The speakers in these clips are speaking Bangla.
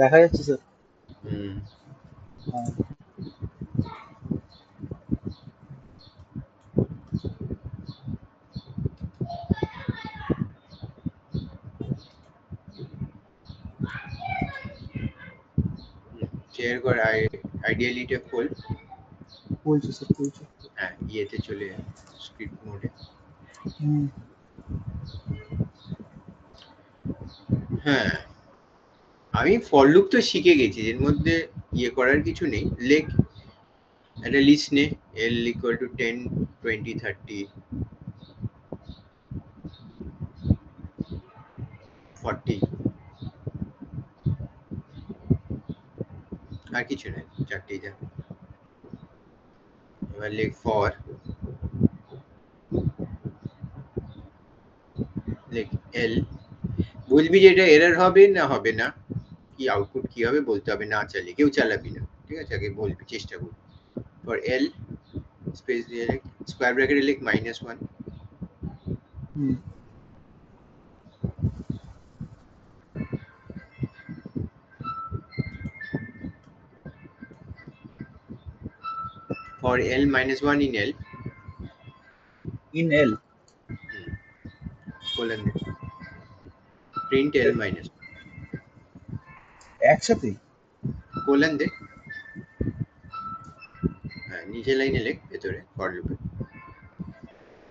দেখা যাচ্ছে স্যার। হুম, হ্যাঁ। শেয়ার কর, আইডিয়ালিটা খোল। বলছি স্যার, বলছি। হ্যাঁ, ইয়েতে চলে যায়, স্ক্রিপ্ট মোডে। হুম। হ্যাঁ, আমি ফর লুপ তো শিখে গেছি, এর মধ্যে ইয়ে করার কিছু নেই। লেখ একটা লিস্ট নে, এল ইকুয়াল টু 10, 20, 30, 40, আর কিছু নেই, চারটেই যা। এবার লেখ ফর, লেখ এল, বুঝবি যে এটা এরর হবে না হবে না, কি আউটপুট কি হবে বলতে হবে, না চালিয়ে কেউ চালাবি না, ঠিক আছে? আগে বলবি, চেষ্টা করবি। ফর এল স্পেস দিয়ে লেখ, স্কোয়ার ব্র্যাকেটে লেখ -1, হুম। For L -1 in L, in L. Colon দে, প্রিন্ট এল মাইনাস, একসাথেই? কোলন দে। হ্যাঁ, নিচে লাইনে লেখ, ভেতরে ফর লুপে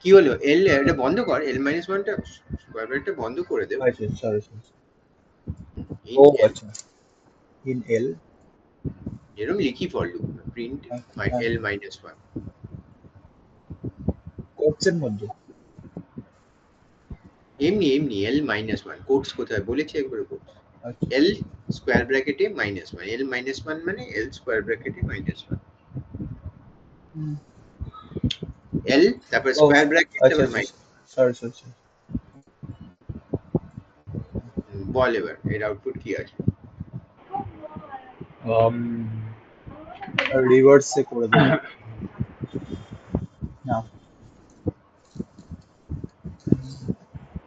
কি হলো, এল এটা বন্ধ কর, এল -1টা স্কোয়ার ব্র্যাকেটটা বন্ধ করে দে। আচ্ছা, সরি সরি। ইন ও এল, আচ্ছা, ইন এল। যেরকম লিখি ফর লুপ, প্রিন্ট হ্যাঁ, এল -1, কোটসের মধ্যে। এমনি এমনি এল -1, কোটস কোথায় বলেছি একবার, কোটস আচ্ছা। এল স্কোয়ার ব্র্যাকেটে -1, এল -1 মানে এল স্কোয়ার ব্র্যাকেটে -1, হুম। এল তারপর ও স্কোয়ার ব্র্যাকেট আচ্ছা তারপর আচ্ছা, মাইনাস। Sorry sorry sorry. বল এবার এর আউটপুট কি আছে? রিভার্সে করে দেবো না।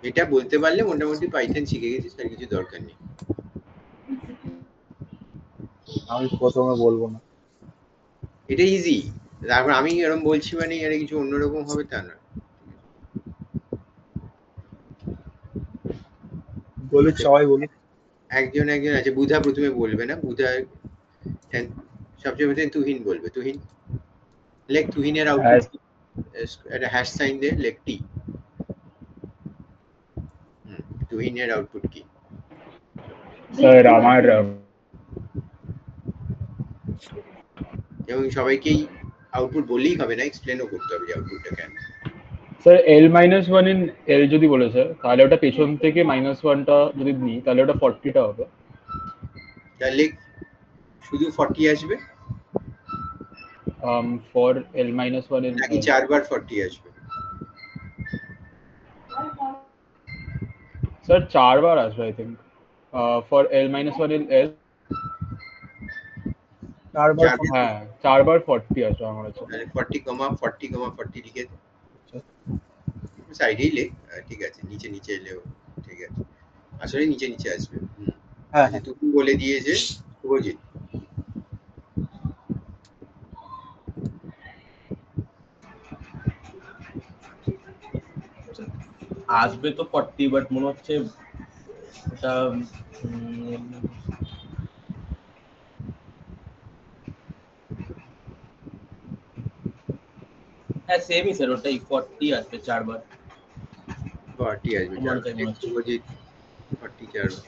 এটা বলতে পারলে মোটামুটি পাইথন শিখে গেছিস, আর কিছু দরকার নেই। আমি প্রথমে বলবো না। এটা ইজি, তারপর আমি এরকম বলছি মানে এর কিছু অন্যরকম হবে তা না। বলুক, আচ্ছা, সবাই বলুক। একজন একজন আছে, বুধা প্রথমে বলবে না, বুধা সবচেয়ে প্রথমে তুহিন বলবে। তুহিন লেখ, তুহিনের আউটপুট হ্যাঁ একটা হ্যাশ সাইন দে, লেখ টি। তুহিনের আউটপুট কি? স্যার আমার এবং সবাইকেই আউটপুট বললেই হবে না, এক্সপ্লেনও করতে হবে যে আউটপুটটা কেন। স্যার L-1 ইন এল যদি বলে স্যার, তাহলে ওটা পেছন থেকে -1টা যদি নিই তাহলে ওটা 40টা হবে। তাহলে শুধু 40 আসবে ফর L-1 ইন নাকি এল, 4 বার 40 আসবে? স্যার 4 বার আসবে I think. For L-1 in এল, 4 বার 4 বার, 40? হ্যাঁ 4 বার 40 আসবে আমার কাছে। তাহলে 40, 40, 40 লিখে দে। আচ্ছা। সাইডেই লেখ, ঠিক আছে, নিচে নিচে এলেও ঠিক আছে, আসলে নিচে নিচে আসবে। হ্যাঁ আচ্ছা, হ্যাঁ। তুমি বলে দিয়েছে শুভজিৎ। আসবে তো 40, বাট মনে হচ্ছে এটা হ্যাঁ সেমই স্যার, ওটাই 40 আসবে 4 বার। 40 আসবে 4 আমার বার, তাই মনে হচ্ছে। শুভজিৎ 40 4 বার।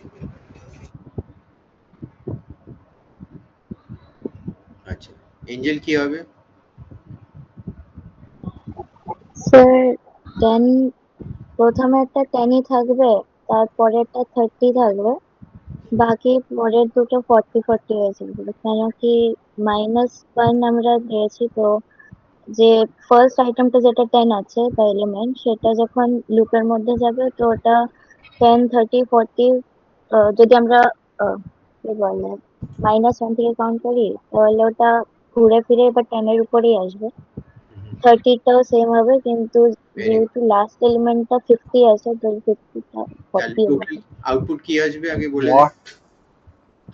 আচ্ছা, এঞ্জেল কি হবে? স্যার 10, প্রথমে একটা 10ই থাকবে, তারপরেরটা 30 থাকবে, বাকি পরের দুটো 40 হয়ে যাবে। কেন কি -1 আমরা দিয়েছি তো, যে ফার্স্ট আইটেমটা যেটা 10 আছে বা এলিমেন্ট, সেটা যখন লুপের মধ্যে যাবে তো ওটা 10, 30, 40, যদি আমরা কি বলে -1 থেকে কাউন্ট করি তাহলে ওটা ঘুরে ফিরে এবার 10 এর উপরেই আসবে। 30টাও সেম হবে, কিন্তু ভেরি গুড। যেহেতু লাস্ট এলিমেন্টটা 50 আছে তো 50টা তাহলে 40 হয়ে টোটাল যাবে। আউটপুট কি আসবে আগে বলে দে। হোয়াট?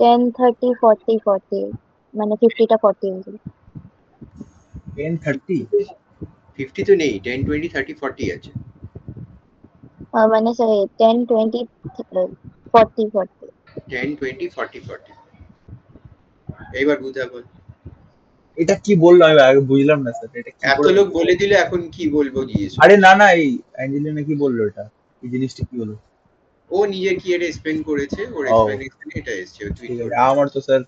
10 30 40 40 মানে 50টা 40 হয়ে যাবে। 10-30 50 তো নেই, 10 20 30 40 আছে। মানে সরি 10 20 40 40 10 20 40 40 এইবার বুঝা বল। এটা কি বললো আমি আগে বুঝলাম না স্যার, এটা কি এত করে লোক বলে দিলে এখন কি বলবো জিজ্ঞেস আরে করছি। না না, এই অ্যাঞ্জেলিনা কি বললো, এটা এই জিনিসটা কি হলো? ও নিজে কি এটা এক্সপ্লেন করেছে, ওর ও এক্সপ্লেনেশন এটা এসেছে, ও টুইট ঠিক আছে, করে। আমার তো স্যার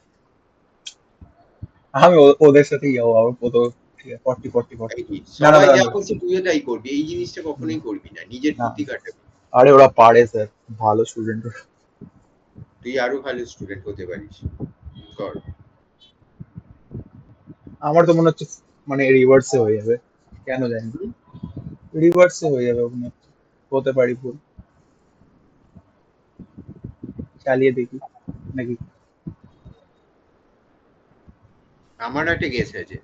আমি ওদের সাথেই যাবো, আমার প্রথম ঠিক আছে 40-40-40। এই কি, না না সবাই যা দাঁড়ান, করছে তুইও তাই করবি, এই জিনিসটা কখনোই করবি না, নিজের না বুদ্ধি কাটাবি। আরে ওরা পারে স্যার, ভালো স্টুডেন্ট। তুই আরো ভালো স্টুডেন্ট হতে পারিস, কর। আমার তো মনে হচ্ছে মানে রিভার্সে হয়ে যাবে, কেন জানি না। রিভার্সে হয়ে যাবে মনে হচ্ছে, হতে পারি ভুল, চালিয়ে দেখি নাকি। আমার একটা গেস আছে।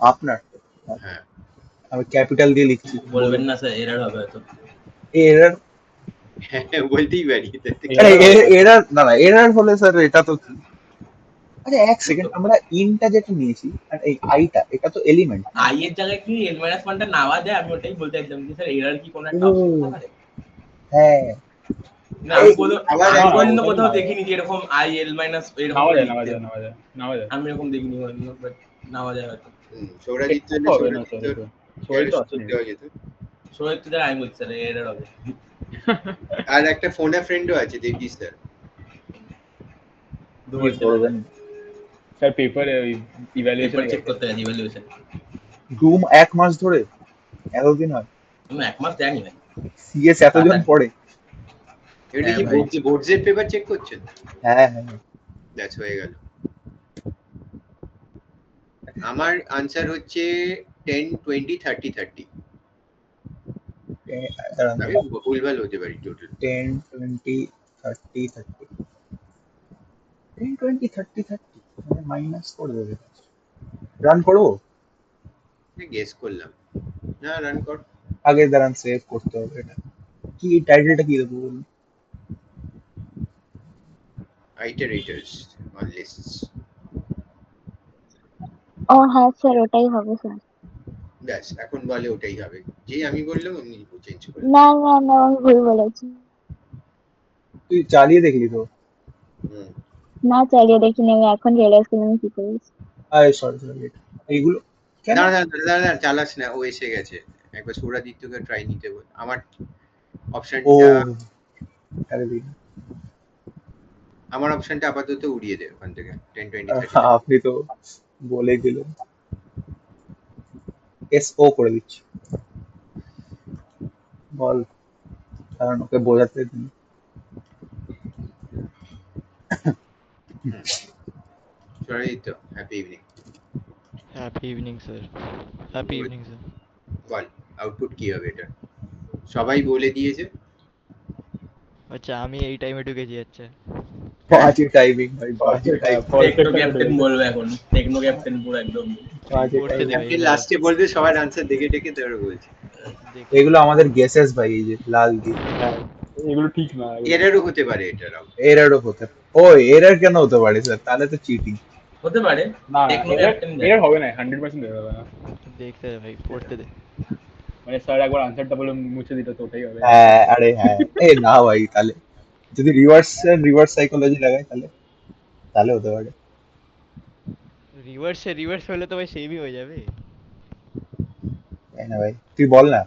আপনার? হ্যাঁ। আমি ক্যাপিটাল দিয়ে লিখছি, বলবেন বলুন। না স্যার, এরর হবে হয়তো। এরার? হ্যাঁ, বলতেই পারি। আরে Error হবে। এরার না না, এরার হলে স্যার এটা তো কি? আরে এক সেকেন্ড, আমরা ইনটা যেটা নিয়েছি আর এই আইটা, এটা তো এলিমেন্ট। আই এর জায়গায় কি এল মাইনাস ওয়ানটা নেওয়া যায়? আমি ওটাই বলতে চাইছিলাম যে স্যার এরর কি কোনো একটা ও অপশন হতে পারে? হ্যাঁ, না আমি আবার না আমি না, কোনোদিনও ওটা তো কোথাও নেওয়া দেখিনি যে এরকম আই এল মাইনাস এরকম নেওয়া করে যায়, নেওয়া লিখতে যায়, হবে। নেওয়া যায়, নেওয়া যায়। আমি এরকম দেখিনি কোনোদিনও, বাট নেওয়া যায় হয়তো। সৌরাজিৎ হলে হবে না স্যার, সৌরাজিৎ সবাই তো ক্যারেক্টার আছে। দেওয়া যেত। সোয়েব তো আমি বলছি স্যার এরর হবে। আর একটা ফোনে ফ্রেন্ডও আছে দেবজিৎ স্যার। দু কি হচ্ছে না করবেন? স্যার পেপার পেপার ইভ্যালুয়েশনে চেক গেছে। করতে গেছে ইভ্যালুয়েশন। ডুম 1 মাস ধরে এতদিন হয়? আমি এক মাস জানি ভাই। সিএস এতজন পড়ে? এটা হ্যাঁ কি ভাই। বোর্ডসের পেপার চেক করছেন? হ্যাঁ হ্যাঁ। দ্যাটস হয়ে গেল। আমার আনসার হচ্ছে 10 20 30 30। দাঁড়ান আমি ভুলভাল হতে পারি টোটাল। 10 20 30 30, 10 20 30 30 মানে মাইনাস করে দেবে। রান করবো? গেস করলাম। না, রান কর। আগে দাঁড়ান, সেভ করতে হবে এটা। কি টাইটেলটা কি দেবো বলুন? আইটারেটরস অন লিস্টস। ও হ্যাঁ স্যার ওটাই হবে স্যার। ব্যাস, এখন বলে ওটাই হবে। যে আমি বললাম অমনি চেঞ্জ করে। না না না আমি ভুল বলেছি। তুই চালিয়ে দেখলি তো? হুম। না চালিয়ে দেখিনি, আমি এখন রিয়েলাইজ করলাম আমি কি করেছি। আরে সরি সরি, এইগুলো কেন? দাঁড়া দাঁড়া দাঁড়া দাঁড়া, চালাস না, ও এসে গেছে। একবার সৌরাদিত্যকে ট্রাই নিতে বল। আমার ও অপশনটা আরে দিন, আমার অপশনটা আপাতত উড়িয়ে দে ওখান থেকে। 10 20 30। আপনি তো বলে দিলেন। এস ও করে দিচ্ছি, বল, কারণ ওকে বোঝাতে দিন। Souraditya, happy evening. Happy evening sir. Happy evening sir. বল, আউটপুট কি হবে এটা? সবাই বলে দিয়েছে। আচ্ছা আমি এই টাইমে ঢুকেছি। আচ্ছা বাজে টাইমিং ভাই, বাজে টাইমিং, টেকনো ক্যাপ্টেন বলবে এখন, টেকনো ক্যাপ্টেন পুরো একদম। বাজে পড়তে দে টাইমিং। ভাই ক্যাপ্টেন এবার। লাস্টে বলবে, সবার আনসার দেখে দেখে তারপরে বলছে। দেখছি। এগুলো আমাদের গেসেস ভাই, এই যে লাল দিয়ে। হ্যাঁ, এগুলো ঠিক না এগুলো। এরারও হতে পারে এটা, রাও। এরারও হতে পারে। ও এরার কেন হতে পারে স্যার? তাহলে তো চিটিং। হতে পারে। না টেকনো এরর ক্যাপ্টেন এরর হবে না, 100% এরর হবে না। দেখতে দে ভাই, পড়তে দে। মানে স্যার একবার আনসারটা বলে মুছে দিত তো ওটাই হবে। হ্যাঁ আরে হ্যাঁ, এ না ভাই, তাহলে যদি রিভার্স সাইকোলজি লাগাই তাহলে তাহলে হতে পারে। রিভার্স হলে তো ভাই সেমই হয়ে যাবে। তাই না ভাই, তুই বল না।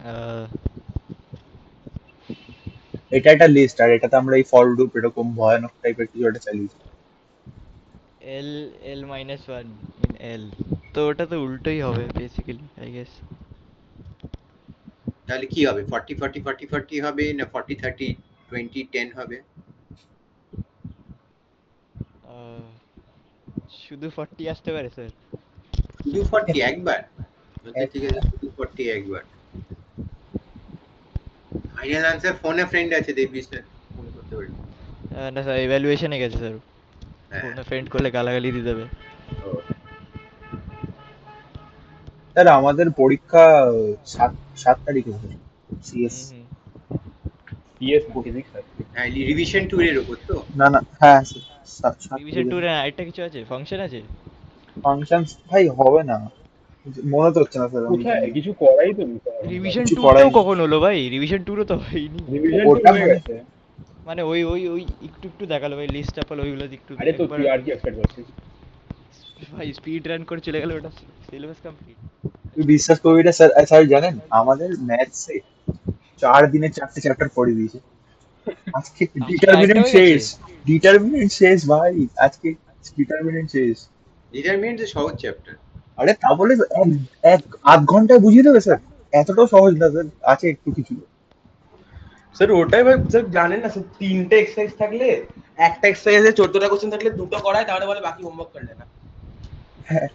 আহ, এটা একটা লিস্ট, আর এটাতে আমরা এই ফর লুপ এরকম ভয়ানক টাইপের কিছু একটা চালিয়েছি। এল এল মাইনাস ওয়ান ইন এল, তো ওটা তো উল্টোই হবে বেসিক্যালি আই গেস। তাহলে কি হবে? 40 40 40 40 হবে না 40 30 20 10 হবে? শুধু 40 আসতে পারে স্যার। শুধু 40 একবার? ওকে ঠিক আছে, শুধু 40 একবার। ফাইনাল আনসার ফোনে ফ্রেন্ড আছে, দেখবি স্যার, ফোন করতে পারি। না স্যার ইভ্যালুয়েশনে গেছে স্যার। হ্যাঁ। ফোনে ফ্রেন্ড করলে গালাগালি দিয়ে দেবে। ও, স্যার আমাদের পরীক্ষা 7 তারিখে স্যার, সিএস। হুম ইএস না ফিজিক্স স্যার। হ্যাঁ রিভিশন 2 এর উপর তো। না না, হ্যাঁ রিভিশন 2 এর আরেকটা কিছু আছে, ফাংশন আছে। ফাংশন ভাই হবে না, মনে তো হচ্ছে না স্যার। আমি কোথায় কিছু করাই তো নি স্যার। রিভিশন কিছু 2 করাই টাও নেই। কখন হলো ভাই? রিভিশন 2 তো হয়নি। রিভিশন ওটা হয়ে মানে গেছে। মানে ওই একটু একটু দেখালো ভাই, লিস্ট আপাল ওইগুলো একটু আরে তো একবার তুই আর কি এক্সপেক্ট করছিস? ভাই স্পিড রান করে চলে গেল, ওটা সিলেবাস কমপ্লিট। তুই বিশ্বাস করবি না স্যার, স্যার জানেন আমাদের ম্যাথসে 4 দিনে 4টে চ্যাপ্টার পড়ে দিয়েছে। আজকে আজকে আরেকটা ডিটারমিনেন্ট হয়ে শেষ, গেছে। ডিটারমিনেন্ট শেষ ভাই আজকে, ডিটারমিনেন্ট শেষ। ডিটারমিনেন্ট সহজ চ্যাপ্টার। আরে তা বলে এক এক আধ ঘন্টায় বুঝিয়ে দেবে স্যার? এতটাও সহজ না স্যার, আছে একটু কিছু। স্যার ওটাই ভাই স্যার জানেন না স্যার, 3টে এক্সারসাইজ থাকলে একটা এক্সারসাইজে 14টা কোশ্চেন থাকলে 2টো করায়, তাহলে বলে বাকি হোমওয়ার্ক कर लेना। হ্যাঁ,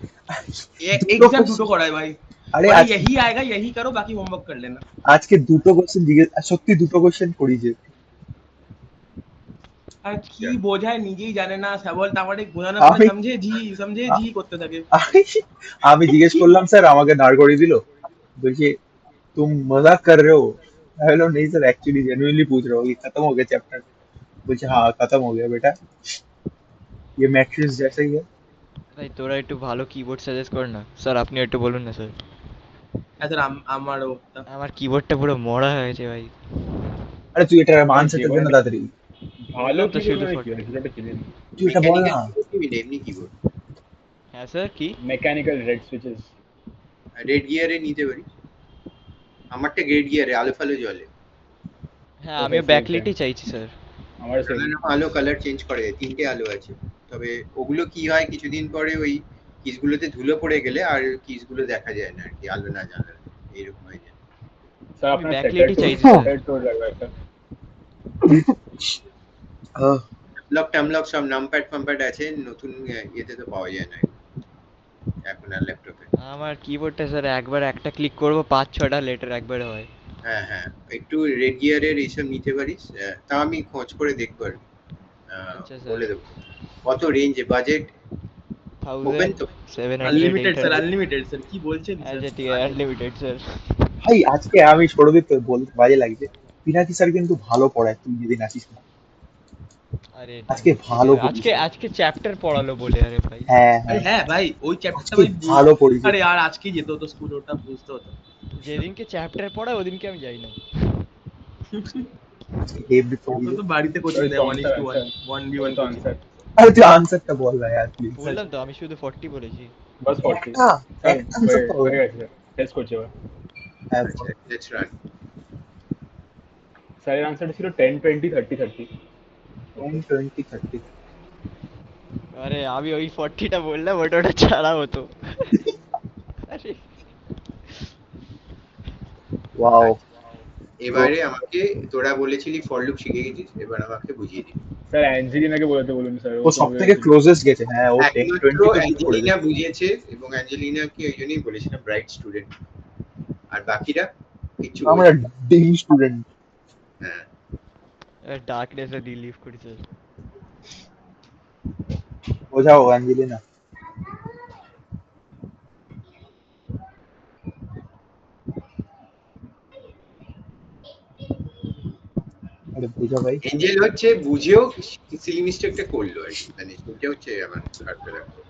एग्जाम 2টো করায় ভাই, আরে বলে আজ यही आएगा यही करो बाकी होमवर्क कर लेना। আজকে দুটো কোশ্চেন জিজ্ঞেস, সত্যি দুটো কোশ্চেন করিয়েছে। আর কি বোঝায় নিজেই জানে না, সবল তামারে বোঝানোর পরে আমি সমঝে জি করতে থাকে। আমি জিজ্ঞেস করলাম স্যার, আমাকে দাঁড় করিয়ে দিল, বলছে तुम मजाक कर रहे हो। मैं बोला नहीं सर, एक्चुअली जेन्युइनली पूछ रहा हूँ, ये खत्म हो गया चैप्टर? बोलছে हाँ खत्म हो गया बेटा, ये मैट्रिक्स जैसा ही है। ভাই তোরা একটু ভালো কিবোর্ড সাজেস্ট কর না স্যার, আপনি একটু বলুন না স্যার। স্যার আমারও আমার কিবোর্ডটা পুরো মরা হয়ে গেছে ভাই। আরে তুই এটা আরে আনসারটা দে না জীবনে তাড়াতাড়ি, ভালো বললাম তো কি শুধু বলবো, কি 40। হয়েছে সেটা কিনে নি। তুই এটা বল না। মেকানিক্যাল কিবোর্ড এমনি কিবোর্ড। হ্যাঁ স্যার কি? Mechanical red switches. রেড গিয়ারে নিতে পারি, আমারটা গ্রেড গিয়ারে আলো ফালো জ্বলে। হ্যাঁ ওটাই আমিও same ব্যাকলিটই same। চাইছি স্যার। আমার সেম। আলো কালার চেঞ্জ করে, 3টে আলো আছে। তবে ওগুলো কি হয় কিছুদিন পরে ওই কিসগুলোতে ধুলো পড়ে গেলে আর কিসগুলো দেখা যায় না আর কি, আলো না জ্বালালে এরকম হয়ে যায়। স্যার আমি আপনার ব্যাকলিটই সেটার চাইছি টু স্যার। সেটার টু লাগবে একটা। লক টামলক সব নামপ্যাড ফামপ্যাড আছে নতুন, ইয়েতে তো পাওয়া যায় না এখন আর ল্যাপটপে। আমার কিবোর্ডটা স্যার একবার একটা ক্লিক করবো 5-6টা লেটার একবারে হয়। হ্যাঁ হ্যাঁ, একটু রেড গিয়ারের এইসব নিতে পারিস, তা আমি খোঁজ করে দেখবো আর কি। আচ্ছা স্যার। বলে দেবো কত রেঞ্জে, বাজেট ওপেন তো। 1700 আনলিমিটেড স্যার, 800। আনলিমিটেড স্যার, কি বলছেন স্যার? আচ্ছা ঠিক আছে, আনলিমিটেড স্যার। ভাই আজকে আমি সৌরদীপ বলতে বাজে লাগছে, পিনাকি স্যার কিন্তু ভালো পড়ায়, তুই যেদিন আসিস না। আরে আজকে ভালো আজকে পড়িয়েছে। আজকে চ্যাপ্টার পড়ালো বলে, আরে ভাই। হ্যাঁ আরে হ্যাঁ, হ্যাঁ ভাই, ওই চ্যাপ্টারটা আজকে ভাই ভালো পড়িয়েছে। আরে আর আজকে যেত তো স্কুল, ওটা বুঝতে হতো। যেদিনকে চ্যাপ্টার পড়ায় ওদিনকে আমি যাই না। আজকে হেভি ও পড়িয়েছে। তো বাড়িতে কোচিং ওই তো দেয়, আনসার 1:1 আনসার 1v1 তো কোচিং। আনসার। আরে তুই আনসারটা বল না यार প্লিজ। বললাম তো আমি শুধু 40 বলেছি। বাস 40। একটা স্যার একটা আনসার তো হবে হয়ে না। গেছে স্যার, টেস্ট করছি এবার। হ্যাঁ আচ্ছা লেটস রান। স্যারের আনসারটা ছিল 10 20 30 30। 10 20 30। আরে আমি ওই 40টা বললাম, ওটা ছাড়া হতো। আরে ওয়াও। এবারে আমাকে, তোরা বলেছিলি ফর লুপ শিখে গেছিস, এবার আমাকে বুঝিয়ে দিবি। স্যার অ্যাঞ্জেলিনাকে বলতে বলুন স্যার, ও সব থেকে ক্লোজেস্ট গেছে, হ্যাঁ ও 10 একমাত্র 20 তো শুরু করে অ্যাঞ্জেলিনা দিয়েছে। বুঝিয়েছে, এবং অ্যাঞ্জেলিনাকে ওই জন্যই বলেছিলাম ব্রাইট স্টুডেন্ট, আর বাকিরা কিছু আমরা বলছে না। ডিম স্টুডেন্ট। হ্যাঁ ডার্কনেসে রিলিভ করেছে। বোঝাও অ্যাঞ্জেলিনা। আরে বোঝা ভাই। এঞ্জেল হচ্ছে বুঝেও সিলি মিস্টেকটা করলো আর কি, মানে সেটা হচ্ছে আমার খারাপ লাগছে।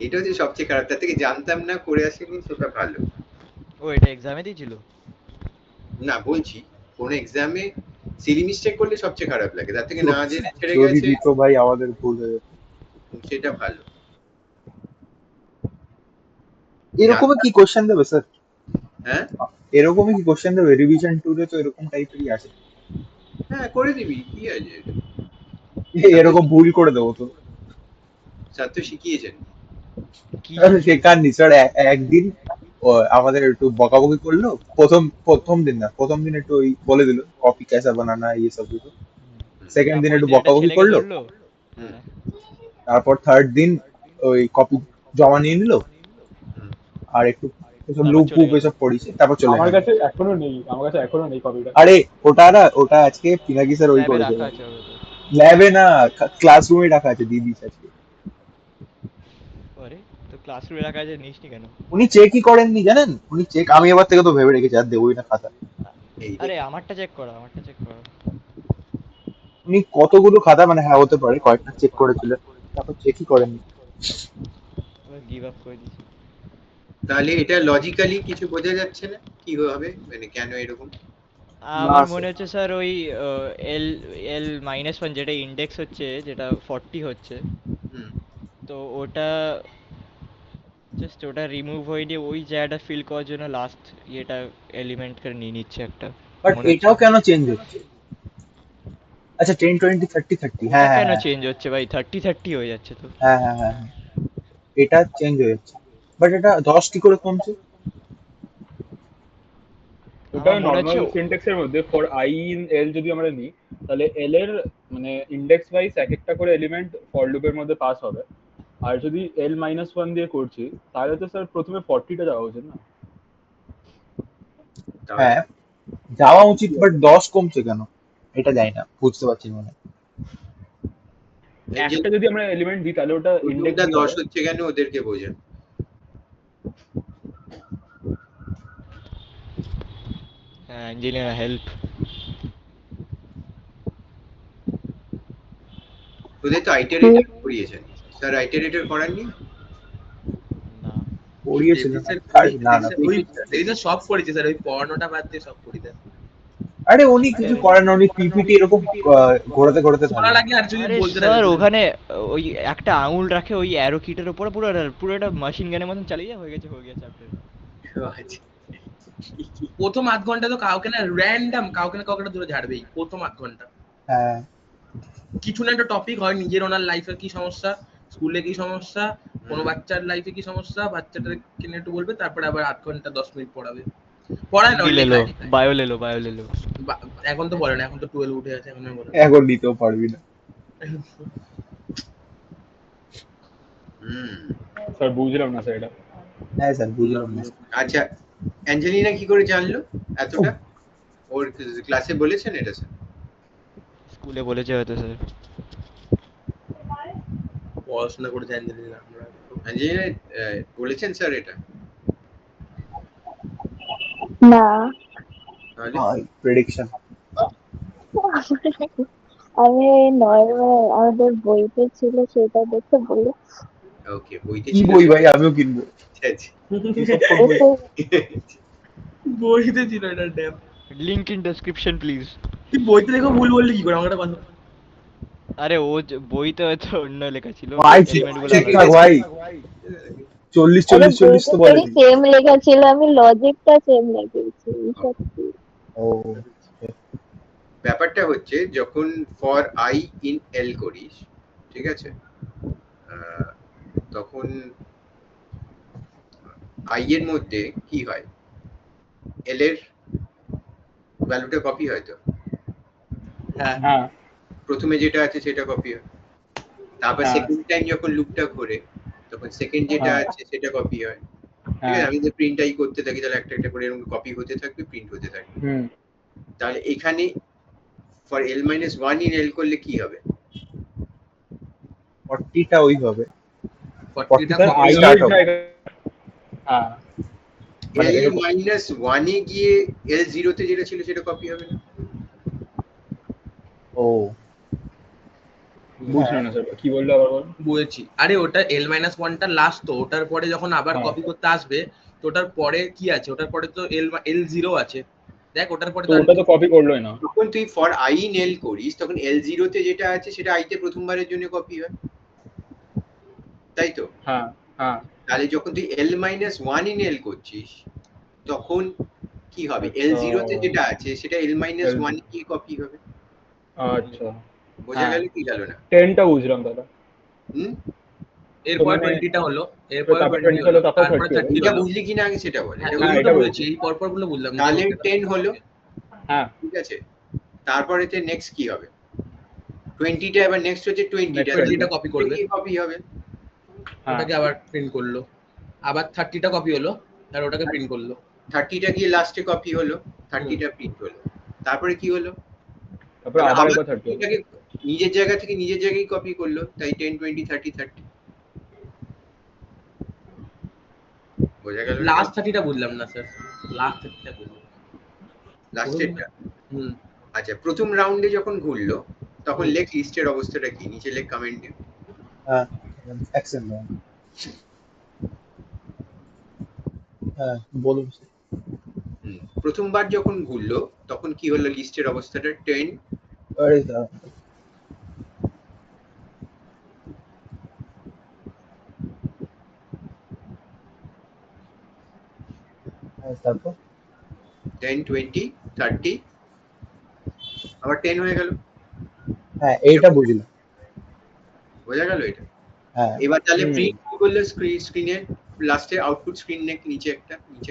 এটা হচ্ছে সবচেয়ে খারাপ, তার থেকে জানতাম না করে আসেনি সেটা ভালো। ও এটা এক্সামে দিয়েছিল? না বলছি কোন এক্সামে সিলি মিস্টেক করলে সবচেয়ে খারাপ লাগে, তার থেকে না জেনে ছেড়ে যদি গেছে দিত ভাই আমাদের ভুল হয়ে যেত। সেটা ভালো। এরকমই কি কোশ্চেন দেবে স্যার? হ্যাঁ এরকমই কি কোশ্চেন দেবে? রিভিশন 2 তে তো এরকম টাইপেরই আছে। হ্যাঁ করে দিবি, কি আছে এটা? এরকম ভুল করে দেবো তো। স্যার তো শিখিয়েছেন। কি শেখাননি স্যার, একদিন আমাদের একটু বকাবকি করলো, প্রথম প্রথম দিন না, প্রথম দিন একটু ওই বলে দিল কপি कैसा बनाना ये सब কিছু। সেকেন্ড দিন তারপর একটু দিন একটা বকাবকি ছেলেকে করলো, ধরলো। হুম, হ্যাঁ। তারপর থার্ড দিন ওই কপি জমা নিয়ে নিল, হুম। আর একটু এসব তারপর লুপ চলে ফুপ গেল। এসব পড়িয়েছে, তারপর চলে আমার গেল। কাছে এখনো নেই, আমার কাছে এখনো নেই কপিটা। আরে ওটা না, ওটা আজকে পিনাকি স্যার ওই ল্যাবে করেছে, রাখা আছে হয়তো। ল্যাবে না ক্লাসরুমে রাখা আছে, দিয়ে দিয়েছে আজকে। আরে তো ক্লাসরুমে রাখা আছে নিসনি কেন? উনি চেকই করেননি জানেন, উনি চেক আমি এবার থেকে তো ভেবে রেখেছি আর দেবই না খাতা। এই আরে আমারটা চেক করো, আমারটা চেক করো। উনি কতগুলো খাতা, মানে হ্যাঁ হতে পারে কয়েকটা চেক করেছিলেন, তারপর চেকই করেননি। এবার গিভ আপ করে দিয়েছি। তাহলে এটা লজিক্যালি কিছু বোঝা যাচ্ছে না কি হবে, মানে কেন এরকম? না আমার স্যার, মনে হচ্ছে স্যার ওই এল এল মাইনাস ওয়ান যেটা ইন্ডেক্স হচ্ছে, যেটা 40 হচ্ছে, হুম তো ওটা জাস্ট ওটা রিমুভ হয়ে দিয়ে ওই জায়গাটা ফিল করার জন্য লাস্ট ইয়েটা এলিমেন্ট করে নিয়ে নিচ্ছে একটা, বাট মনে হচ্ছে এটাও আমার। কেন চেঞ্জ হচ্ছে? আচ্ছা 10 20 30 30, ওটা হ্যাঁ হ্যাঁ কেন হ্যাঁ চেঞ্জ হচ্ছে ভাই? 30 হয়ে যাচ্ছে তো। হ্যাঁ হ্যাঁ হ্যাঁ হ্যাঁ, এটা চেঞ্জ হয়ে যাচ্ছে, বাট এটা 10 কি করে কমছে? ওটা আমার মনে নর্মাল হচ্ছে সিনট্যাক্সের মধ্যে ফর আই ইন এল যদি আমরা নিই, তাহলে এল এর মানে ইন্ডেক্স ওয়াইজ এক একটা করে এলিমেন্ট ফর লুপের মধ্যে পাস হবে। আর যদি এল মাইনাস ওয়ান দিয়ে করছি, তাহলে তো স্যার প্রথমে 40টা যাওয়া উচিত না? তাহলে হ্যাঁ যাওয়া উচিত, বাট 10 কমছে কেন এটা জানি না, বুঝতে পারছি না মানে। যে একটা যদি আমরা এলিমেন্ট দিই তাহলে ওটা ইন্ডেক্স প্রথমটা কি 10 হবে? হচ্ছে কেন ওদেরকে বোঝান। Angelina help. ওদের তো আইটারেটর করিয়েছেন, স্যার আইটারেটর করাননি? না, পড়িয়েছিলেন বেসিসের আরে না না ওই পিপিটি। বেসিসের সব করেছে স্যার, ওই পড়ানোটা বাদ দিয়ে সব করি দেন। আরে উনি কিছু করেন না, উনি পিপিটি এরকম ঘোরাতে ঘোরাতে শোনার থাকেন। আগে আর যদি আরে বলতে স্যার থাকে ওখানে ওই একটা আঙুল রাখে ওই অ্যারো কিটের উপরে, পুরো পুরোটা মেশিন গানের মতন চালিয়ে যায়, হয়ে গেছে চ্যাপ্টার। আচ্ছা। প্রথম আধ ঘন্টা তো কাউকে না র্যান্ডম কাউকে না কাউকে দূরে ঝাড়বেই প্রথম আধ ঘন্টা। হ্যাঁ কিছু না একটা টপিক হয়, নিজের ওনার লাইফের কি সমস্যা, স্কুলে কি সমস্যা, কোনো বাচ্চার লাইফে কি সমস্যা, বাচ্চাটাকে নিয়ে একটু বলবে, তারপরে আবার 8 ঘন্টা 10 মিনিট পড়াবে। পড়ায় না, হিন্দি ওর লেলো, লেখায়। বায়ো লেলো। এখন তো বলে না, এখন তো 12 উঠে আছে, এখন আর বলে না। এখন নিতেও পারবি না। হুম স্যার বুঝলাম না স্যার এটা। হ্যাঁ স্যার বুঝলাম না। আচ্ছা, অ্যাঞ্জেলিনা কি করে জানলো উফ, এতটা? ওর ক্লাসে বলেছেন এটা স্যার? স্কুলে বলেছে হয়তো স্যার। পড়াশোনা করে জানি না আমরা। অ্যাঞ্জেলিনা বলেছেন স্যার এটা? না তাহলে প্রেডিকশন। আমি নর্মাল আমাদের বইতে ছিল সেটা দেখে বলি। ওকে, বইতে কি ছিল বই সেটা? ভাই, আমিও কিনবো। আচ্ছা আচ্ছা। এসব কোন বই? বইতে ছিল এটা damn. Link in description please. তুই বইতে দেখো ভুল বললি কি করে, আমার একটা কথা। আরে ও বইতে হয়তো অন্য লেখা ছিল, ভাই এলিমেন্ট গুলো আলাদা। ঠিকঠাক ভাই, 40 আরে 40 40 বইতে তো তো বলেনি। সেম লেখা ছিল, আমি লজিকটা সেম লিখেছি, এইসব কি? ও ব্যাপারটা হচ্ছে যখন ফর আই ইন এল করিস, ঠিক আছে, তখন আই এর মধ্যে কি হয়, এল এর ভ্যালুটা কপি হয় তো, হ্যাঁ হ্যাঁ প্রথমে যেটা আছে সেটা কপি হয়, তারপর হ্যাঁ সেকেন্ড টাইম যখন লুপটা ঘোরে তখন সেকেন্ড যেটা হ্যাঁ আছে সেটা কপি হয়। ঠিক হ্যাঁ আছে, আমি যদি প্রিন্ট আই করতে থাকি তাহলে একটা একটা করে এরকম কপি হতে থাকবে, প্রিন্ট হতে থাকবে। হুম তাহলে এখানে for L minus one in এল করলে কি হবে? 40টা ওই হবে, 40টা 40 স্যার থেকে আই কপি স্টার্ট এর হবে। জায়গা, হ্যাঁ মানে এল এরকম। মাইনাস ওয়ানে গিয়ে এল জিরোতে যেটা ছিল সেটা কপি হবে না? ও বুঝলাম না স্যার, কি বললো আবার বল। বুঝেছি। আরে ওটা এল মাইনাস ওয়ানটা লাস্ট, তো ওটার পরে যখন আবার হ্যাঁ কপি করতে আসবে, তো ওটার পরে কি আছে, ওটার পরে তো এল জিরো আছে। দেখ ওটার পরে তো তো আর ওটা তো কপি করলোই না। যখন তুই ফর আই ইন এল করিস তখন এল জিরোতে যেটা আছে সেটা আইতে প্রথমবারের জন্য কপি হয়, তাই তো? হ্যাঁ হ্যাঁ তাহলে যখন তুই এল মাইনাস ওয়ান ইন এল করছিস তখন কি হবে, এল আচ্ছা জিরোতে যেটা আছে সেটা এল মাইনাস এল- ওয়ান গিয়ে কপি হবে। আচ্ছা বোঝা হ্যাঁ গেল কি গেল না? 10টা বুঝলাম দাদা। হুম, তো এরপরে মানে 20টা হলো, তো এরপরে তারপর 20 20 হলো, হলো, তারপর তারপরে 30 হলো। 30 এটা হলো। বুঝলি কিনা আগে সেটা বল, হ্যাঁ এটা হ্যাঁ ওইগুলো তো এটা বুঝেছি, বলছি। এই পরপর গুলো বুঝলাম না। তাহলে 10 হলো, হ্যাঁ ঠিক আছে, তারপরে নেক্সট কি হবে, 20টা, এবার নেক্সট হচ্ছে 20টা, নেক্সট তাহলে 20টা কপি করবে, কপি হবে। হ্যাঁ ওটাকে আবার প্রিন্ট করলো, আবার 30টা কপি হলো, আর ওটাকে প্রিন্ট করলো। 30টা গিয়ে লাস্টে কপি হলো, হুম। 30টা প্রিন্ট হলো, তারপরে কি হলো, তারপর তারপরে আবার আবার একবার 30 হলো। 30টাকে নিজের জায়গা থেকে নিজের জায়গায় কপি করলো, তাই 10 20 30 30। বোঝা গেল লাস্ট 30টা বুঝলাম না স্যার, লাস্ট 30টা বুঝলাম। লাস্টেরটা? হুম। আচ্ছা, প্রথম রাউন্ডে যখন ঘুরলো তখন লেখ লিস্টের অবস্থাটা কি, নিচে লেখ কমেন্টে। হ্যাঁ অ্যাকশন হ্যাঁ বলুন প্রথমবার যখন ঘুরলো তখন কি হলো লিস্টের অবস্থাটা? 10 আরে দাঁড়াও। হ্যাঁ তারপর 10 20 30 আবার 10 হয়ে গেল। হ্যাঁ এইটা বুঝলাম। বোঝা গেল এটা? হ্যাঁ এবার তাহলে হুম। প্রিন্ট কি করলে স্ক্রিনে লাস্টে আউটপুট স্ক্রিন নিচে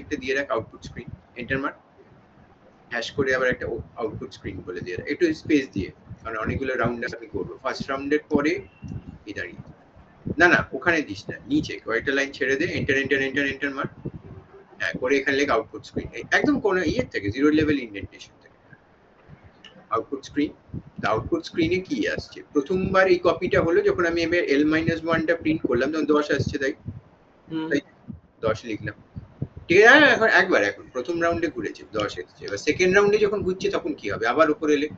একটা দিয়ে রাখ, আউটপুট স্ক্রিন এন্টার মার, হ্যাশ করে আবার একটা আউটপুট স্ক্রিন বলে দিয়ে রাখ, একটু স্পেস দিয়ে, কারণ অনেকগুলো রাউন্ড আমি করবো। ফার্স্ট রাউন্ডের পরে এই দাঁড়িয়ে, না না ওখানে দিস না, নিচে কয়েকটা লাইন ছেড়ে দে, এন্টার এন্টার এন্টার এন্টার মার, হ্যাঁ করে এখানে লেখ আউটপুট স্ক্রিন, একদম কোনো ইয়ের থেকে জিরো লেভেল ইন্ডেন্টেশন থেকে আউটপুট স্ক্রিন। আউটপুট স্ক্রিনে কি আসছে? প্রথমবার এই কপিটা হলো যখন আমি এবার L-1টা প্রিন্ট করলাম তখন 10 আসছে, তাই হুম। তাই 10 লিখলাম, ঠিক আছে। এখন একবার এখন প্রথম রাউন্ডে ঘুরেছে 10 এসেছে, এবার সেকেন্ড রাউন্ডে যখন ঘুরছে তখন কি হবে? আবার উপরে লেখ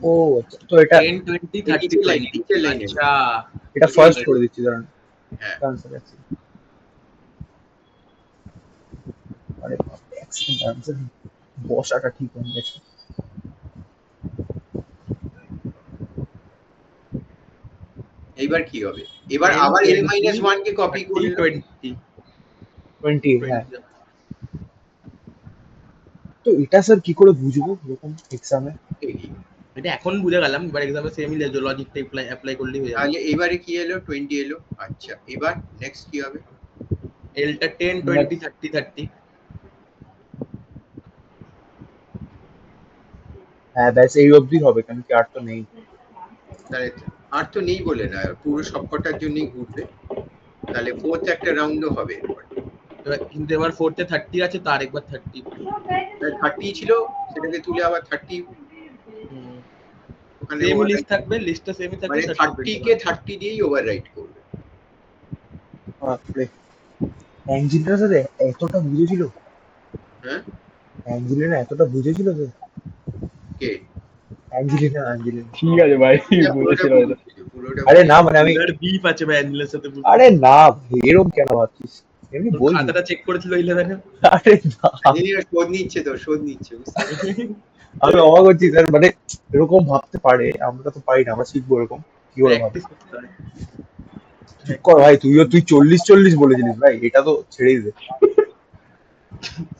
ও আচ্ছা তো এটা 10 20 30 নিচের লাইনে 20। নিচের লাইনে। আচ্ছা, এটা ফার্স্ট করে দিচ্ছি দাঁড়ান। হ্যাঁ আনসার আছে আরে অ্যাকশন আনসার বসাটা ঠিক হয়ে গেছে। এইবার কি হবে? এবার 10 আবার 20 L-1 কে কপি 30 করলো 20 20 হ্যাঁ। 20। তো এটা স্যার কি করে বুঝবো এরকম এক্সামে? এই, এটা এখন বুঝে গেলাম, এবার এক্সামে সেমই লজিকটা অ্যাপ্লাই করলেই হয়ে যাবে। তাহলে এবারে কি এলো? 20 এলো। আচ্ছা এবার নেক্সট কি হবে? এলটা 10 20 30 30। হ্যাঁ ব্যাস এই অবধি হবে, কারণ কি আর তো নেই। তাহলে আর তো নেই বলে না, পুরো সবকটার জন্যই ঘুরবে, তাহলে ফোর্থ একটা রাউন্ডও হবে। এবার কিন্তু এবার 4তে 30 আছে, তো আরেকবার 30। 30 ছিল, সেটাকে তুলে আবার 30 ওখানে সেমই override, লিস্ট থাকবে, লিস্টটা সেমই থাকবে, মানে 30 কে 30 দিয়েই ওভাররাইট করবে। বাপরে অ্যাঞ্জেলিনা স্যার এতটা বুঝেছিল? হ্যাঁ অ্যাঞ্জেলিনা এতটা বুঝেছিল স্যার? কে? অ্যাঞ্জেলিনা অ্যাঞ্জেলিনা ঠিক আছে ভাই, পুরোটা বুঝেছিল হয়তো। বুঝেছিল, পুরোটা আরে না বুঝেছিল। মানে আমি এবার বিফ আছে ভাই অ্যাঞ্জেলের সাথে। আরে না এরকম কেন ভাবছিস, এমনি তোর বলছি। খাতাটা চেক করেছিল 11-এ। আরে না ইঞ্জিনিয়ার শোধ নিচ্ছে, তো শোধ নিচ্ছে, বুঝতে পারছি। আমি অবাক হচ্ছি স্যার, মানে এরকম ভাবতে পারে, আমরা তো পারি না, আমরা শিখবো এরকম কি করে ভাবে। প্র্যাকটিস করতে হয়। চুপ কর ভাই, তুই 40 বলেছিলিস ভাই, এটা তো ছেড়েই দে।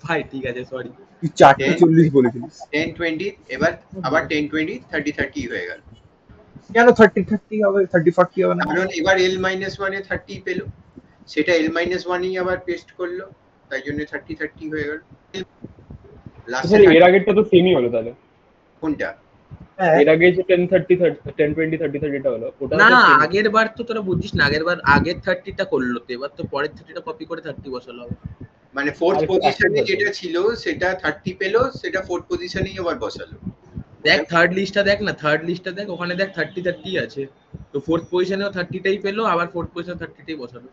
ভাই ঠিক আছে, সরি। তুই 4টে 10 40 বলেছিলিস। 10 20 এবার আবার 10 20 30 30 হয়ে গেল, কেন 30 হবে, 30 হবে না? কারণ এবার L-1 এ 30 পেলো, সেটা L-1ই আবার পেস্ট করলো, তাই জন্য 30 30 হয়ে গেল। লাস্টে স্যার এর আগেরটা তো সেমই হলো তাহলে। কোনটা? হ্যাঁ এর আগে যে 10 30 10 20 30 30 টা হলো, ওটা না, তো same ই। আগের বার তো তোরা বুঝিস না, আগের বার আগের 30টা করলো, তো এবার তো পরের 30টা কপি করে 30 বসালো হবে। মানে ফোর্থ আর একটু পজিশনে accept যেটা করবে। ছিল সেটা 30 পেলো, সেটা ফোর্থ পজিশনেই আবার বসালো। দেখ থার্ড লিস্টটা দেখ না, থার্ড লিস্টটা দেখ, ওখানে দেখ 30 30 আছে, তো ফোর্থ পজিশনেও 30টাই পেলো, আবার ফোর্থ পজিশনে 30টাই বসালো।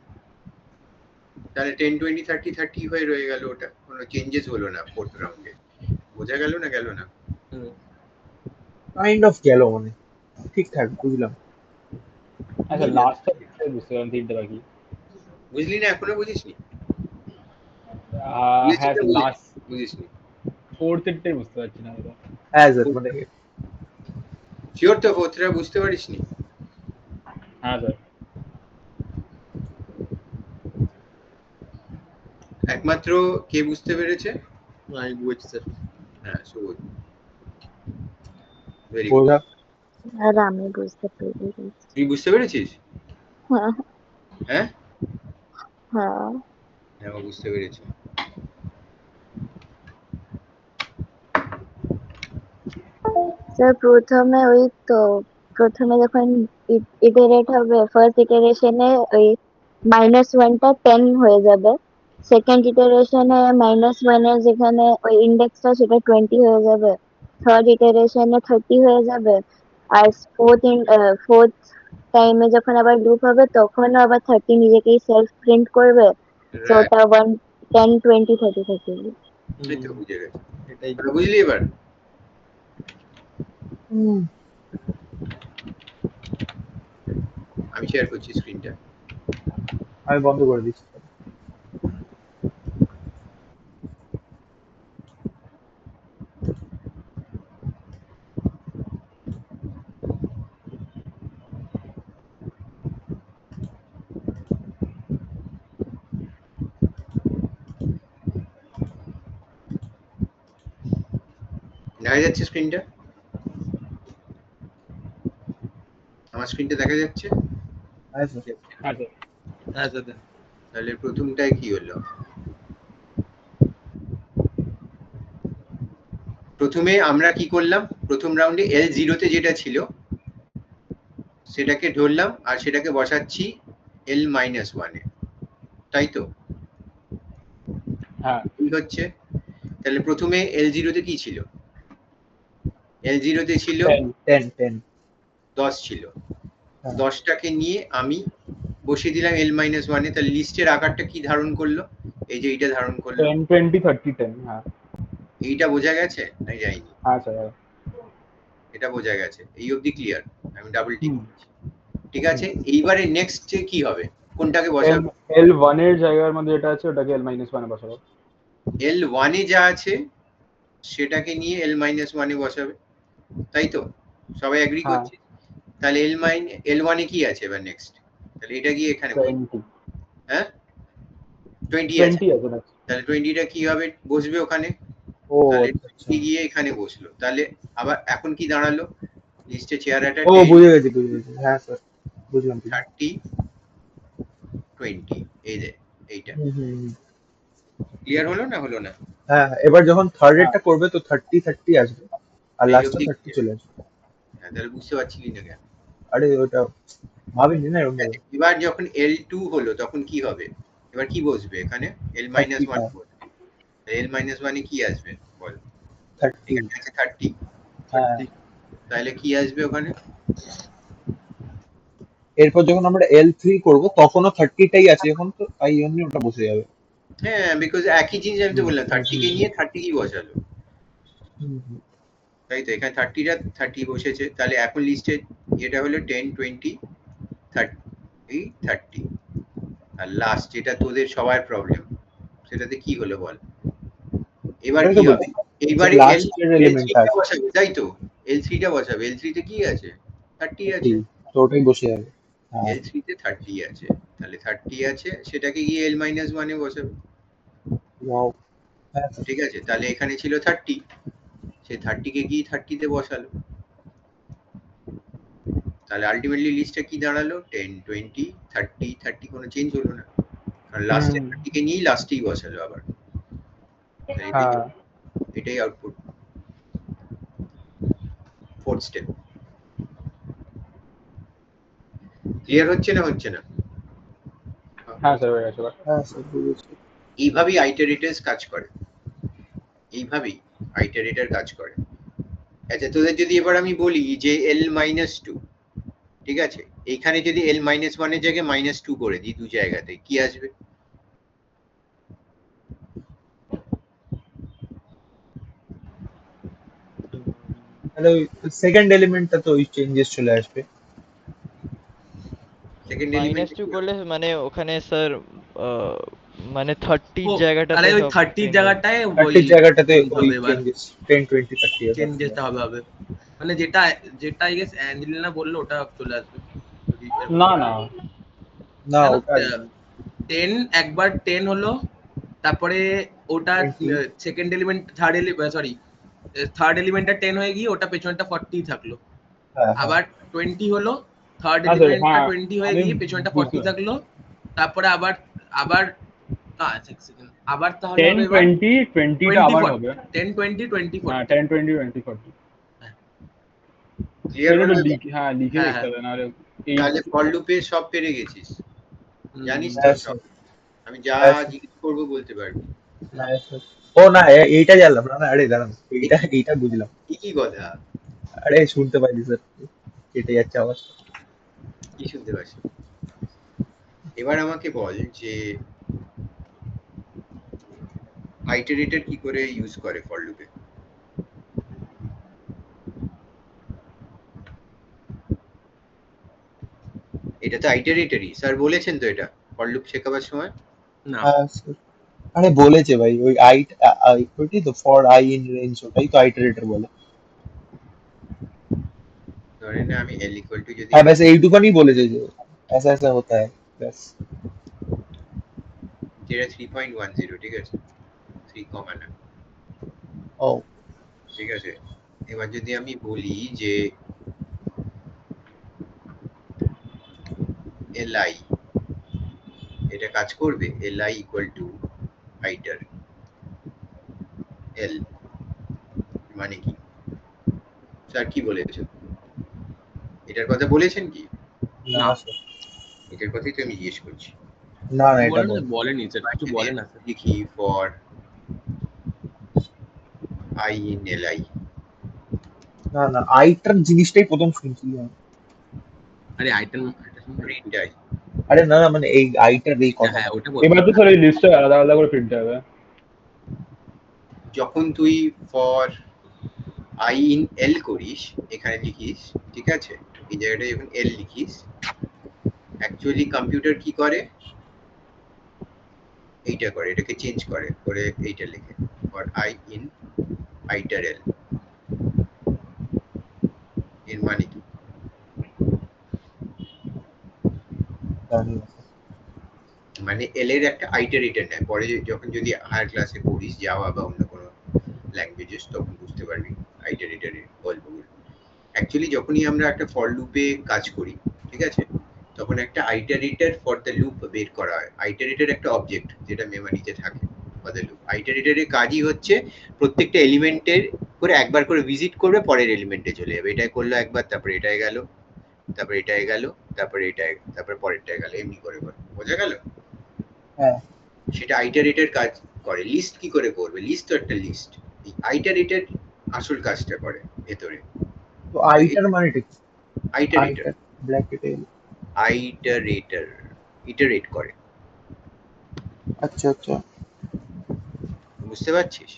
তাহলে 10 20 30 30 হয়ে রয়ে গেল, ওটা কোনো চেঞ্জেস হলো না ফোর্থ রাউন্ডে। বোঝা গেল না গেল না? হুম। কাইন্ড অফ গেল মানে, ঠিকঠাক বুঝলাম। আচ্ছা লাস্টটা বুঝতে পারলাম, তিনটে বাকি। বুঝলি না? এখনো বুঝিসনি? হ্যাঁ বুঝেছিস তো লাস্ট বুঝিসনি? ফোর্থেরটাই বুঝতে পারছি না হয়তো। হ্যাঁ স্যার মানে শিওর তো ফোর্থটা বুঝতে পারিসনি? হ্যাঁ স্যার। একমাত্র কে বুঝতে পেরেছে? আমি বুঝছি স্যার। হ্যাঁ সুবোধ, ভেরি গুড। বোঝা। আর আমি বুঝতে পেরেছি। তুই বুঝতে পেরেছিস? হ্যাঁ হ্যাঁ হ্যাঁ হ্যাঁ ও বুঝতে পেরেছি। স্যার প্রথমে ওই তো প্রথমে যখন ইটারেট হবে ফার্স্ট ইটারেশনে ওই -1টা 10 হয়ে যাবে, সেকেন্ড ইটারেশনে -1 এর যেখানে ওই ইন্ডেক্সটা সেটা 20 হয়ে যাবে, থার্ড ইটারেশনে 30 হয়ে যাবে, আর ফোর্থ টাইমে যখন আবার লুপ হবে তখনও আবার 30 নিজেকেই সেলফ প্রিন্ট করবে, So ওটা 1 10 20 30 30 এই তো বুঝে গেছি, এটাই তাহলে বুঝলি এবার? আমি শেয়ার করছি স্ক্রিনটা। আমি বন্ধ করে দিচ্ছি। দেখা যাচ্ছে স্ক্রিনটা? আমার স্ক্রিনটা দেখা যাচ্ছে? হ্যাঁ স্যার। হ্যাঁ স্যার। হ্যাঁ দাদা তাহলে প্রথমটায় কি হলো? প্রথমে আমরা কি করলাম, প্রথম রাউন্ডে L0 তে যেটা ছিল সেটাকে ধরলাম আর সেটাকে বসাচ্ছি L-1 এ, তাই তো? হ্যাঁ কি হচ্ছে? তাহলে প্রথমে L0 তে কি ছিল? L0 তে ছিল 10 10 ছিল। হ্যাঁ 10টাকে নিয়ে আমি বসিয়ে দিলাম L-1 এ, তাহলে লিস্টের আকারটা কি ধারণ করলো? এই যে এইটা ধারণ করলো। 10 20 30 10 হ্যাঁ এইটা বোঝা গেছে? না যায়নি? হ্যাঁ স্যার। এটা বোঝা গেছে, এই অবধি ক্লিয়ার? আমি ডাবল টিক হুম দিচ্ছি। ঠিক আছে, এইবারে নেক্সট কি হবে? কোনটাকে এল বসাবো? L1 এর জায়গার মধ্যে যেটা আছে ওটাকে L-1 এ বসাবো। L1 এ যা আছে সেটাকে নিয়ে L-1 এ বসাবে, তাই তো? সবাই এগ্রি হ্যাঁ করছে? তাহলে L1 এ কি আছে এবার নেক্সট? তাহলে এটা গিয়ে এখানে বসবে। 20 হ্যাঁ 20 আছে, 20 আছে না? তাহলে 20টা কি হবে? বসবে ওখানে। ও তাহলে আচ্ছা আচ্ছা। 20 গিয়ে এখানে বসলো, তাহলে আবার এখন কি দাঁড়ালো? লিস্টে চেয়ার একটা ও 10 বুঝে গেছি হ্যাঁ স্যার বুঝলাম 30 20, এই যে এইটা হুম হুম হুম। ক্লিয়ার হলো না হলো না? হ্যাঁ এবার যখন থার্ড হ্যাঁ এরটা করবে তো 30 30 আসবে আর এই লাস্টে অবধি 30 চলে আসবে। হ্যাঁ, তাহলে বুঝতে পারছিলি না কেন? আরে ওটা ভাবিনি না এরকম ভাবে। এবার যখন L2 হলো তখন কি হবে? এবার কি বসবে এখানে? L-1 30 হ্যাঁ বসবে। L-1 এ কি আসবে বল? 30 এখানে আছে 30, হ্যাঁ। তাহলে কি আসবে ওখানে? এরপর যখন আমরা L3 করব তখনও 30 টাই আছে এখন তো তাই জন্য ওটা বসে যাবে। হ্যাঁ, বিকজ একই জিনিস আমি তো বললাম, 30 কে নিয়ে 30 কি বসালো, হুম, হুম। তাই তো? এখানে 30টা 30 বসেছে, তাহলে এখন লিস্টে এটা হলো 10 20 30 30, আর লাস্ট যেটা তোদের সবার প্রবলেম সেটাতে কি হলো বল? এবার ওটাই কি তো হবে? বলছি এইবারে লাস্ট এর L3 এলিমেন্টটা টা আছে বসাবে, তাই তো? L3 টা বসাবে, L3 তে কি আছে? 30 আছে। 30 তো ওটাই বসে যাবে। হ্যাঁ L3 তে 30 আছে, তাহলে 30 আছে সেটাকে গিয়ে L-1 এ বসাবে। ওয়াও হ্যাঁ স্যার। ঠিক আছে, তাহলে এখানে ছিল 30, সেই 30 কে গিয়ে 30 তে বসালো, তাহলে আলটিমেটলি লিস্টে কি দাঁড়ালো? 10 20 30 30, কোনো চেঞ্জ হলো না, কারণ লাস্টে হুম 30 কে নিয়েই লাস্টেই বসালো আবার। তাহলে হ্যাঁ এটাই আউটপুট, ফোর্থ স্টেপ। ক্লিয়ার হচ্ছে না হচ্ছে না? হ্যাঁ স্যার হয়ে গেছে এবার। হ্যাঁ স্যার বুঝেছি। এইভাবেই আইটারেটার্স কাজ করে, এইভাবেই আইটারেটার কাজ করে। আচ্ছা, তোদের যদি এবার আমি বলি যে L-2, ঠিক আছে, এইখানে যদি L-1 এর জায়গায় -2 করে দিই, দু জায়গাতে কি আসবে? তাহলে ওই সেকেন্ড এলিমেন্টটা তো ওই চেঞ্জেস চলে আসবে। সেকেন্ড এলিমেন্ট -2 করলে মানে ওখানে স্যার মানে 30 ও, জায়গাটাতে তাহলে ওই সব 30 চেঞ্জ হবে। জায়গাটায় ওই 30 জায়গাটাতে চেঞ্জ ওই হবে এবার, চেঞ্জেস 10 20 30 চেঞ্জ হবে। যেতে হবে মানে যেটা যেটা আই গেস অ্যাঞ্জেলিনা বললো ওটা চলে আসবে যদি এরকম না করে। না না কেন ওটা 10 একবার 10 হলো, তারপরে ওটা 20 সেকেন্ড এলিমেন্ট থার্ড এলিমেন্টটা 10 হয়ে গিয়ে ওটা পেছনটা 40 থাকলো, হ্যাঁ হ্যাঁ আবার 20 হলো, থার্ড হ্যাঁ স্যার এলিমেন্টটা হ্যাঁ 20 হয়ে আমি গিয়ে পেছনটা বুঝতে 40 থাকলো, তারপরে আবার আবার এক সেকেন্ড, আবার তাহলে 10 হবে এবার 20 20টা 20 আবার 40, হবে। 10 20 20 হ্যাঁ 40। 10 20 20 40 ক্লিয়ার এটা তো হলো তো? হ্যাঁ লিখে হ্যাঁ দেখতে হ্যাঁ হবে নাহলে এই তাহলে ফর লুপে সব পেরে গেছিস, জানিস তো হুম, হ্যাঁ সব? স্যার আমি যা হ্যাঁ স্যার জিজ্ঞেস করবো বলতে পারবি। হ্যাঁ স্যার। ও না এইটা জানলাম না আরে দাঁড়ান এইটা বুঝলাম। কি কথা? আরে শুনতে পাইনি স্যার কেটে যাচ্ছে আওয়াজ। কি শুনতে পাচ্ছি? এবার আমাকে বল যে আইটারেটর কি করে ইউজ করে ফর লুপে? এটা তো আইটারেটরই, স্যার বলেছেন তো এটা ফর লুপ শেখাবার সময়। না হ্যাঁ sir। আরে বলেছে ভাই ওই ওইটাই তো ফর আই ইন রেঞ্জ, ওটাই তো আইটারেটর বলে। ধরেন আমি এল ইকুয়াল টু যদি হ্যাঁ ব্যাস এইটুখানি বলেছে যে ऐसा ऐसा होता है ব্যাস। যেটা 3.10, ঠিক আছে, 3 কমা না, ও ঠিক আছে। এবার যদি আমি বলি যে li, এটা কাজ করবে li ইকুয়াল টু আইটার l, মানে কি স্যার কি বলেছেন? এটার কথা বলেছেন কি? না না sir, এটার কথাই তো আমি জিজ্ঞেস করছি। না না কি এটা বলেন বল। বলেনি স্যার, কিছু যদি বলে না স্যার। লিখি ফর i in li, না না আইটার জিনিসটাই প্রথম শুনছি আমি। আরে আইটেম প্রিন্ট i, আরে না না মানে এই আইটার এই হ্যাঁ কথাটা। ওটা বলছি। এবার তো স্যার এই লিস্টটা আলাদা আলাদা করে প্রিন্ট হবে। যখন তুই ফর i in l করিস, এখানে লিখিস, ঠিক আছে, এই জায়গাটায় যখন l লিখিস, অ্যাকচুয়ালি কম্পিউটার কি করে, এইটা করে, এটাকে চেঞ্জ করে করে এইটা লেখে ফর i in আইটার l। এর মানে কি? জানি না sir। মানে এল এর একটা আইটারেটর নেয়, পরে যখন যদি হায়ার ক্লাসে পড়িস জাভা বা অন্য কোনো ল্যাঙ্গুয়েজেস, তখন বুঝতে পারবি আইটারেটরের গল্পগুলো। অ্যাকচুয়ালি যখনই আমরা একটা ফর লুপে কাজ করি, ঠিক আছে, তখন একটা আইটারেটর ফর দ্য লুপ বের করা হয়। আইটারেটর একটা অবজেক্ট যেটা মেমোরিতে থাকে ফর দ্য লুপ। আইটারেটরের কাজই হচ্ছে প্রত্যেকটা এলিমেন্টের করে একবার করে ভিজিট করবে, পরের এলিমেন্টে চলে যাবে। এটাই করলো একবার, তারপরে এটাই গেল, তারপরে এটাই গেল, তারপরে এটাই, তারপরে পরেরটাই গেল, এমনি করে করে। বোঝা গেল? হ্যাঁ সেটা আইটারেটর কাজ করে। লিস্ট কি করে করবে? লিস্ট তো একটা লিস্ট, এই আইটারেটর আসল কাজটা করে ভেতরে। তো আইটার মানেটা কি? আইটারেটর, আইটার ব্র্যাকেটে। আইটারেটর ইটারেট করে, আচ্ছা আচ্ছা। বুঝতে পারছিস?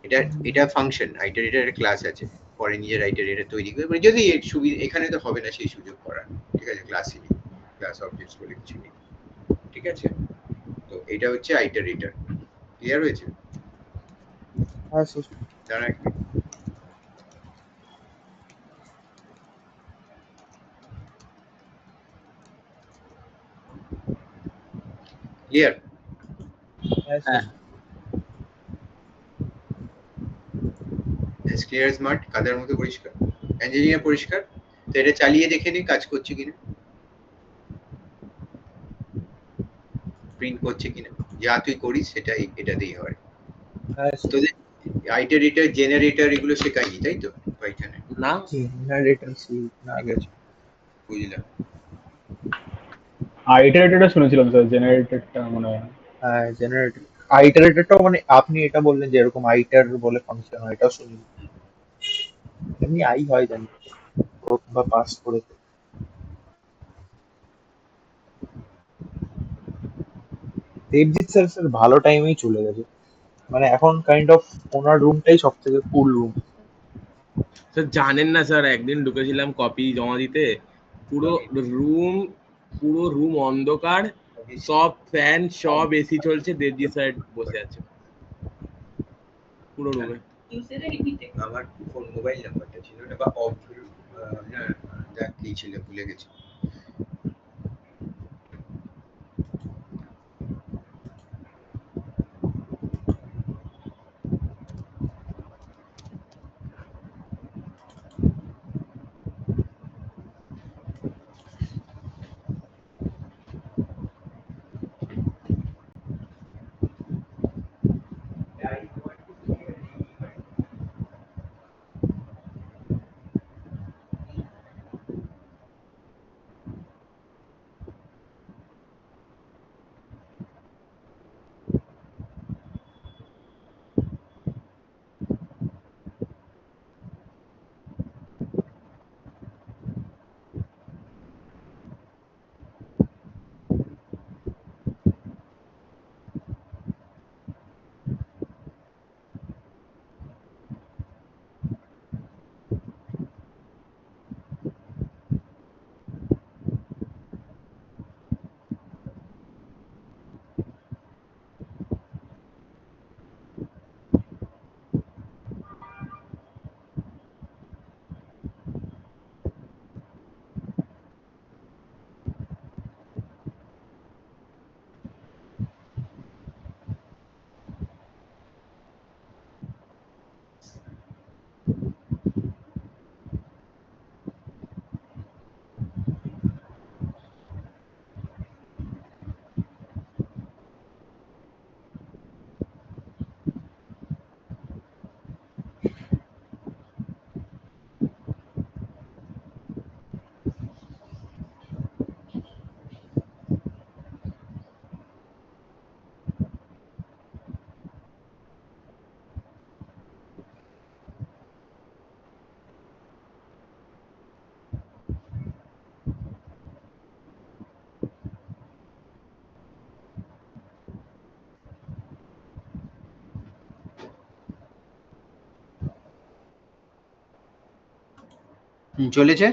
এটা এটা ফাংশন, আইটারেটর এর ক্লাস আছে, পরে নিজের আইটারেটর তৈরি করবে। মানে যদি এর সুবিধা, এখানে তো হবে না সেই সুযোগ করার, ঠিক আছে, ক্লাসই নেই, ক্লাস অবজেক্টস বলে কিছু নেই, ঠিক আছে। তো এটা হচ্ছে আইটারেটর। ক্লিয়ার হয়েছে? হ্যাঁ sir। দাঁড়া একটু। ক্লিয়ার? হ্যাঁ sir। হ্যাঁ as clear as mud, কাদার মতো পরিষ্কার, ইঞ্জিনিয়ার পরিষ্কার। তো এটা চালিয়ে দেখে নি কাজ করছে কিনা, প্রিন্ট করছে কিনা। যা তুই করিস সেটা এটাতেই হয়। হ্যাঁ sir। তোদের আইটারেটর, জেনারেটর এগুলো শেখায়নি তাই তো পাইথনে? না জেনারেটর সি না ঠিক আগে। আছে, বুঝলাম। আইটারেটরটা শুনেছিলাম স্যার, জেনারেটরটা মনে হয় না। হ্যাঁ জেনারেটর। আইটারেটরটাও মানে আপনি এটা বললেন যে এরকম আইটার বলে ফাংশন হয়, এটাও শুনি। এমনি আই হয় জানি, বা পাস করে। দেবজিৎ স্যার স্যার ভালো টাইমেই চলে গেছে, মানে এখন কাইন্ড অফ ওনার রুমটাই সব থেকে কুল রুম। স্যার জানেন না স্যার, একদিন ঢুকেছিলাম কপি জমা দিতে, পুরো রুম পুরো রুম অন্ধকার, সব ফ্যান সব এসি চলছে, দেবজি স্যার বসে আছে পুরো রুমে। আমার ফোন মোবাইল নাম্বারটা ছিল না, বা অফ, না দেখ কি ছিল ভুলে গেছি। চলেছে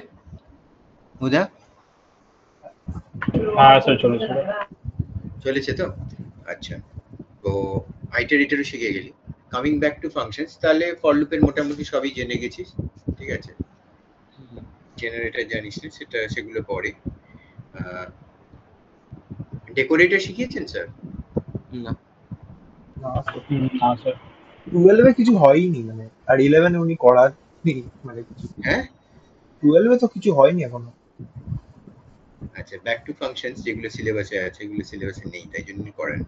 হুদা? হ্যাঁ স্যার চলেছে। চলেছে তো? আচ্ছা, তো আইটারেটরও শিখে গেলি। কামিং ব্যাক টু ফাংশনস, তাহলে ফর লুপের মোটামুটি সবই জেনে গেছিস, ঠিক আছে? জেনারেটর জানিস না, সেটা সেগুলো পরে। ডেকোরেটর শিখিয়েছেন স্যার? না না না স্যার। 12 কিছু হয়নি মানে, আর 11 উনি করাননি মানে কিছু। হ্যাঁ, 12 তো কিছু হয়নি এখনো। আচ্ছা, ব্যাক টু ফাংশনস যেগুলো সিলেবাসে আছে, এগুলো সিলেবাসে নেই, তাই জন্য উনি করেন।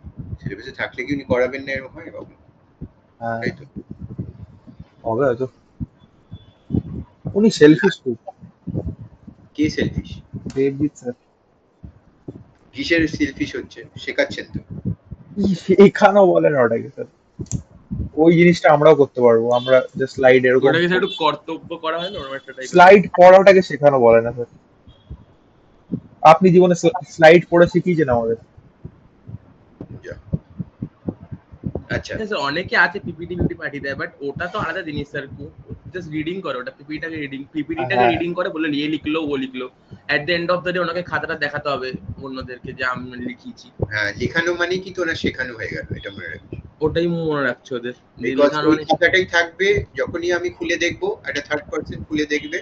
সিলেবাসে থাকলে কি উনি করাবেন না, এরকম হয় বাবু? হ্যাঁ তাই তো। হবে হয়তো। উনি সেলফিশ খুব, কে সেলফিশ? দেবজিৎ স্যার। কিসের সেলফিশ হচ্ছে শেখাচ্ছেন তো? এখানেও বলেন ওটাকে স্যার, ওই জিনিসটা আমরাও করতে পারবো, আমরা জাস্ট স্লাইড এরকম ওটাকে স্যার একটু কর্তব্য করা হয় না, ওরকম একটা টাইপের। স্লাইড পড়াটাকে শেখানো বলে না স্যার। আপনি জীবনে স্লাইড পড়ে শিখিয়েছেন আমাদের? যা। আচ্ছা, স্যার অনেকে আছে পিপিটি পাঠিয়ে দেয়, বাট ওটা তো আলাদা জিনিস স্যার। জাস্ট রিডিং করে, ওটা পিপিটিটাকে হ্যাঁ রিডিং করে, বলে এ লিখলো ও লিখলো। At the end of the day ওনাকে খাতাটা দেখাতে হবে অন্যদেরকে যে আমি লিখিয়েছি। হ্যাঁ, লেখানো মানে কি তোরা শেখানো হয়ে গেল, এটা মনে রাখবি। ওটাই মনে রাখছে ওদের, যে বিকজ লেখানো ওই মানে। খাতাটাই থাকবে, যখনই আমি খুলে দেখবো, একটা থার্ড পার্সন খুলে দেখবে,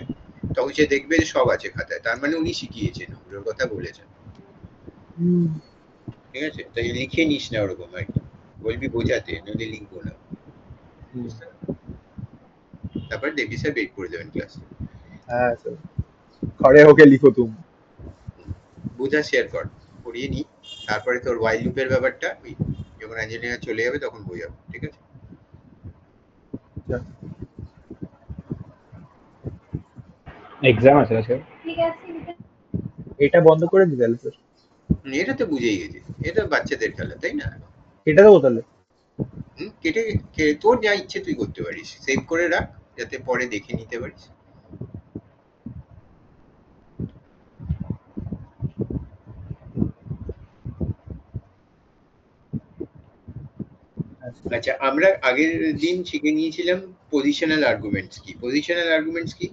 তখন সে দেখবে যে সব আছে খাতায়, তার মানে উনি শিখিয়েছেন, ওর কথা বলেছেন, ঠিক আছে? তাই লিখে নিস না ওরকম আর কি, বলবি বোঝাতে, নইলে লিখবো না, বুঝতে পারলি? তারপর দেবী স্যার বের করে দেবেন ক্লাস। হ্যাঁ স্যার, খড়ে হোকে লিখো তুমি। বোঝা শেয়ার কর, করিয়ে নি, তারপরে তোর ওয়াইল লুপের ব্যাপারটা ওই যখন ইঞ্জিনিয়ার চলে যাবে তখন বোঝাবো, ঠিক আছে? এক্সাম আছে আজকে। এটা বন্ধ করে দিতে তাহলে স্যার। এটা তো বুঝেই গেছি, এটা বাচ্চাদের খেলা, তাই না? এটা দেবো তাহলে? কেটে তোর যা ইচ্ছে তুই করতে পারিস, সেভ করে রাখ যাতে পরে দেখে নিতে পারিস। আচ্ছা, আমরা আগের দিন শিখে নিয়েছিলাম পজিশনাল আর্গুমেন্টস কি। পজিশনাল আর্গুমেন্টস কি?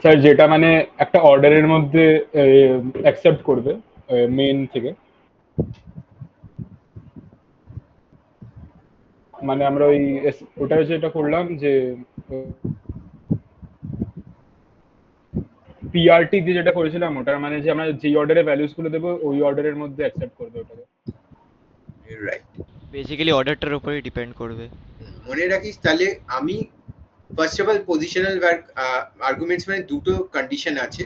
স্যার যেটা মানে একটা অর্ডারের মধ্যে অ্যাকসেপ্ট করবে মেন থেকে, মানে আমরা ওই ওটা যেটা করলাম যে পিআরটি দিয়ে যেটা করেছিলাম, ওটার মানে যে আমরা যেই অর্ডারে ভ্যালুস গুলো দেবো ওই অর্ডারের মধ্যে অ্যাকসেপ্ট করবে ওটাকে। রাইট, বেসিক্যালি অর্ডারটার উপরেই ডিপেন্ড করবে। মনে রাখিস তাহলে। আমি first of all positional arguments মানে দুটো কন্ডিশন আছে।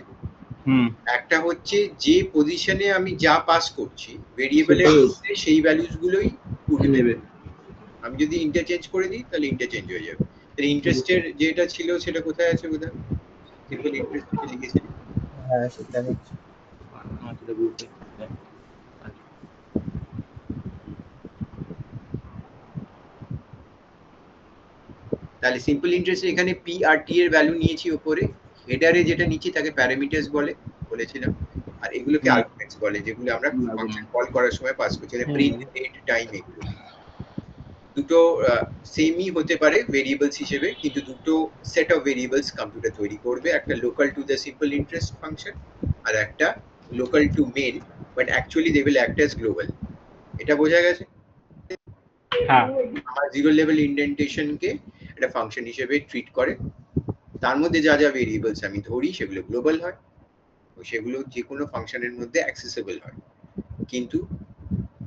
হুম। একটা হচ্ছে যে পজিশনে আমি যা পাস করছি ভেরিয়েবলের মধ্যে সেই ভ্যালুস গুলোই উঠবে। আমি যদি ইন্টারচেঞ্জ করে দিই তাহলে ইন্টারচেঞ্জ হয়ে যাবে। তাহলে ইন্টারেস্টের যেটা ছিল সেটা কোথায় আছে বোধহয়? সিম্পল ইন্টারেস্ট থেকে লিখেছিলি। হ্যাঁ সেটা নিচ্ছি। তাহলে সিম্পল ইন্টারেস্ট এখানে পি আর টি এর ভ্যালু নিয়েছি উপরে, হেডারে যেটা নিচ্ছি তাকে প্যারামিটারস বলেছিলাম, আর এগুলোকে আর্গুমেন্টস বলে, যেগুলো আমরা ফাংশন কল করার সময় পাস করছি, মানে প্রিন্ট, ডেট, টাইম, এগুলো দুটো সেমই হতে পারে ভেরিয়েবলস হিসেবে, কিন্তু দুটো সেট অফ ভেরিয়েবলস কম্পিউটার তৈরি করবে, একটা local to the simple interest function আর একটা local to main, but actually they will act as global. এটা বোঝা গেছে? হ্যাঁ। আমার জিরো লেভেল ইন্ডেন্টেশনকে একটা ফাংশন হিসেবে ট্রিট করে, তার মধ্যে যা যা ভেরিয়েবলস আমি ধরি সেগুলো গ্লোবাল হয়, সেগুলো যে কোনো ফাংশনের মধ্যে অ্যাক্সেসেবল হয়। কিন্তু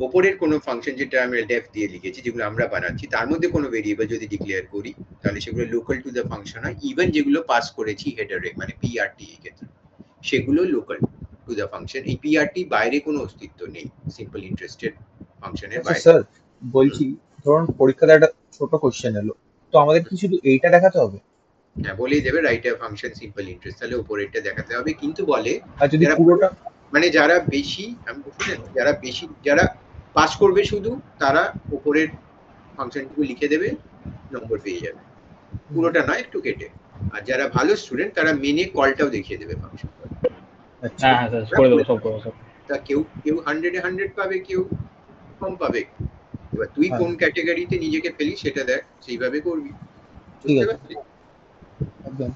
ওপরের কোনো ফাংশন যেটা আমরা ডেফ দিয়ে লিখেছি, যেগুলো আমরা বানাচ্ছি, তার মধ্যে কোনো ভেরিয়েবল যদি ডিক্লেয়ার করি তাহলে সেগুলো লোকাল টু দ্য ফাংশন হয়। ইভেন যেগুলো পাস করেছি হেডারে, মানে পিআরটি এই ক্ষেত্রে, সেগুলো লোকাল টু দ্য ফাংশন। এই পিআরটি বাইরে কোনো অস্তিত্ব নেই সিম্পল ইন্টারেস্টের ফাংশনের আচ্ছা বাইরে। স্যার বলছি, ধরুন পরীক্ষাতে একটা ছোট কোশ্চেন এলো, তো আমাদের কি শুধু এইটা দেখাতে হবে? হ্যাঁ, বলেই দেবে write a function simple interest, তাহলে উপরেরটা দেখাতে হবে। কিন্তু বলে আর যদি যারা পুরোটা? মানে যারা বেশি, আমি বলছি না, যারা পাস করবে শুধু তারা উপরের ফাংশনটুকু লিখে দেবে, নম্বর পেয়ে যাবে, পুরোটা নয়, একটু কেটে। আর যারা ভালো স্টুডেন্ট তারা মেনে কলটাও দেখিয়ে দেবে ফাংশন কল। আচ্ছা হ্যাঁ হ্যাঁ স্যার করে দেবো, সব করবো সব। তা কেউ কেউ 100-এ 100 পাবে, কেউ কম পাবে, এবার তুই হ্যাঁ। কোন ক্যাটাগরিতে নিজেকে ফেলিস সেটা দেখ, সেইভাবে করবি। ঠিক বুঝতে আছে। পারছিস? একদম।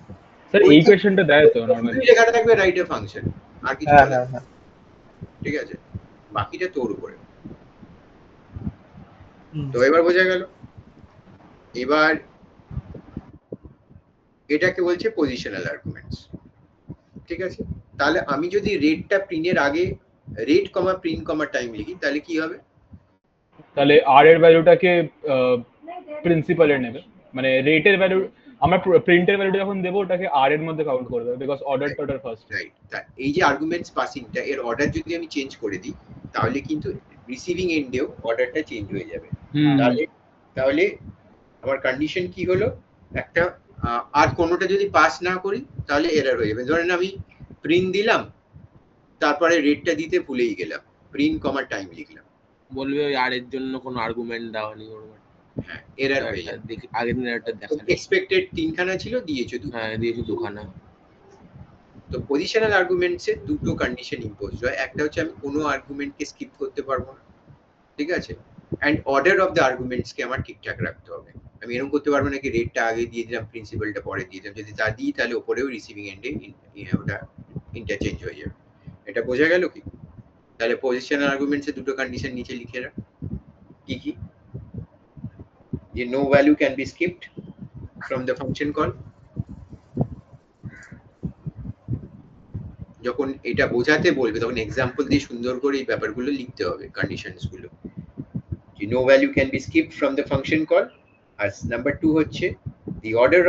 স্যার এই কোয়েশ্চেনটা দেয় তো নর্মালি? শুধুই লেখাটা থাকবে রাইট এ ফাংশন, আর কিছু হ্যাঁ বলা হ্যাঁ যাবে না। হ্যাঁ। ঠিক আছে, বাকিটা তোর উপরে। হুম। তো এবার বোঝা গেল। এবার এটাকে বলছে পজিশনাল আর্গুমেন্টস। ঠিক আছে, তাহলে আমি যদি রেটটা প্রিন্টের আগে রেট কমা প্রিন্ট কমা টাইম লিখি তাহলে কি হবে? তাহলে আর এর ভ্যালুটাকে প্রিন্সিপালে নেবে, মানে রেটের ভ্যালু আমরা প্রিন্টের ভ্যালুটা যখন দেবো ওটাকে আর এর মধ্যে কাউন্ট করে দেবে, বিকজ অর্ডারটা ওটার ফার্স্ট। রাইট, এই যে আর্গুমেন্টস পাসিংটা এর অর্ডার যদি আমি চেঞ্জ করে দিই তাহলে কিন্তু রিসিভিং এন্ডেও অর্ডারটা চেঞ্জ হয়ে যাবে। তাহলে তাহলে আমার কন্ডিশন কি হলো, একটা আর কোনোটা যদি পাস না করি তাহলে এরর হয়ে যাবে। ধরেন আমি প্রিন্ট দিলাম, তারপরে রেটটা দিতে ভুলেই গেলাম, প্রিন্ট কমা টাইম লিখলাম, বলবে ওই আর এর জন্য কোনো আর্গুমেন্ট দেওয়া নেই ওর মধ্যে। হ্যাঁ এরর হয়ে যাবে। দেখি আগের দিন একটা দেখা যায়। এক্সপেক্টেড 3খানা ছিল, দিয়েছো 2। হ্যাঁ দিয়েছি 2খানা। তো পজিশনাল আর্গুমেন্টসে দুটো কন্ডিশন ইম্পোজ হয়, একটা হচ্ছে আমি কোনো আর্গুমেন্টকে স্কিপ করতে পারবো না, ঠিক আছে, and order of the arguments কে আমার ঠিকঠাক রাখতে হবে। আমি এরকম করতে পারবো না কি রেটটা আগে দিয়ে দিলাম প্রিন্সিপালটা পরে দিয়ে দিলাম, যদি তা দিই তাহলে উপরেও রিসিভিং এন্ডে ওটা ইন্টারচেঞ্জ হয়ে যাবে। এটা বোঝা গেল কি? তাহলে পজিশনাল আর্গুমেন্টসে দুটো কন্ডিশন নিচে লিখে রাখ। কি কি? যে no value can be skipped from the function call. যখন এটা বোঝাতে বলবে তখন এক্সাম্পল দিয়ে সুন্দর করে এই ব্যাপারগুলো লিখতে হবে, কন্ডিশনস গুলো। যে no value can be skipped from the function call, আর নাম্বার 2 হচ্ছে the order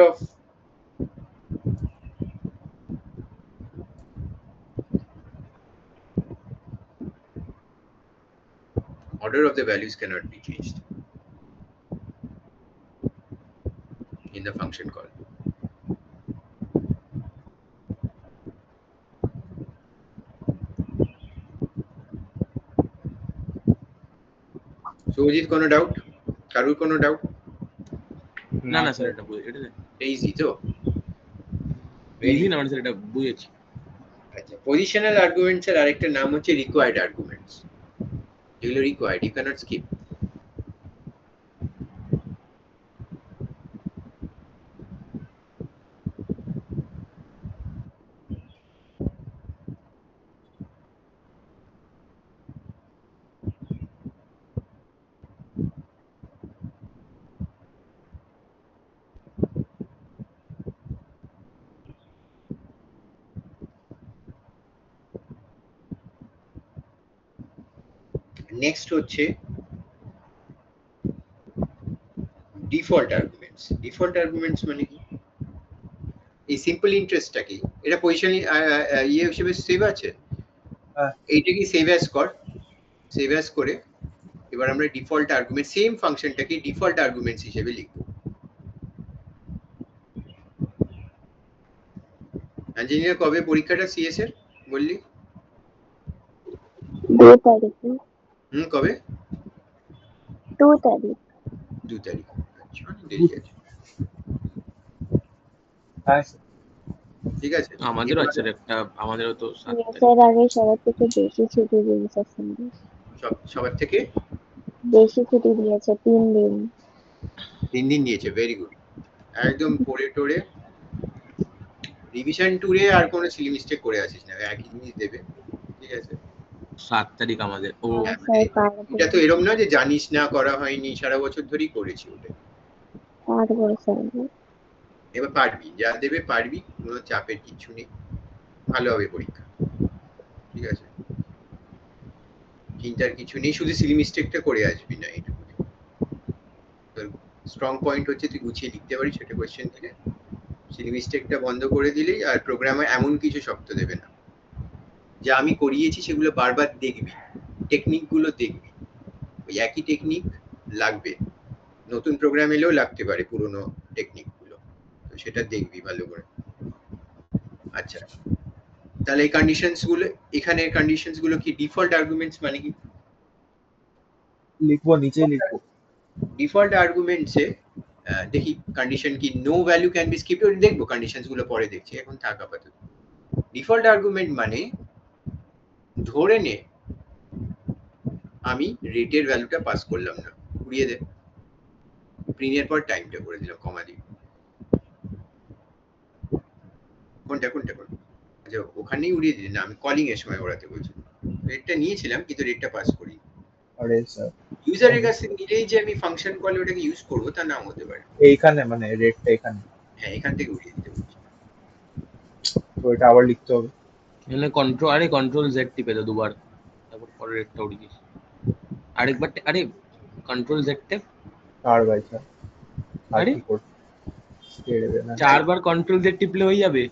of the values cannot be changed in the function call. Sujit কোনো ডাউট? কারুর কোনো ডাউট? না না স্যার এটা এটা ইজি তো? ইজি না মানে স্যার এটা বুঝেছি। আচ্ছা, পজিশনাল আর্গুমেন্টস এর আরেকটা নাম হচ্ছে রিকোয়ার্ড আর্গুমেন্টস। এগুলো required, you can't skip. Next হচ্ছে ডিফল্ট আর্গুমেন্টস। ডিফল্ট আর্গুমেন্টস মানে কি? এই সিম্পল ইন্টারেস্টটা কি? এটা পজিশনাল ইয়ে হিসেবে সেভ আছে। হ্যাঁ। এইটা কি সেভ অ্যাজ কর, সেভ অ্যাজ করে এবার আমরা ডিফল্ট আর্গুমেন্ট সেম ফাংশনটাকে ডিফল্ট আর্গুমেন্টস হিসেবে লিখব। ইঞ্জিনিয়ার কবে পরীক্ষাটা সিএস এর বললি? 2 তারিখে। কবে? 2 তারিখ। 2 তারিখ। আচ্ছা, দেরি আছে। হ্যাঁ ঠিক আছে, আমাদেরও আছে একটা, আমাদেরও তো 7 তারিখ। স্যার আগে সবার থেকে বেশি ছুটি দিয়েছে স্যার। সবার থেকে বেশি ছুটি দিয়েছে 3 দিন। 3 দিন নিয়েছে, ভেরি গুড। একদম পড়ে টোরে রিভিশন টুরে আর কোনো সিলি মিস্টেক করে আসিস না, একই জিনিস দেবে। ঠিক আছে, 7 তারিখ আমাদের। ও স্যার পারবো। এটা তো এরকম না যে জানিস না, করা হয়নি, সারা বছর ধরেই করেছি ওটা। পারবো স্যার। এবার পারবি, যা দেবে পারবি, কোনো চাপের কিছু নেই, ভালো হবে পরীক্ষা। ঠিক আছে, চিন্তার কিছু নেই, শুধু সিলি মিস্টেকটা করে আসবি না, এইটুকু। তোর স্ট্রং পয়েন্ট হচ্ছে তুই গুছিয়ে লিখতে পারিস সেটা কোয়েশ্চেন থেকে, সিলি মিস্টেকটা বন্ধ করে দিলেই। আর প্রোগ্রামে এমন কিছু শক্ত দেবে না, যা আমি করিয়েছি সেগুলো বারবার দেখবি, টেকনিক গুলো দেখবি, ওই একই টেকনিক লাগবে, নতুন প্রোগ্রাম এলেও লাগতে পারে পুরনো টেকনিক গুলো, তো সেটা দেখবি ভালো করে। আচ্ছা, তাহলে এই কন্ডিশনস গুলো, এখানে কন্ডিশনস গুলো কি? ডিফল্ট আর্গুমেন্টস মানে কি? লিখবো, নিচে লিখবো। ডিফল্ট আর্গুমেন্টসে দেখি কন্ডিশন কি, no value can be skipped, দেখবো কন্ডিশনস গুলো পরে দেখছি, এখন থাক আপাতত। ডিফল্ট আর্গুমেন্ট মানে ধরে নে আমি রেটের ভ্যালুটা পাস করলাম না, উড়িয়ে দে। প্রিন্টের পর টাইমটা করে দিলাম কমা দিয়ে। কোনটা আচ্ছা ওখানেই উড়িয়ে দিলি না, আমি কলিং এর সময় ওড়াতে বলছি। রেটটা নিয়েছিলাম কিন্তু রেটটা পাস করি। আরে স্যার ইউজারের কাছে নিলেই যে আমি ফাংশন কলে ওটাকে ইউজ করবো তা নাও হতে পারে। এইখানে মানে রেটটা এখানে, হ্যাঁ এখান থেকে উড়িয়ে দিতে বলছি। তো এটা আবার লিখতে হবে। এখানে কন্ট্রোল জেড টিপে দাও দুবার, তারপর পরের রেটটা উড়িয়ে দিস। আরেকবার আরে কন্ট্রোল জেড টেপ, আর ভাই স্যার আর আরে কি করব, ছেড়ে দে না। 4 বার কন্ট্রোল জেড টিপলে হয়ে যাবে।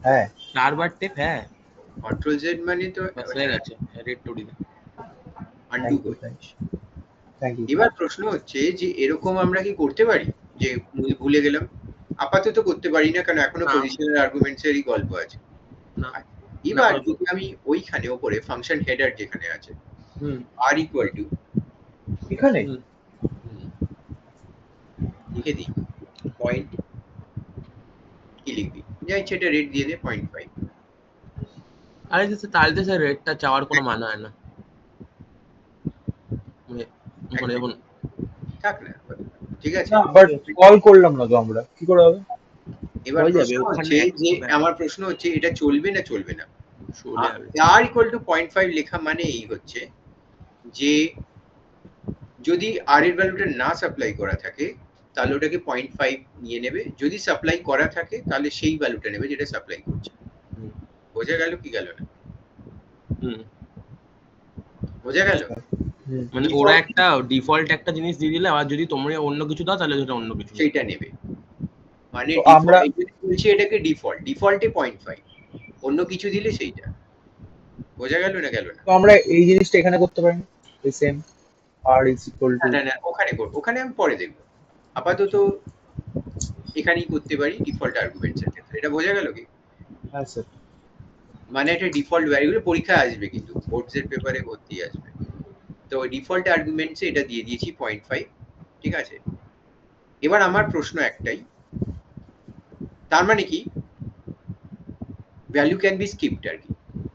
হ্যাঁ 4 বার টেপ, হ্যাঁ কন্ট্রোল জেড মানে তো বাস হয়ে গেছে, রেটটা উড়িয়ে দে। আনডু থ্যাংক ইউ করছি। Thank you. এবার প্রশ্ন হচ্ছে যে এরকম আমরা কি করতে পারি যে ভুলে গেলাম? আপাতত করতে পারি না, কারণ এখনো না। পজিশনাল আর্গুমেন্টস এরই গল্প আছে। না এবার না, যদি আমি ওইখানে ওপরে ফাংশন হেডার যেখানে আছে হুম আর ইকুয়াল টু এখানে হুম, লিখে দিই পয়েন্ট, কি লিখবি যা ইচ্ছে এটা রেট দিয়ে দে 0.5। আরে তাহলে তো স্যার রেটটা চাওয়ার কোনো মানে হয় না, মানে মানে যখন থাক না, ঠিক আছে। না, বাট কল করলাম না তো আমরা, কি করে হবে? এবার হয়ে যাবে, প্রশ্ন ওখানে হচ্ছে যে আমার প্রশ্ন হচ্ছে এটা চলবে না চলবে না। চলে যাবে। আর ইকুয়াল টু 0.5 লেখা মানে এই হচ্ছে যে যদি আর এর ভ্যালুটা না সাপ্লাই করা থাকে তাহলে ওটাকে 0.5 নিয়ে নেবে, যদি সাপ্লাই করা থাকে তাহলে সেই ভ্যালুটা নেবে যেটা সাপ্লাই করছে। হুম। বোঝা গেল কি গেল না? হুম, বোঝা গেল? হুম, মানে ওরা একটা ডিফল্ট একটা জিনিস দিয়ে দিলে, আর যদি তোমরা অন্য কিছু দাও তাহলে সেটা অন্য কিছু। সেইটা নেবে, মানে তো আমরা- বলছি এটাকে ডিফল্টে 0.5, অন্য কিছু দিলে সেইটা। বোঝা গেল না গেল না? তো আমরা এই জিনিসটা এখানে করতে পারি না, এই same R is equal to. না না ওখানে করব, ওখানে আমি পরে দেখব। আপাতত এখানেই করতে পারি ডিফল্ট আর্গুমেন্টস এর ক্ষেত্রে। এটা বোঝা গেল কি? হ্যাঁ স্যার। মানে একটা ডিফল্ট ভ্যালু পরীক্ষা আসবে কিন্তু বোর্ডস এর পেপারে ভর্তি আসবে। তো ডিফল্ট আর্গুমেন্টসে এটা দিয়ে দিয়েছি 0.5, ঠিক আছে। এবার আমার প্রশ্ন একটাই, তার মানে কি ভ্যালু ক্যান বি স্কিপড আর কি।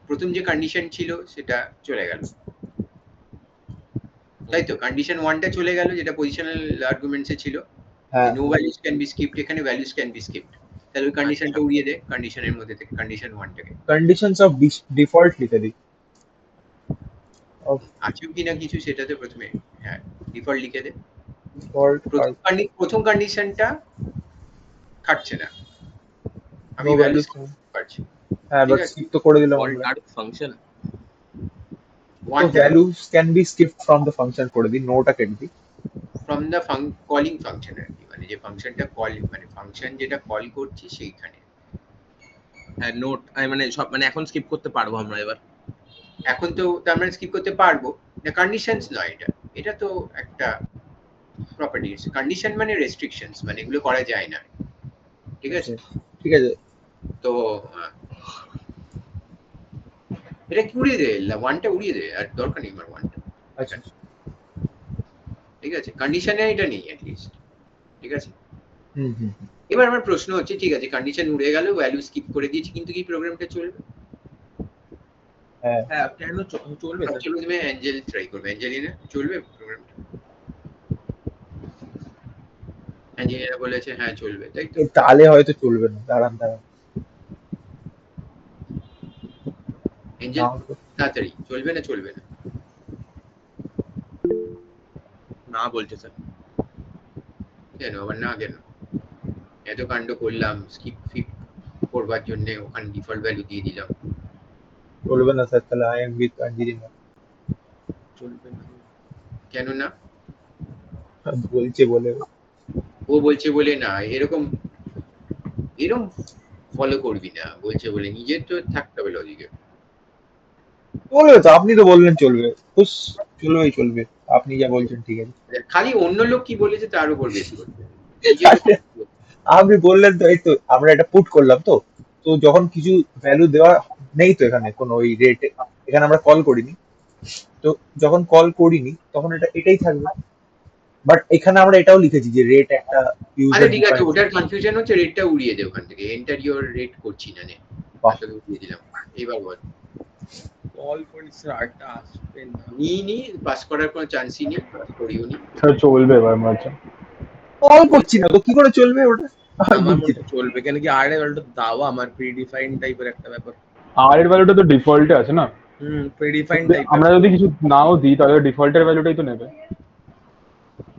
প্রথম যে কন্ডিশন ছিল সেটা চলে গেল, তাই তো? কন্ডিশন 1টা চলে গেল যেটা পজিশনাল আর্গুমেন্টসে ছিল, হ্যাঁ no values can be skipped, এখানে ভ্যালুস ক্যান বি স্কিপড। তাহলে ওই কন্ডিশনটা উড়িয়ে দে, কন্ডিশনের মধ্যে থেকে কন্ডিশন 1টাকে। কন্ডিশনস অফ ডিফল্ট লিখে দিই। আছে কিনা কিছু সেটাতে প্রথমে, হ্যাঁ ডিফল্ট লিখে দে। ডিফল্ট প্রথম কন্ডিশনটা খাটছে না, আমি নো ভ্যালু ভ্যালু। পাচ্ছি। হ্যাঁ ঠিক বাট আছে। স্কিপ তো করে দিলাম অল আমরা। টার্গেট ফাংশন তো 1টা values can be skipped from the function করে দিই, নোটা কেটে দিই। ফ্রম দ্য কলিং ফাংশন আর কি, মানে যে ফাংশনটা কল, মানে ফাংশন যেটা কল করছি সেইখানে। হ্যাঁ নোট, মানে সব মানে এখন স্কিপ করতে পারবো আমরা এবার। এখন তো তার মানে স্কিপ করতে পারবো না, কন্ডিশনস নয় এটা, এটা তো একটা প্রপার্টিজ। কন্ডিশন মানে রেস্ট্রিকশনস, মানে এগুলো করা যায় না, ঠিক আছে। ঠিক আছে। তো এটা কি উড়িয়ে দে, 1টা উড়িয়ে দে, আর দরকার নেই আমার 1টা। আচ্ছা ঠিক আছে, কন্ডিশনে এটা নেই অ্যাট লিস্ট, ঠিক আছে। হুম হুম হুম। এবার আমার প্রশ্ন হচ্ছে ঠিক আছে কন্ডিশন উড়ে গেল, ভ্যালু স্কিপ করে দিয়েছি, কিন্তু কি প্রোগ্রামটা চলবে? হ্যাঁ হ্যাঁ কেন চলবে স্যার? চলবে, তুমি অ্যাঞ্জেল ট্রাই করবে, অ্যাঞ্জেলিনা চলবে প্রোগ্রামটা? অ্যাঞ্জেলিনা বলেছে হ্যাঁ চলবে, তাই তো? তাহলে হয়তো চলবে না, দাঁড়ান দাঁড়ান। অ্যাঞ্জেল না তো। তাড়াতাড়ি চলবে না চলবে না? না বলছে স্যার। কেন আবার না কেন? এত কাণ্ড করলাম স্কিপ ফিপ করবার জন্য, ওখানে ডিফল্ট ভ্যালু দিয়ে দিলাম। চলবে না স্যার, তাহলে আই এম উইথ আঞ্জিরিনা। চলবে না কেন না? বলছে বলে। ও বলছে বলে না, এরকম এরকম ফলো করবি না, বলছে বলে, নিজের তো থাকতে হবে লজিকে। চলবে তো, আপনি তো বললেন চলবে, খুশ, চলবেই চলবে, আপনি যা বলছেন ঠিক আছে। খালি অন্য লোক কি বলেছে তার উপর বেশ করবে, আপনি বললেন তো, এই তো আমরা এটা পুট করলাম তো, তো যখন কিছু ভ্যালু দেওয়া নেই তো এখানে কোনো ওই রেটে, এখানে আমরা কল করিনি, তো যখন কল করিনি তখন এটাই থাকবে। বাট এখানে আমরা এটাও লিখেছি যে রেট একটা আচ্ছা ইউজার ঠিক আছে, ওটার কনফিউশন হচ্ছে, রেটটা উড়িয়ে দে ওখান থেকে, এন্টার ইওর রেট করছি না, নে বাহ। উড়িয়ে দিলাম। এবার বল কল করি স্যার, আরটা আসবে না। নিই পাস করার কোনো চান্সই নেই, পাস করিও নি। স্যার চলবে এবার মনে হচ্ছে। কল করছি না তো কি করে চলবে ওটা? আমি আমার বুঝছি মনে হয় চলবে, কেন কি আর এর ভ্যালুটা দাও আমার প্রিডিফাইন টাইপের একটা ব্যাপার। আর এর ভ্যালুটা তো ডিফল্টে আছে না, প্রিডিফাইন যদি টাইপের আমরা যদি কিছু নাও দিই তাহলে ডিফল্টের ভ্যালুটাই তো নেবে।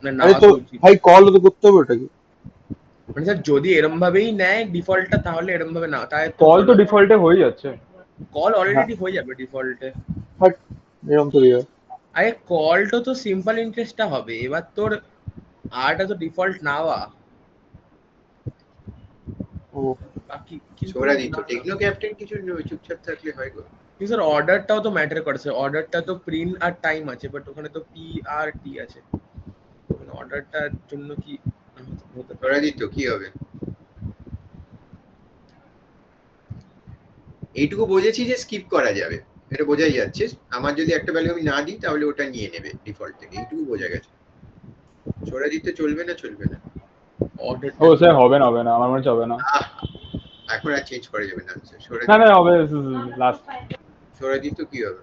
মানে আরে নেওয়া তো তো উচিত। ভাই কল তো করতে হবে ওটাকে। মানে স্যার যদি এরম ভাবেই নেয় ডিফল্টটা, তাহলে এরম ভাবে না, তাই কল তো ডিফল্টে হয়ে যাচ্ছে। কল হ্যাঁ অলরেডি হয়ে যাবে ডিফল্টে। বাট এরকম তো ইয়ে। আরে কলটা তো সিম্পল ইন্টারেস্টটা হবে, এবার তোর আরটা তো ডিফল্ট নাওয়া, ও বাকি কিন্তু ছোড়া দিত টেকনো ক্যাপ্টেন কিছু চুপচাপ থাকলে হয় গো। স্যার অর্ডারটাও তো ম্যাটার করে স্যার, অর্ডারটা তো প্রিন্ট আর টাইম আছে, বাট ওখানে তো পি আর টি আছে, মানে অর্ডারটার জন্য কি হতে পারে। ছোড়া দিত কি হবে? এইটুকু বুঝেছি যে স্কিপ করা যাবে, এটা বোঝাই যাচ্ছে। আমার যদি একটা ভ্যালু আমি না দিই তাহলে ওটা নিয়ে নেবে ডিফল্ট থেকে, এইটুকু বোঝা গেছে। ছোড়া দিতে চলবে না, চলবে না। অর্ডারটা ও স্যার হবে না, হবে না, আমার মনে হচ্ছে হবে না। আহ, এখন আর চেঞ্জ করা যাবে না আনসার। না না হবে, লাস্ট। ছোড়া দিত কি হবে?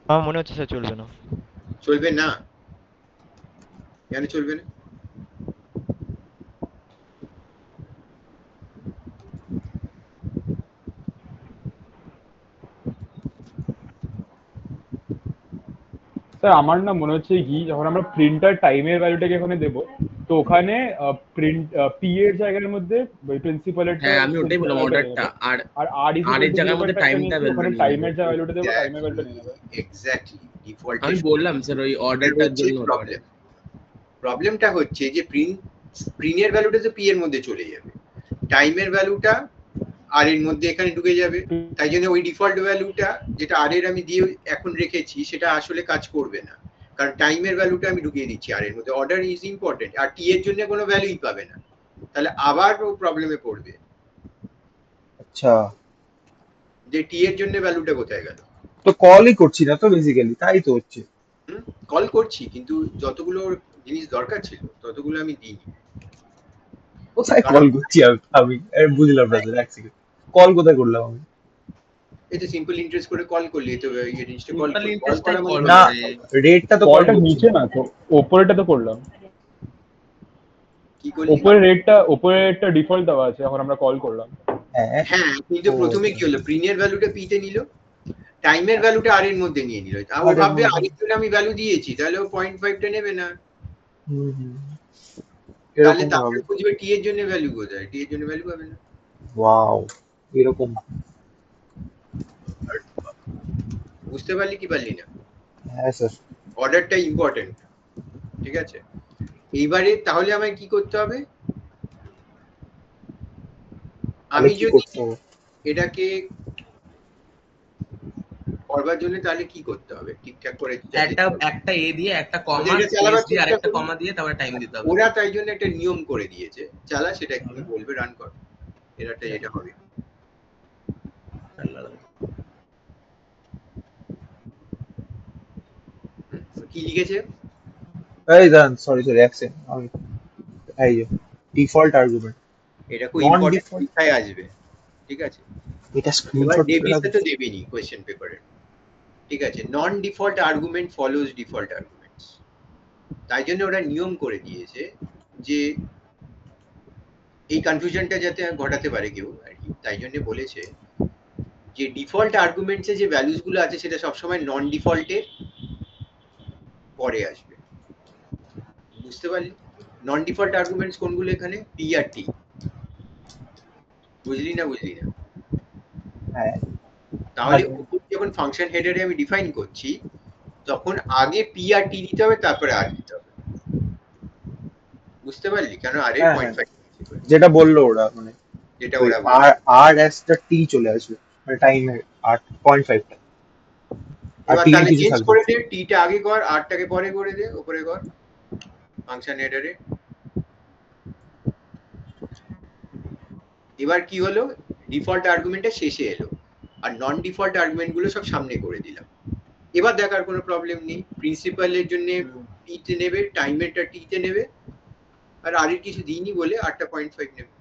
আমার মনে হচ্ছে স্যার চলবে না। চলবে না? কেন চলবে না? স্যার আমার না মনে হচ্ছে কি, যখন আমরা প্রিন্টার টাইমের ভ্যালুটাকে এখানে দেবো, তো ওখানে প্রিন্ট পি এর জায়গার মধ্যে ওই প্রিন্সিপালেরটা হ্যাঁ আমি ওটাই বললাম, অর্ডারটা আর আর আর আর এর জায়গার মধ্যে টাইমটা ওখানে ভ্যালুটা নিয়ে টাইমের নেবে। যা ভ্যালুটা দেবো টাইমের ভ্যালুটা নিয়ে নেবে। Exactly default. আমি বললাম স্যার ওই অর্ডারটার জন্য হতে পারে। প্রবলেমটা হচ্ছে যে প্রিন্টের ভ্যালুটা তো পি এর মধ্যে চলে যাবে, টাইমের ভ্যালুটা আর এর মধ্যে এখানে ঢুকে যাবে। তাই জন্য ওই ডিফল্ট ভ্যালুটা যেটা আর এর আমি দিয়ে এখন রেখেছি সেটা আসলে কাজ করবে না, কারণ টাইমের ভ্যালুটা আমি ঢুকিয়ে দিচ্ছি আর এর মধ্যে। অর্ডার ইজ ইম্পর্টেন্ট, আর টি এর জন্য কোনো ভ্যালুই পাবে না, তাহলে আবার ও প্রবলেমে পড়বে আচ্ছা যে টি এর জন্য ভ্যালুটা কোথায় গেল। তো কলই করছি না তো বেসিক্যালি, তাই তো হচ্ছে। কল করছি কিন্তু যতগুলো জিনিস দরকার ছিল ততগুলো আমি দিইনি। কোথায় কল করছি আমি বুঝলাম না স্যার, এক সেকেন্ড। কল কোথায় করলাম আমি? এই তো সিম্পল ইন্টারেস্ট করে কল করলি, তো এই জিনিসটা কল Simple কল interest করা টাই মানে call না হবে। রেটটা তো কল কলটা করছি নিচে না। না তো, ওপরেটা তো করলাম। কি করলি? ওপরের রেটটা ডিফল্ট দেওয়া আছে, এখন আমরা কল করলাম। হ্যাঁ হ্যাঁ কিন্তু ও, প্রথমে কি হলো, প্রিন্টের ভ্যালুটা পি তে নিল, টাইমের ভ্যালুটা আর এর মধ্যে নিয়ে নিল। আর ও আর এর ভাববে মধ্যে। আর এর জন্য আমি ভ্যালু দিয়েছি, তাহলে ও 0.5 টা নেবে না, হুম হুম তাহলে এরকম তারপরে হবে। খুঁজবে টি এর জন্য ভ্যালু কোথায়, টি এর জন্য ভ্যালু পাবে না। ওয়াও এরকম। বুঝতে পারলি কি পারলি না? হ্যাঁ স্যার। অর্ডারটা ইম্পর্টেন্ট, ঠিক আছে? এইবারে তাহলে আমায় কি করতে হবে, তাহলে আমি কি যদি করতে হবে? এটাকে করবার জন্য তাহলে কি করতে হবে ঠিকঠাক করে? একটা এ দিয়ে একটা কমা, ওদের এটা স্পেস চালাবার দিয়ে চেষ্টা আরেকটা করি। কমা দিয়ে তারপরে টাইম দিতে হবে। ওরা তাই জন্য একটা নিয়ম করে দিয়েছে, চালা সেটা একটু বলবে, রান কর এরাটা যেটা হবে। কি লিখেছে? এই দাঁড়ান, সরি সরি এক সেকেন্ড আমি এই যে ডিফল্ট আর্গুমেন্ট এটা খুব নন ইম্পর্টেন্ট, ডিফল্ট। পরীক্ষায় আসবে, ঠিক আছে? এটা এবার স্ক্রিনশট তুলে ডেভিসে রাখবো। তো দেবেনি কোয়েশ্চেন পেপারে, ঠিক আছে? Non default argument follows default arguments. তাই জন্য ওরা নিয়ম করে দিয়েছে যে এই কনফিউশনটা যাতে ঘটাতে পারে কেউ আর কি, তাই জন্য বলেছে যে ডিফল্ট আর্গুমেন্টসে যে ভ্যালুস গুলো আছে সেটা সবসময় নন ডিফল্টের পরে আসবে। বুঝতে পারলি? নন ডিফল্ট আর্গুমেন্টস কোনগুলো এখানে? পি আর টি। বুঝলি না? বুঝলি না? হ্যাঁ তাহলে যখন ফাংশন হেডারে আমি ডিফাইন করছি তখন আগে পি আর টি দিতে হবে, তারপরে আর দিতে হবে। বুঝতে পারলি? কেন আর এর হ্যাঁ 0.5 যেটা বললো ওরা মানে যেটা ওই ওরা আর আর এস টা টি চলে আসবে, মানে টাইমের 8.5 টা আর এবার টি এর তাহলে কিছু চেঞ্জ থাকবে করে না। দে, টি টা আগে কর, আর টাকে পরে করে দে, উপরে কর ফাংশন হেডারে। এবার কি হলো, ডিফল্ট আর্গুমেন্টটা শেষে এলো আর নন ডিফল্ট আর্গুমেন্ট গুলো সব সামনে করে দিলাম। এবার দেখার কোনো প্রবলেম নেই, প্রিন্সিপালের জন্য পি তে নেবে, টাইমেরটা টি তে নেবে, আর আর কিছু দিইনি বলে 8.5 নেবে।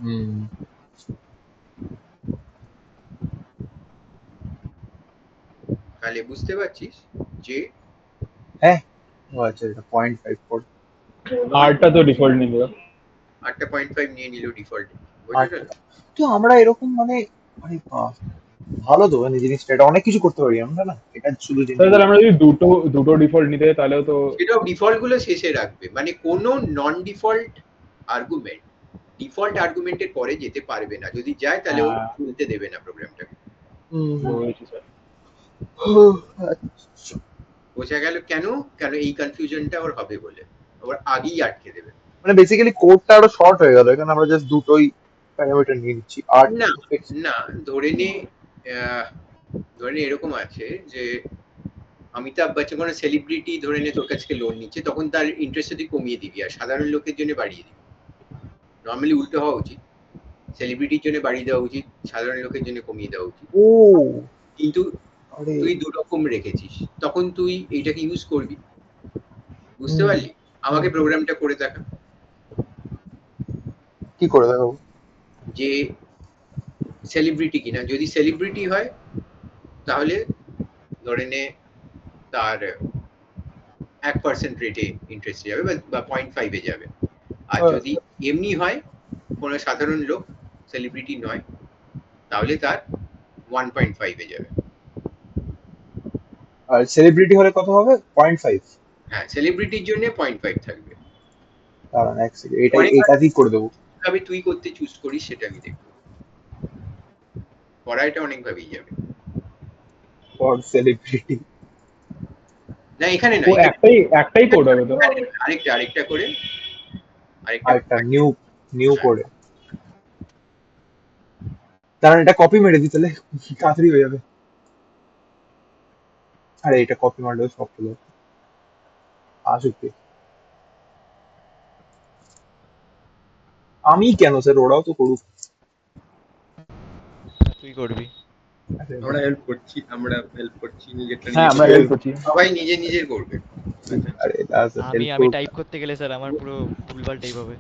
হুম। তাহলে বুঝতে পারছিস যে হ্যাঁ, ও আচ্ছা, এটা 0.54। আরটা তো ডিফল্ট নিয়ে নিল। 8.5 নিয়ে নিল ডিফল্ট, বুঝেছো? 8 তো আমরা এরকম মানে, আরে বাহ, ভালো তো মানে জিনিসটা, এটা অনেক কিছু করতে পারি আমরা না, এটা শুধু তাহলে আমরা যদি দুটো ডিফল্ট নিতে যাই তাহলেও তো সেটাও ডিফল্ট গুলো শেষে রাখবে, মানে কোনো নন ডিফল্ট আর্গুমেন্ট ডিফল্ট আর্গুমেন্টের পরে যেতে পারবে না, যদি যায় তাহলে ও হ্যাঁ, খুলতে দেবে না প্রোগ্রামটাকে। বুঝেছি স্যার। আচ্ছা। বোঝা গেল কেন? কেন এই কনফিউশনটা ওর হবে বলে, ওর আগেই আটকে দেবে। মানে বেসিক্যালি কোডটা আরো শর্ট হয়ে গেল, এখানে আমরা জাস্ট দুটোই প্যারামিটার নিয়ে নিচ্ছি, 8 না তো fixed। না, ধরে নে আহ, ধরে নে এরকম আছে যে অমিতাভ বচ্চন কোনো সেলিব্রিটি ধরে নে তোর কাছ থেকে লোন নিচ্ছে, তখন তার ইন্টারেস্ট তুই কমিয়ে দিবি আর সাধারণ লোকের জন্য বাড়িয়ে দিবি। নর্মালি উল্টো হওয়া উচিত, সেলিব্রিটির জন্য বাড়িয়ে দেওয়া উচিত, সাধারণ লোকের জন্য কমিয়ে দেওয়া উচিত। ও, কিন্তু আরে, তুই দু রকম রেখেছিস, তখন তুই এইটাকে ইউজ করবি, বুঝতে হুম, পারলি? আমাকে প্রোগ্রামটা করে দেখা কি করে দেখাবো? যে সেলিব্রিটি কিনা, যদি সেলিব্রিটি হয় তাহলে ধরে নে তার 1% রেটে ইন্টারেস্ট যাবে বা 0.5 যাবে, আর যদি এমনি হয় কোনো সাধারণ লোক, সেলিব্রিটি নয়, তাহলে তার 1.5 যাবে। আর সেলিব্রিটি হলে কত হবে? 0.5? হ্যাঁ, সেলিব্রিটির জন্য 0.5 থাকবে। দাঁড়ান এক সেকেন্ড, অনেক এটাকেই করে দেবো। ভাবে তুই করতে চুজ করিস সেটা আমি দেখবো, পড়াইটা অনেক ভাবেই যাবে। For celebrity. না এখানে না, ও এখানে একটাই কোড হবে তো? আরেকটা আরেকটা করে আরেকটা আর একটা নিউ করে, দাঁড়ান এটা কপি মেরে দিই তাহলে তাড়াতাড়ি হয়ে যাবে। আরে এটা কপি মারলেও সব চলে যাবে। আসুক গে। আমি কেন স্যার, ওরাও তো করুক। তুই করবি। আরে আমরা হেল্প করছি নিজেরটা হ্যাঁ, নিজে আমরা করতে। হেল্প করছি। সবাই নিজের নিজের করবে। আচ্ছা আচ্ছা। আরে না স্যার, আমি হেল্প আমি করুক টাইপ না। করতে গেলে স্যার আমার পুরো ভুলভাল টাইপ হবে।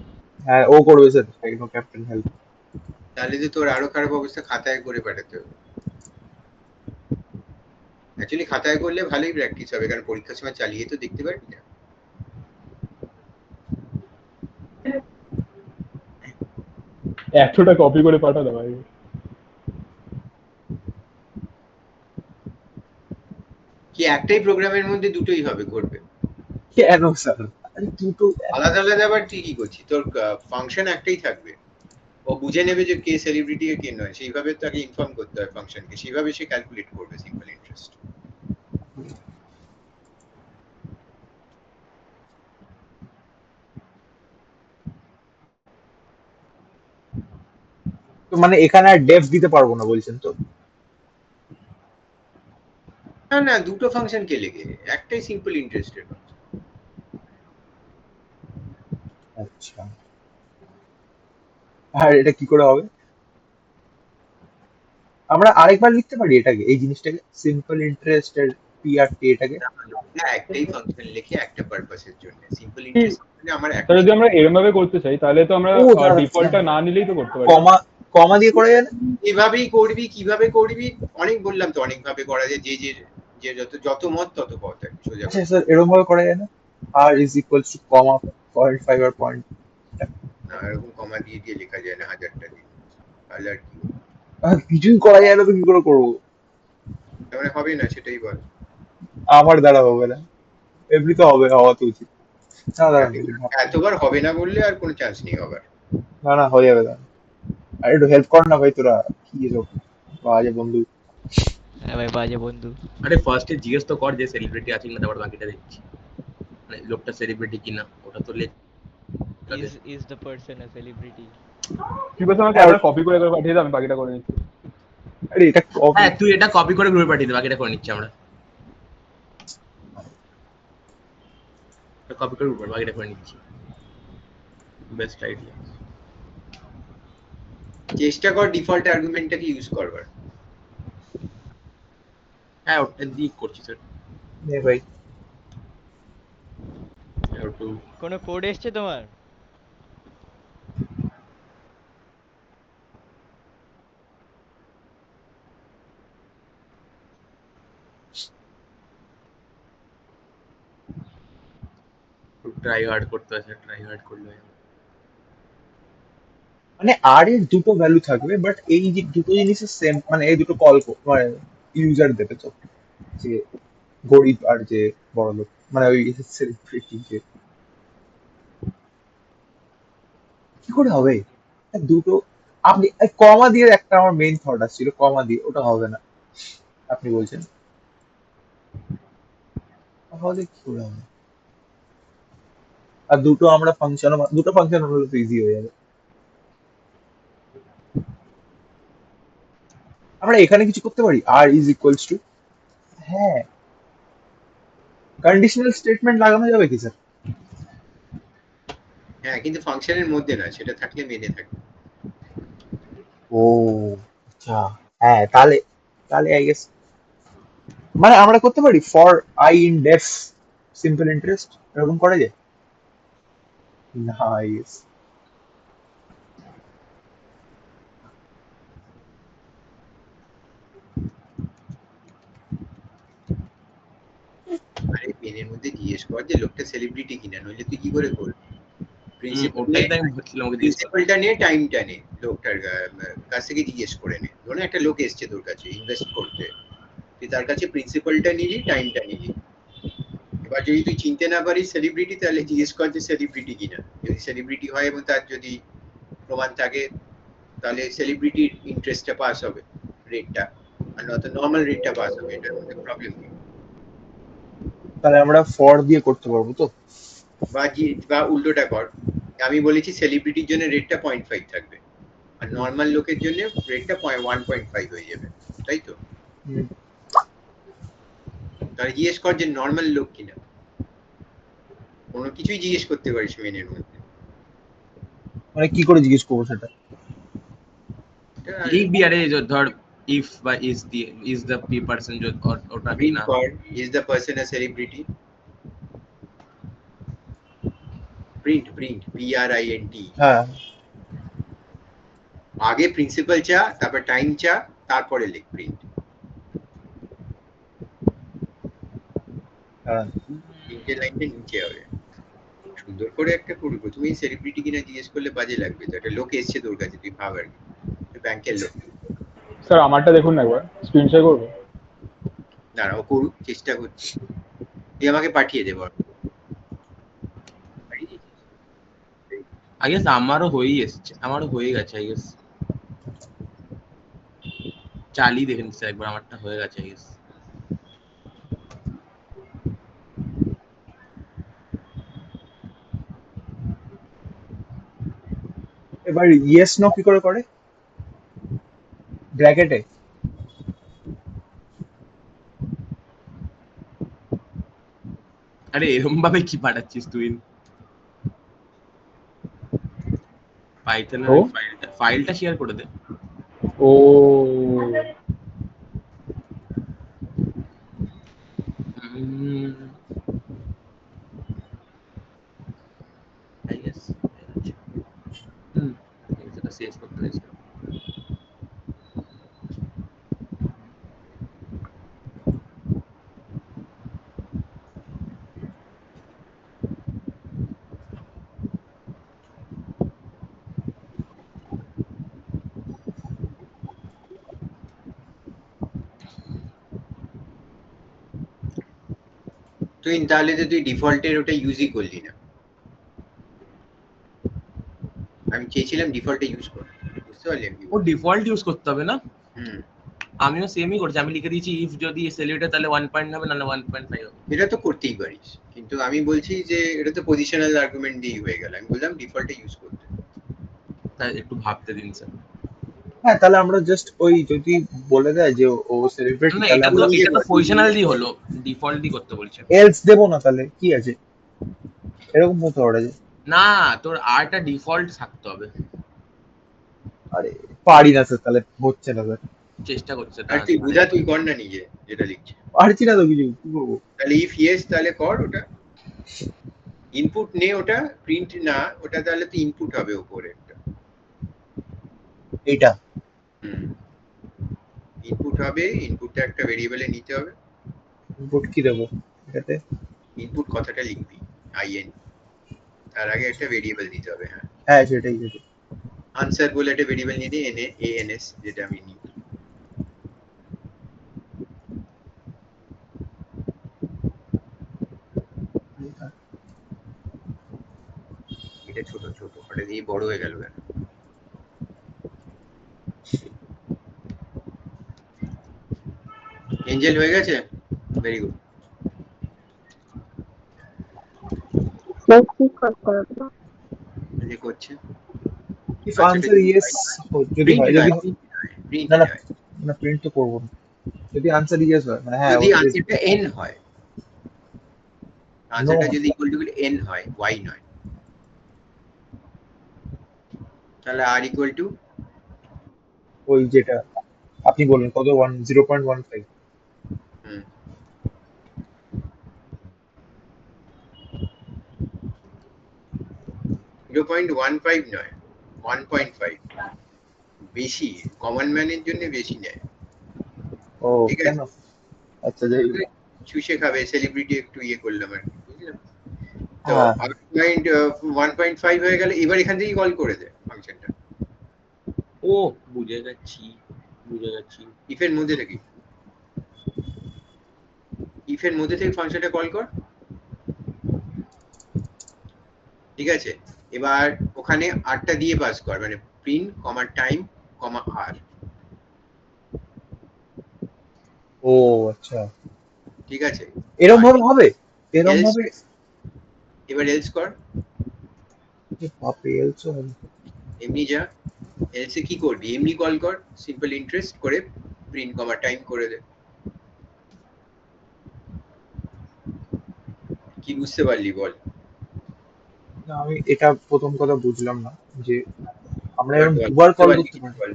হ্যাঁ ও করবে স্যার, টেকনো ক্যাপ্টেন হেল্প। তাহলে তো তোর আরো খারাপ অবস্থা, খাতায় করে পাঠাতে হবে। অ্যাকচুয়ালি খাতায় করলে ভালোই প্র্যাকটিস হবে, কারণ পরীক্ষার সময় চালিয়ে তো দেখতে পারবি না। এতটা কপি করে পাঠাতে ভাই। কি একটাই প্রোগ্রামের মধ্যে দুটোই হবে, ঘটবে কেন স্যার? আরে দুটো আলাদা আলাদা? আবার তুই কি করছিস, তোর ফাংশন একটাই থাকবে, ও বুঝে নেবে যে কে সেলিব্রিটি কে নয়, সেইভাবে তাকে ইনফর্ম করতে হয় ফাংশনকে, সেইভাবে সে ক্যালকুলেট করবে সিম্পল ইন্টারেস্ট। তো মানে এখানে আর ডেফ দিতে পারবো না বলছেন তো? না না, দুটো ফাংশন কে লেগে, একটাই সিম্পল ইন্টারেস্টের ফাংশন। আচ্ছা, আর এটা কি করে হবে? আমরা আরেকবার লিখতে পারি এটাকে, এই জিনিসটাকে, সিম্পল ইন্টারেস্ট এর পিআরটি এটাকে। না, একটাই ফাংশন লিখে একটা পারপাসের জন্য, সিম্পল কি ইন্টারেস্ট মানে আমার তা একটাই। যদি আমরা এরম ভাবে করতে চাই তাহলে তো আমরা ও দাঁড়া, ডিফল্টটা না নিলেই তো করতে পারি। কমা কমা দিয়ে করা যায় না? এভাবেই করবি, কিভাবে করবি অনেক বললাম তো, অনেক ভাবে করা যায়, যে যে যে যত যত মত তত পথ আর কি, সোজা আচ্ছা কথা। স্যার, এরকম ভাবে করা যায় না? R is equals to comma 0.5 আর পয়েন্ট, না, এরকম কমা দিয়ে দিয়ে লেখা যায় না, হাজারটা দিয়ে, তাহলে আর কি কিছুই করা যায় না তো কি করে করবো? তার মানে হবে না, সেটাই বল। আমার দ্বারা হবে না, এমনি তো হবে, হওয়া তো উচিত। না দাঁড়ান একটু ভাবতে দিন। এতবার হবে না বললে আর কোনো চান্স নেই হবার। না না, হয়ে যাবে দাঁড়ান। আর একটু হেল্প কর না ভাই তোরা, কি এসব বাজে বন্ধু। হ্যাঁ ভাই, বাজে বন্ধু। আরে ফার্স্টে জিজ্ঞেস তো কর যে সেলিব্রিটি আছে কিনা, তারপর বাকিটা দেখছি। মানে লোকটা সেলিব্রিটি কিনা ওটা তো লেখা দে। Is the person a celebrity? ঠিক আছে, আমাকে হ্যাঁ একবার কপি করে একবার পাঠিয়ে দাও, আমি বাকিটা করে নিচ্ছি। আরে এটা কপি। হ্যাঁ তুই এটা কপি করে গ্রুপে পাঠিয়ে দে, বাকিটা করে নিচ্ছি আমরা। কপি করে গ্রুপে বাকিটা করে নিচ্ছি, বেস্ট আইডিয়া। চেষ্টা কর ডিফল্ট আর্গুমেন্টটাকে ইউজ করবার। হ্যাঁ ওটা দিয়ে করছি স্যার। নে ভাই। একটু কোনো কোড এসছে তোমার? ট্রাই হার্ড করতে আছে, ট্রাই হার্ড করলে মানে আর এর দুটো ভ্যালু থাকবে, বাট এই যে দুটো জিনিসের সেম, মানে এই দুটো কল মানে ইউজার দেবে তো, যে গরিব আর যে বড় লোক, মানে ওই সেলিব্রিটি যে, কি করে হবে দুটো? আপনি কমা দিয়ে, একটা আমার মেইন থট আসছিল কমা দিয়ে, ওটা হবে না আপনি বলছেন, তাহলে কি করে হবে? আর দুটো ফাংশন হলে তো ইজি হয়ে যাবে। আমরা এখানে কিছু করতে পারি, আর ইজ ইকুয়ালস টু, হ্যাঁ, কন্ডিশনাল স্টেটমেন্ট লাগানো যাবে কি স্যার? হ্যাঁ, কিন্তু ফাংশনের মধ্যে না, সেটা থাকলে মেনে থাকে। ও আচ্ছা, হ্যাঁ, তাহলে তাহলে আই গেস, মানে আমরা করতে পারি for I in def simple interest, এরকম করা যায়। নাইস। আরে পেনের মধ্যে জিজ্ঞেস কর যে লোকটা সেলিব্রিটি কিনা, নইলে তুই কি করে করবি? প্রিন্সিপাল ওটাই তো আমি ভাবছিলাম ওকে জিজ্ঞেস করতে। প্রিন্সিপালটা নিয়ে টাইমটা নে, লোকটার কাছ থেকে জিজ্ঞেস করে নে। ধরুন একটা লোক এসছে তোর কাছে ইনভেস্ট করতে, তুই তার কাছে প্রিন্সিপালটা নিলি, টাইমটা নিলি। এবার যদি তুই চিনতে না পারিস সেলিব্রিটি, তাহলে জিজ্ঞেস কর যে সেলিব্রিটি কিনা। যদি সেলিব্রিটি হয় এবং তার যদি প্রমাণ থাকে, তাহলে সেলিব্রিটির ইন্টারেস্টটা পাস হবে, রেটটা, আর নয়তো নর্মাল রেটটা পাস হবে। এটার মধ্যে প্রবলেম নেই। তাহলে আমরা ফর দিয়ে করতে পারবো তো? বা উল্টোটা কর, আমি বলেছি সেলিব্রিটির জন্য রেটটা 0.5 থাকবে, আর নর্মাল লোকের জন্য রেটটা 1.5 হয়ে যাবে, তাই তো? হুম, তাহলে জিজ্ঞেস কর যে নর্মাল লোক কিনা, কোনো কিছুই জিজ্ঞেস করতে পারিস মেনের মধ্যে। মানে কি করে জিজ্ঞেস করবো সেটা? লিখবি, আরে ধর ইফ বা ইজ দ্য পারসন, ওটা প্রিন্ট কিনা। কর, is the person a celebrity. Print PRINT। হ্যাঁ, আগে প্রিন্সিপাল চা, তারপর টাইম চা, তারপরে লিখ প্রিন্ট। হ্যাঁ, তিনটে লাইনটা নিচে হবে, সুন্দর করে একটা করবো। তুমি সেলিব্রিটি কিনা জিজ্ঞেস করলে বাজে লাগবে তো, একটা লোক এসছে তোর কাছে, তুই ভাব আর কি ব্যাংকের লোক। স্যার আমারটা দেখুন না একবার, স্ক্রিন শেয়ার করবো। দাঁড়াও করুক, চেষ্টা করছি। তুই আমাকে পাঠিয়ে দে বল। আই গেস আমারও হয়েই এসছে, আমারও হয়ে গেছে আই গেস। চালিয়ে দেখে নিচ্ছে একবার, আমারটা হয়ে গেছে আই গেস। এবার ইয়েস নো কি করে করে? ব্র্যাকেটে? আরে এরকম ভাবে কি পাঠাচ্ছিস তুই? পাইথনের ও ওই ফাইলটা শেয়ার করে দে। ও আই গেস হুম, সেটা শেষ করতে হয়েছে। তুই তাহলে তো তুই ডিফল্টের ওটা ইউজই করলি না। আমি চেয়েছিলাম ডিফল্টে ইউজ কর, বুঝতে পারলি আমি কি ও বলছি? ডিফল্ট ইউজ করতে হবে না? হুম, আমিও সেমই করছি, আমি লিখে দিয়েছি ইফ যদি সেলিউটে তাহলে 1 হবে, নাহলে 1.5 হবে। এটা তো করতেই পারিস, কিন্তু আমি বলছি যে এটা তো পজিশনাল আর্গুমেন্ট দিয়েই হয়ে গেল। আমি বললাম ডিফল্টে ইউজ করতে। তাই একটু ভাবতে দিন স্যার। হ্যাঁ, তাহলে আমরা জাস্ট ওই যদি বলে দেয় যে ও সেলিব্রিটি, না, তাহলে এটা তো আমরা এটা তো পজিশনাল দিয়ে হলো, ডিফল্ট দিয়ে করতে বলছে। এলস দেবো না, তাহলে কি আছে? এরকম হতে পারে যে, না, তোর আরটা ডিফল্ট থাকতে হবে। আরে পারি না স্যার, তাহলে হচ্ছে না স্যার, চেষ্টা করছে আর না। তুই বুঝা, তুই কর না নিজে যেটা লিখছে। পারছি না তো কিছু, কি করবো? তাহলে ইফ ইয়েস তাহলে কর ওটা, ইনপুট নে ওটা, প্রিন্ট না ওটা, তাহলে তো ইনপুট হবে উপরে একটা। এইটা ইনপুট হবে, ইনপুটটা একটা ভেরিয়েবলে নিতে হবে। ইনপুট কি দেবো এটাতে? ইনপুট কথাটা লিখবি IN, তার আগে একটা ভেরিয়েবল দিতে হবে। হ্যাঁ, হ্যাঁ সেটাই সেটাই আনসার বলে একটা ভেরিয়েবল নিয়ে দিই, ans, যেটা আমি নিই। এটা ছোট ছোট, ওটা দিয়ে বড় হয়ে গেল কেন? এঞ্জেল হয়ে গেছে, ভেরি গুড। স্যার কি করতে হবে? যে করছে ইফ আনসারটা আনসার ইয়েস যদি প্রিন্ট হয়, নয়, যদি প্রিন্ট না না নয়, না প্রিন্ট তো করবো না, যদি আনসার ইয়েস হয় মানে হ্যাঁ যদি ওটা আনসারটা n হয়, নো আনসারটা যদি ইকুয়াল টু n হয়, y নয়, তাহলে r ইকুয়াল টু ওই যেটা আপনি বললেন কত 0.15 0.15 নয়, 1.5 বেশি, কমন ম্যানের জন্য বেশি নেয়। ও ঠিক কেন? আছে, আচ্ছা যাই হোক। চুষে খাবে, সেলিব্রিটি একটু ইয়ে করলাম আর কি, বুঝলাম তো। হ্যাঁ 1.5 হয়ে গেলে এবার এখান থেকেই কল করে দে ফাংশনটা, ও বুঝে গেছি বুঝে গেছি। ইফের মধ্যে থেকে, ইফের মধ্যে থেকে ফাংশনটা কল কর। ঠিক আছে, এবার ওখানে আরটা দিয়ে পাস কর, মানে প্রিন্ট কমা টাইম কমা আর। ও আচ্ছা ঠিক আছে, এরম ভাবে হবে, এরম এলস, ভাবে এবার এলস কর, বাপরে এলসো হবে। এমনি যা, এলসে কি করবি, এমনি কল কর, সিম্পল ইন্টারেস্ট করে প্রিন্ট কমা টাইম করে দে। কি বুঝতে পারলি বল? না আমি এটা প্রথম কথা বুঝলাম না যে আমরা এবার এরকম বল, দুবার বুঝতে কল পারলি করতে কি পারি, বল?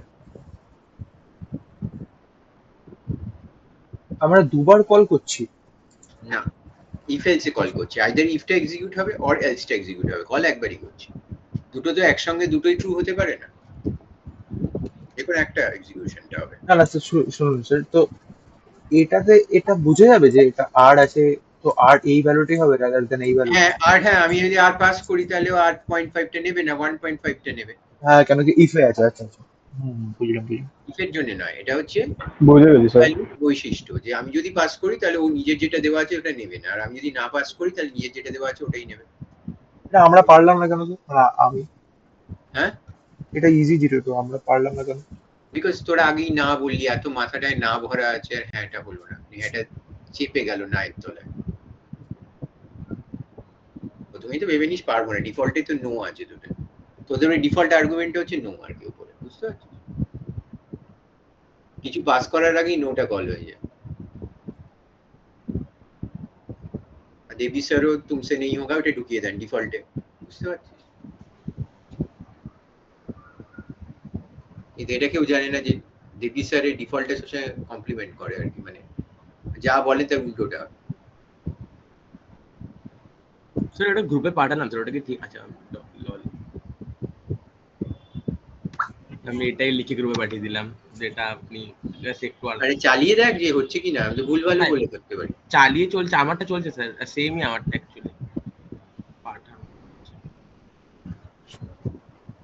আমরা দুবার কল করছি। না, ইফ এলসে কল করছি, আইদার ইফটা এক্সিকিউট হবে অর এলসটা এক্সিকিউট হবে, কল একবারই করছি। দুটো তো একসঙ্গে দুটোই ট্রু হতে পারে না, দেখুন একটা এক্সিকিউশনটা হবে। না না স্যার শুনুন স্যার, তো এটাতে এটা বুঝে যাবে যে এটা আর আছে, তো আর এই ভ্যালুটাই হবে রাদার দেন এই ভ্যালুটা। হ্যাঁ, আর হ্যাঁ, আমি যদি আর পাস করি তাহলেও আর 0.5টা নেবে না, 1.5টা নেবে। হ্যাঁ কেন কি ইফে আছে, আচ্ছা আচ্ছা বুঝলাম বুঝলাম। ইফের জন্য নয়, এটা হচ্ছে বুঝে গেছি স্যার। ভ্যালুর বৈশিষ্ট্য, যে আমি যদি পাস করি তাহলে ও নিজের যেটা দেওয়া আছে ওটা নেবে না, আর আমি যদি না পাস করি তাহলে নিজের যেটা দেওয়া আছে ওটাই নেবে। এটা আমরা পারলাম না কেন স্যার, মানে আমি হ্যাঁ, এটা ইজি জিরো তো আমরা পারলাম না কেন? বিকজ তোরা আগেই না বললি, এত মাথাটায় না ভরা আছে, আর হ্যাঁ এটা হলো না, এটা চেপে গেল না এর তলায়। প্রথমেই তো ভেবে নিস পারবো না, ডিফল্টে তো নো আছে দুটো, তোদের ওই ডিফল্ট আর্গুমেন্ট হচ্ছে নো আর কি উপরে, বুঝতে পারছিস? কিছু পাস করার আগেই নোটা কল হয়ে যায়। দেবী স্যারও তুমসে নেই হোগা ওটা ঢুকিয়ে দেন ডিফল্টে, বুঝতে পারছিস? কিন্তু এটা কেউ জানে না যে দেবী স্যারের ডিফল্টের সাথে কমপ্লিমেন্ট করে আর কি, মানে যা বলে তার উল্টোটা। স্যার এটা গ্রুপে পাঠালাম স্যার, ওটা কি ঠিক? আচ্ছা লল, আমি এটাই লিখে গ্রুপে পাঠিয়ে দিলাম, যেটা আপনি জাস্ট একটু আরে চালিয়ে দেখ যে হচ্ছে কিনা, আমি তো ভুলভালও বলে করতে পারি। চালিয়ে চলছে, আমারটা চলছে স্যার, সেমই আমারটা অ্যাকচুয়ালি পাঠান।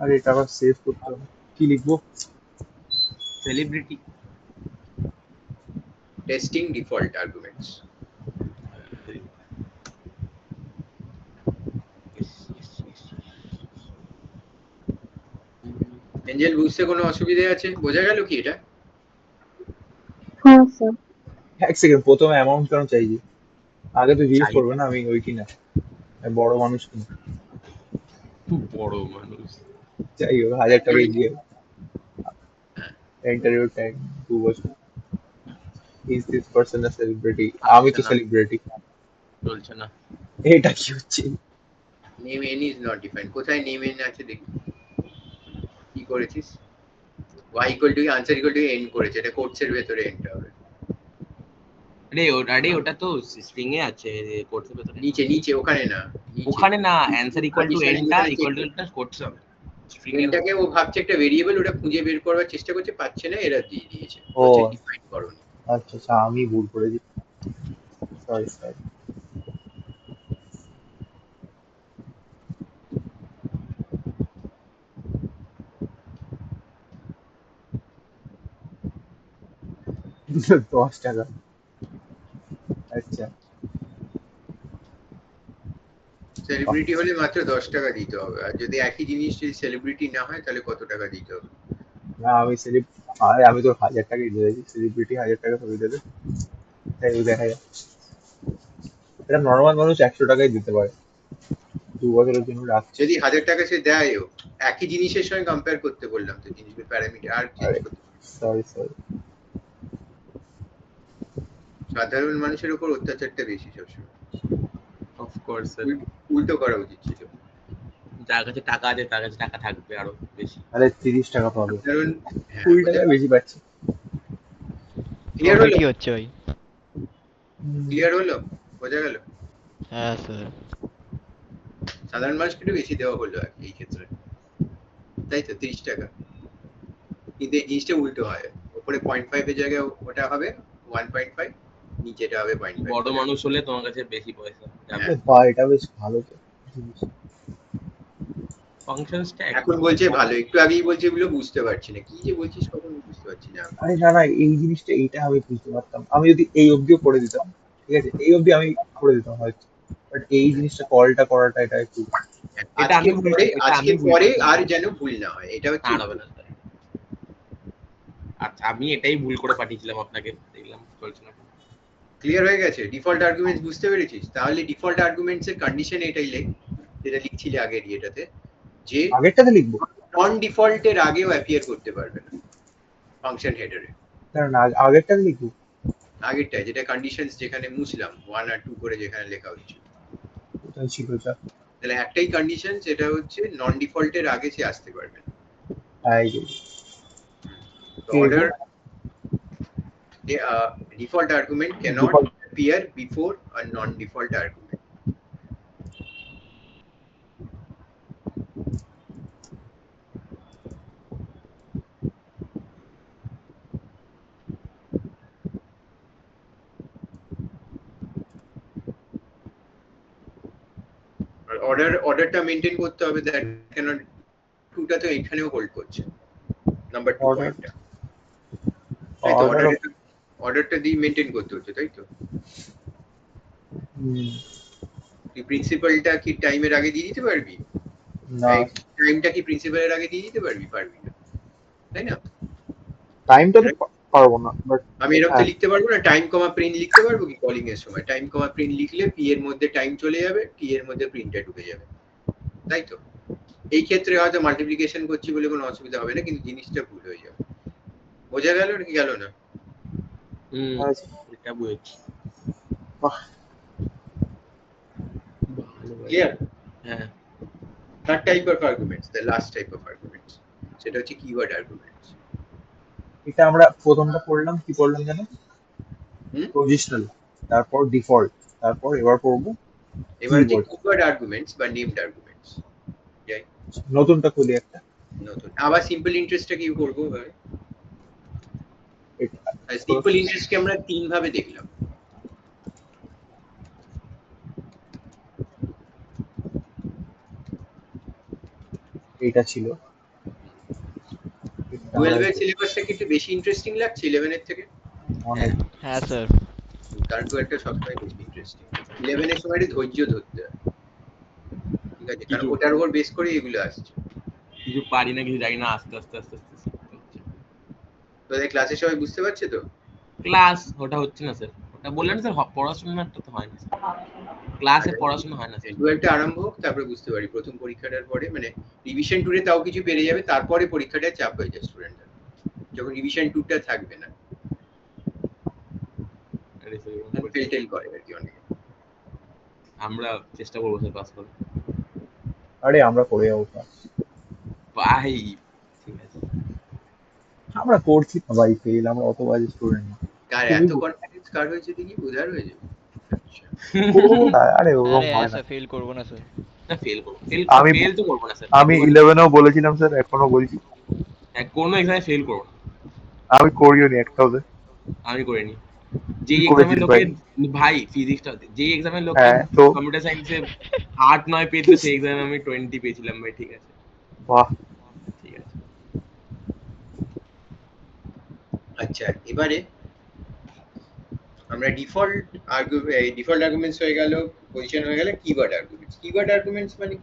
আর এটা আবার সেভ করতে হবে, কি লিখবো? Celebrity testing default arguments. Angel বুঝতে কোনো অসুবিধা আছে, বোঝা গেল কি এটা? হ্যাঁ স্যার। এক সেকেন্ড, প্রথমে অ্যামাউন্ট কেন চাইছি? আগে তো জিজ্ঞেস চাই করবে না আমি ওই কিনা বড় মানুষ কিনা। বড় মানুষ। যাই হোক 1000 টাকা দিয়ে ইন্টারভিউ টাইম 2 বছর। Is this person a celebrity? আমি তো সেলিব্রিটি। চলছে না। এটা কি হচ্ছে? Name N is not defined, কোথায় নেম এন আছে দেখি, কি করেছিস? y equal to answer equal to n করেছে, এটা কোটসের ভেতরে এন্টার হবে। আরে ওটা তো স্ট্রিং এ আছে, কোর্সের ভেতরে নিচে নিচে, ওখানে না, নিচে ওখানে না, অ্যানসার ইকুয়াল টু conditional এনটা যেখানে check ইকুয়াল টু করে। এটা করতে হবে স্ট্রিং এর। এনটাকে ও ভাবছে একটা ভেরিয়েবল, ওটা খুঁজে বের করবার চেষ্টা করছে, পাচ্ছে না, এরা দিয়ে দিয়েছে, ও বলছে ডিফাইন করোনি। আচ্ছা আচ্ছা আমি ভুল করেছি, সরি সরি। 10 টাকা, আচ্ছা। সেলিব্রিটি হলে মাত্র 10 টাকা দিতে হবে, আর যদি একই জিনিস যদি সেলিব্রিটি না হয় তাহলে কত টাকা দিতে হবে? না আমি আমি তো 1000 টাকাই দিয়েছি, সেলিব্রিটি 1000 টাকা ছবি দেবে, তাই দেখা যায়। এটা নর্মাল মানুষ 100 টাকাই দিতে পারে 2 বছরের জন্য রাখছে। যদি 1000 টাকা সে দেয়ও, একই জিনিসের সঙ্গে কম্পেয়ার করতে বললাম তো, জিনিসের প্যারামিটার আর চেঞ্জ আরে করতে। সরি, সাধারণ মানুষের উপর অত্যাচারটা বেশি সবসময়, অফ কোর্স স্যার, উল্টো করা উচিত ছিল। যার কাছে টাকা আছে তার কাছে টাকা থাকবে আরো বেশি। তাহলে 30 টাকা পাবে, সাধারণ, হ্যাঁ 20 টাকা বেশি পাচ্ছে। ক্লিয়ার হলো, কমেডি হচ্ছে ভাই। ক্লিয়ার হলো, বোঝা গেল। হ্যাঁ স্যার। সাধারণ মানুষকে একটু বেশি দেওয়া হলো আর কি এই ক্ষেত্রে, তাই তো 30 টাকা। কিন্তু এই জিনিসটা উল্টো হয়, উপরে 0.5 এর জায়গায় ওটা হবে 1.5, নিচেটা হবে 0.5। বড় মানুষ হলে তোমার কাছে বেশি পয়সা যাবে। হ্যাঁ। বা এটা বেশ ভালো তো জিনিস। ফাংশনসটা এখন বলছে ভালো, একটু আগেই বলছে এগুলো বুঝতে পারছি না, কি যে বলছিস কখন বুঝতে পারছি না। আরে না না, এই জিনিসটা এইটা আমি বুঝতে পারতাম, আমি যদি এই অবধিও করে দিতাম, ঠিক আছে, এই অবধি আমি করে দিতাম হয়তো, বাট এই জিনিসটা কলটা করাটা এটা একটু এটা আমি ভুল, এটা আজকে আমি ভুল পরে করলাম। আর যেন ভুল না হয়, এটা হচ্ছে আর হবে না স্যার। আচ্ছা আমি এটাই ভুল করে পাঠিয়েছিলাম আপনাকে, দেখলাম চলছে না। ক্লিয়ার হয়ে গেছে। ডিফল্ট আর্গুমেন্টস বুঝতে পেরেছিস? তাহলে ডিফল্ট আর্গুমেন্টস এর কন্ডিশন এটাই লেখ, যেটা লিখছিলে আগের ইয়েটাতে, যে আগেরটাতে লিখবো। নন ডিফল্টের আগেও অ্যাপিয়ার করতে পারবে না ফাংশন হেডারে। কারণ আগেরটাতে লিখবো। আগেরটা যেটা কন্ডিশনস যেখানে মুছলাম 1 আর 2 করে যেখানে লেখা হচ্ছে, কোথায় ছিল যা? তাহলে একটাই কন্ডিশন, যেটা হচ্ছে নন ডিফল্টের আগে সে আসতে পারবে না। এই যে order default argument cannot default appear before a non-default argument. অর্ডারটা মেনটেন করতে হবে, দ্যাট ক্যানট, টুটা তো এখানেও হোল্ড করছে নাম্বার 2 Order- পয়েন্টটা, তাই তো? order of- অর্ডারটা দিয়ে মেনটেন করতে হচ্ছে, তাই তো? তুই প্রিন্সিপালটা কি টাইমের আগে দিয়ে দিতে পারবি? না, টাইমটা কি প্রিন্সিপালের আগে দিয়ে দিতে পারবি? পারবি না, তাই না? টাইমটা তো পারবো না, বাট আমি এরকম লিখতে পারবো না, টাইম কমা প্রিন্ট লিখতে পারবো কি কলিং এর সময়? টাইম কমা প্রিন্ট লিখলে পি এর মধ্যে টাইম চলে যাবে, টি এর মধ্যে প্রিন্টটা ঢুকে যাবে, তাই তো? এই ক্ষেত্রে হয়তো মাল্টিপ্লিকেশন করছি বলে কোনো অসুবিধা হবে না, কিন্তু জিনিসটা ভুল হয়ে যাবে। বোঝা গেল নাকি গেল না? এটা বুঝেছি। বাহ, ক্লিয়ার? হ্যাঁ third type of arguments, the last type of arguments, সেটা হচ্ছে কিওয়ার্ড আর্গুমেন্টস। এটা আমরা প্রথমটা পড়লাম, কি পড়লাম জানো? পজিশনাল, তারপর ডিফল্ট, তারপর এবার পড়বো এবার হচ্ছে keyword। কিওয়ার্ড আর্গুমেন্টস বা নেমড আর্গুমেন্টস। নতুনটা খুলি একটা। নতুন আবার সিম্পল ইন্টারেস্টটা কি করবো ভাই? সিম্পল ইন্টারেস্টকে আমরা 3 ভাবে দেখলাম। এটা ছিল 12 এর সিলেবাসটা কি একটু বেশি ইন্টারেস্টিং লাগছে 11 এর থেকে? অনেক। হ্যাঁ স্যার। কারণ তো একটা সবসময় বেশি ইন্টারেস্টিং। 11 এর সময় ধৈর্য ধরতে হয়, ঠিক আছে? কারণ ওটার উপর বেস করে এগুলো আসছে। কিছু পারি না, কিছু জানি না, আস্তে আস্তে আস্তে আস্তে হচ্ছে। তোদের ক্লাসে সবাই বুঝতে পারছে তো? ক্লাস ওটা হচ্ছে না স্যার, ওটা বললেন স্যার, পড়াশোনাটা তো হয় না স্যার, ক্লাসে পড়াশোনা হয় না স্যার। 12টা আরম্ভ হোক, তারপরে বুঝতে পারি। প্রথম পরীক্ষাটার পরে মানে রিভিশন 2 এ তাও কিছু পেরে যাবে, তারপরে পরীক্ষাটা চাপ হয়ে যায় স্টুডেন্টদের, যখন রিভিশন 2টা থাকবে না, ফেল টেল করে আর কি অনেকে। আমরা চেষ্টা করবো স্যার পাস করার। আরে আমরা করে যাবো পাস। ভাই ঠিক আছে, আমরা করছি না ভাই ফেল, আমরা অত বাজে স্টুডেন্ট না। কার এত কনফিডেন্স কার হয়েছে দেখি, বোঝার হয়ে যাবে। করবো না, আরে ওরকম আরে হয় না। স্যার ফেল করবো না স্যার। না ফেল করবো, আমি- ফেল তো করবো না স্যার। আমি 11এও বলেছিলাম স্যার, এখনো বলছি কোনো এক্সামে ফেল করবো না। আমি করিও নি একটাও। আমি করিনি। যেই তুই এক্সামের করেছিস লোকে ভাই? ভাই ফিজিক্সটা, যেই এক্সামের লোকে হ্যাঁ, তো কম্পিউটার সায়েন্সে 8-9 পেয়েছিল, সেই এক্সামে আমি 20 পেয়েছিলাম ভাই, ঠিক আছে? বাহ, ঠিক আছে। আচ্ছা, এবারে আমরা ডিফল্ট আর্গুমেন্টস হয়ে গেল, পজিশন হয়ে গেল, কিওয়ার্ড আর্গুমেন্টস মানে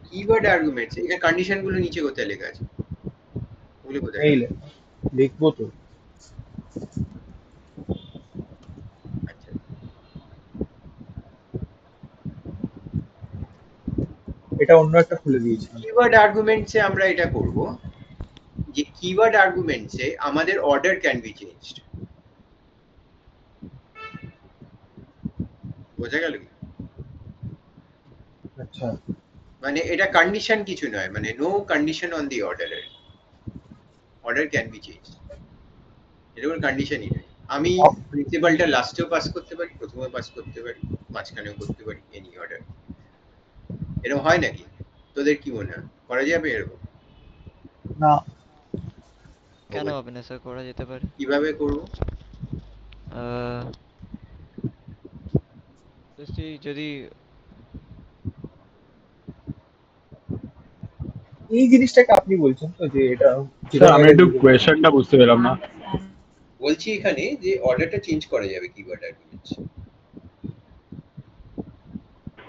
কিওয়ার্ড আর্গুমেন্টস এখানে কন্ডিশন গুলো নিচে কোথায় লেখা আছে, ওগুলো কোথায় নেই লেখা লেখা, লিখবো তো। আছে? আচ্ছা, এটা অন্য একটা খুলে দিয়েছিলাম। কিওয়ার্ড আর্গুমেন্টসে আমরা এটা করব যে কিওয়ার্ড আর্গুমেন্টসে আমাদের অর্ডার ক্যান বি চেঞ্জড। বোঝা গেল কি? আচ্ছা, মানে এটা কন্ডিশন কিছু নয়, মানে no condition on the order can be change, এটা কোনো কন্ডিশনই নয়। আমি প্রিন্সিপালটা লাস্টেও পাস করতে পারি, প্রথমেও পাস করতে পারি, মাঝখানেও করতে পারি, এনি অর্ডার। এরকম হয় নাকি? তোদের কি মনে হয় করা যাবে এরকম? না কেন হবে না স্যার, করা যেতে পারে। কিভাবে করব? Just যদি এই জিনিসটাকে আপনি বলছেন তো যে এটা স্যার যেখানে আমি জায়গায় একটু দিয়ে দেবো? কোয়েশ্চেনটা বুঝতে পেলাম না। বলছি এখানে যে অর্ডারটা চেঞ্জ করা যাবে কিওয়ার্ড আর্গুমেন্টস।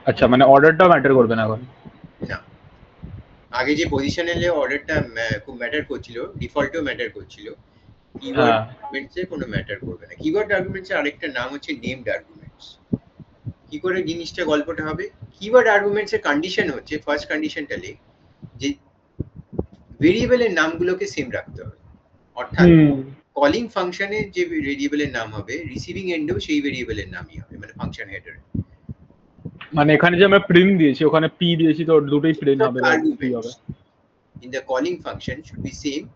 আচ্ছা মানে অর্ডারটা ম্যাটার করবে না এখন। না, আগে যে পজিশনালে অর্ডারটা খুব ম্যাটার করছিল, ডিফল্টও ম্যাটার করছিল, কিওয়ার্ড হ্যাঁ আর্গুমেন্টসে কোনো ম্যাটার করবে না। কিওয়ার্ড আর্গুমেন্টসের আরেকটা নাম হচ্ছে নেমড আর্গুমেন্টস। কি করে জিনিসটা গল্পটা হবে? কিওয়ার্ড আর্গুমেন্টস এর কন্ডিশন হচ্ছে, ফার্স্ট কন্ডিশনটা লেখ যে ভেরিয়েবলের নামগুলোকে সেম রাখতে হবে। অর্থাৎ কলিং ফাংশনে যে ভেরিয়েবলের নাম হবে, রিসিভিং এন্ডেও সেই ভেরিয়েবলের নামই হবে, মানে ফাংশন হেডারে। মানে এখানে যে আমরা প্রিন্ট দিয়েছি ওখানে পি দিয়েছি, তো দুটোই প্রিন্ট হবে বা পি হবে। Arguments in the calling function should be same.